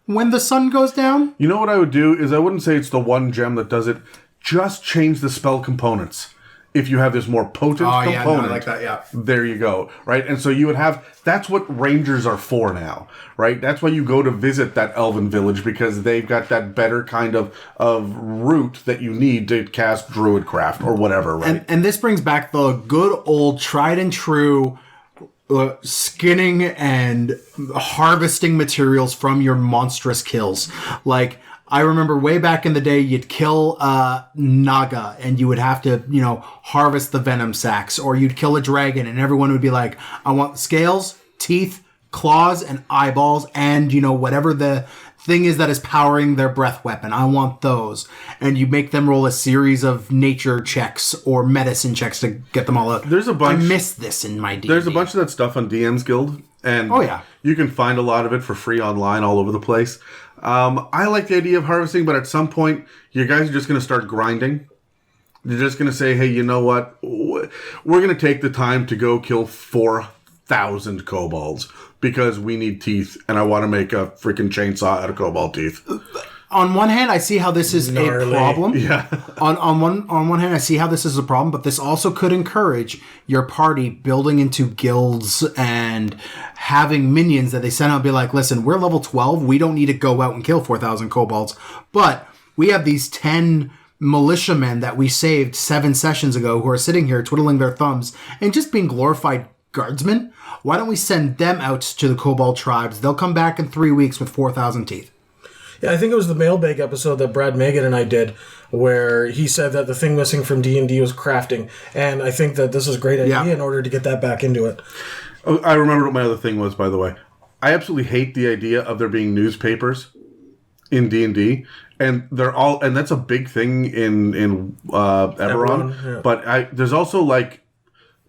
when the sun goes down. You know what I would do is I wouldn't say it's the one gem that does it. Just change the spell components. If you have this more potent component, yeah, no, I like that, yeah. There you go, right? And so you would have, that's what rangers are for now, right? That's why you go to visit that elven village, because they've got that better kind of route that you need to cast druidcraft or whatever, right? And this brings back the good old tried and true skinning and harvesting materials from your monstrous kills. Like, I remember way back in the day, you'd kill a naga and you would have to, harvest the venom sacs, or you'd kill a dragon and everyone would be like, I want scales, teeth, claws, and eyeballs, and, whatever the thing is that is powering their breath weapon. I want those. And you make them roll a series of nature checks or medicine checks to get them all out. There's a bunch. I miss this in my D&D. There's a bunch of that stuff on DM's Guild. And you can find a lot of it for free online all over the place. I like the idea of harvesting, but at some point, you guys are just going to start grinding. You're just going to say, hey, you know what? We're going to take the time to go kill 4,000 kobolds because we need teeth, and I want to make a freaking chainsaw out of kobold teeth. on one hand, I see how this is Gnarly. a problem. Yeah. On one hand, I see how this is a problem, but this also could encourage your party building into guilds and having minions that they send out and be like, listen, we're level 12. We don't need to go out and kill 4,000 kobolds. But we have these 10 militiamen that we saved 7 sessions ago who are sitting here twiddling their thumbs and just being glorified guardsmen. Why don't we send them out to the kobold tribes? They'll come back in 3 weeks with 4,000 teeth. Yeah, I think it was the mailbag episode that Brad Megan and I did, where he said that the thing missing from D&D was crafting, and I think that this is a great idea in order to get that back into it. Oh, I remember what my other thing was, by the way. I absolutely hate the idea of there being newspapers in D&D, and they're all, and that's a big thing in Eberron. Yeah. But there's also like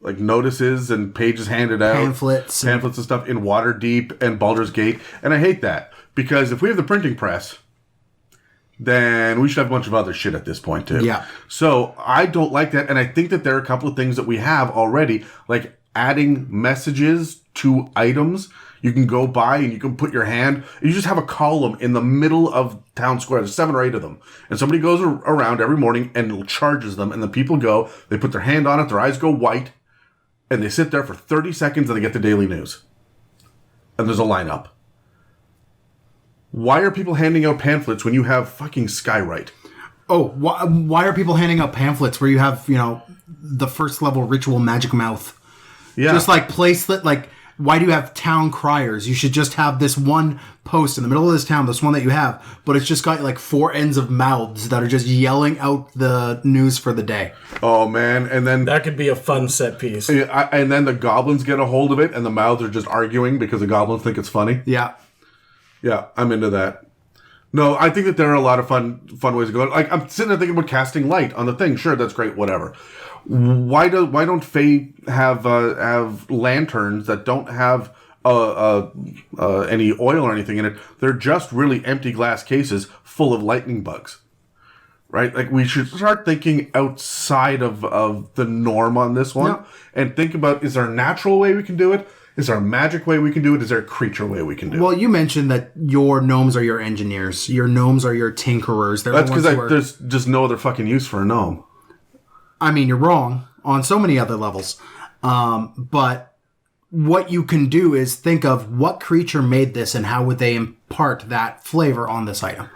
notices and pages handed out, Pamphlets and stuff in Waterdeep and Baldur's Gate, and I hate that. Because if we have the printing press, then we should have a bunch of other shit at this point, too. Yeah. So I don't like that. And I think that there are a couple of things that we have already, like adding messages to items. You can go by and you can put your hand. You just have a column in the middle of town square. There's 7 or 8 of them. And somebody goes around every morning and charges them. And the people go, they put their hand on it, their eyes go white, and they sit there for 30 seconds and they get the daily news. And there's a lineup. Why are people handing out pamphlets when you have fucking Skywrite? Oh, why are people handing out pamphlets where you have, the first level ritual magic mouth? Yeah. Just like why do you have town criers? You should just have this one post in the middle of this town, this one that you have, but it's just got like 4 ends of mouths that are just yelling out the news for the day. Oh, man. And then That could be a fun set piece. and then the goblins get a hold of it and the mouths are just arguing because the goblins think it's funny. Yeah. Yeah, I'm into that. No, I think that there are a lot of fun ways to go. Like, I'm sitting there thinking about casting light on the thing. Sure, that's great, whatever. Why don't Fae have lanterns that don't have any oil or anything in it? They're just really empty glass cases full of lightning bugs. Right? Like, we should start thinking outside of the norm on this one and think about, is there a natural way we can do it? Is there a magic way we can do it? Is there a creature way we can do it? Well, you mentioned that your gnomes are your engineers. Your gnomes are your tinkerers. That's because there's just no other fucking use for a gnome. I mean, you're wrong on so many other levels. But what you can do is think of what creature made this and how would they impart that flavor on this item.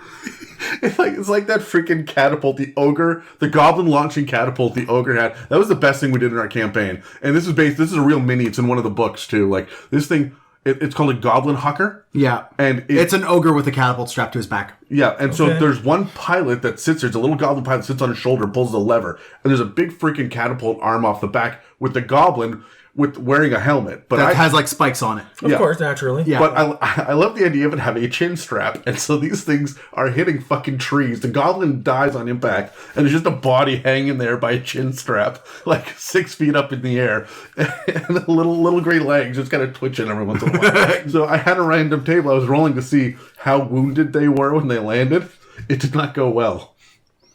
It's like that freaking catapult, the ogre, the goblin launching catapult the ogre had. That was the best thing we did in our campaign. And this is a real mini. It's in one of the books too. Like this thing, it's called a goblin hucker. Yeah. And it's an ogre with a catapult strapped to his back. Yeah. And so there's one pilot that sits there. It's a little goblin pilot that sits on his shoulder, pulls the lever. And there's a big freaking catapult arm off the back with the goblin wearing a helmet. But that has like spikes on it. Of course, naturally. Yeah. But I love the idea of it having a chin strap. And so these things are hitting fucking trees. The goblin dies on impact. And there's just a body hanging there by a chin strap, like 6 feet up in the air. And the little gray legs just kind of twitching every once in a while. So I had a random table. I was rolling to see how wounded they were when they landed. It did not go well.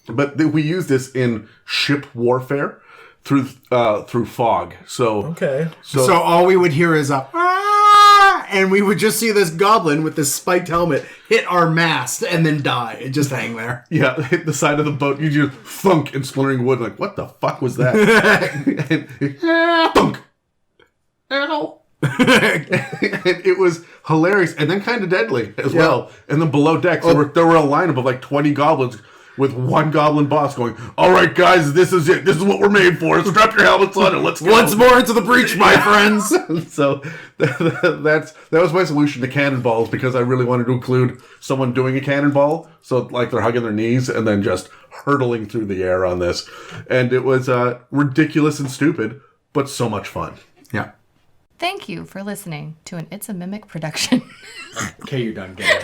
But we use this in ship warfare. Through fog. So all we would hear is and we would just see this goblin with this spiked helmet hit our mast and then die and just hang there. Yeah, hit the side of the boat. You just thunk and splintering wood. Like, what the fuck was that? And thunk. Ow. And it was hilarious and then kind of deadly as well. And then below decks, there were a lineup of like 20 goblins with one goblin boss going, all right, guys, this is it. This is what we're made for. Strap your helmets on and let's go. Once more into the breach, my friends. So that was my solution to cannonballs because I really wanted to include someone doing a cannonball. So like they're hugging their knees and then just hurtling through the air on this. And it was ridiculous and stupid, but so much fun. Yeah. Thank you for listening to an It's a Mimic production. Okay, you're done. Get it.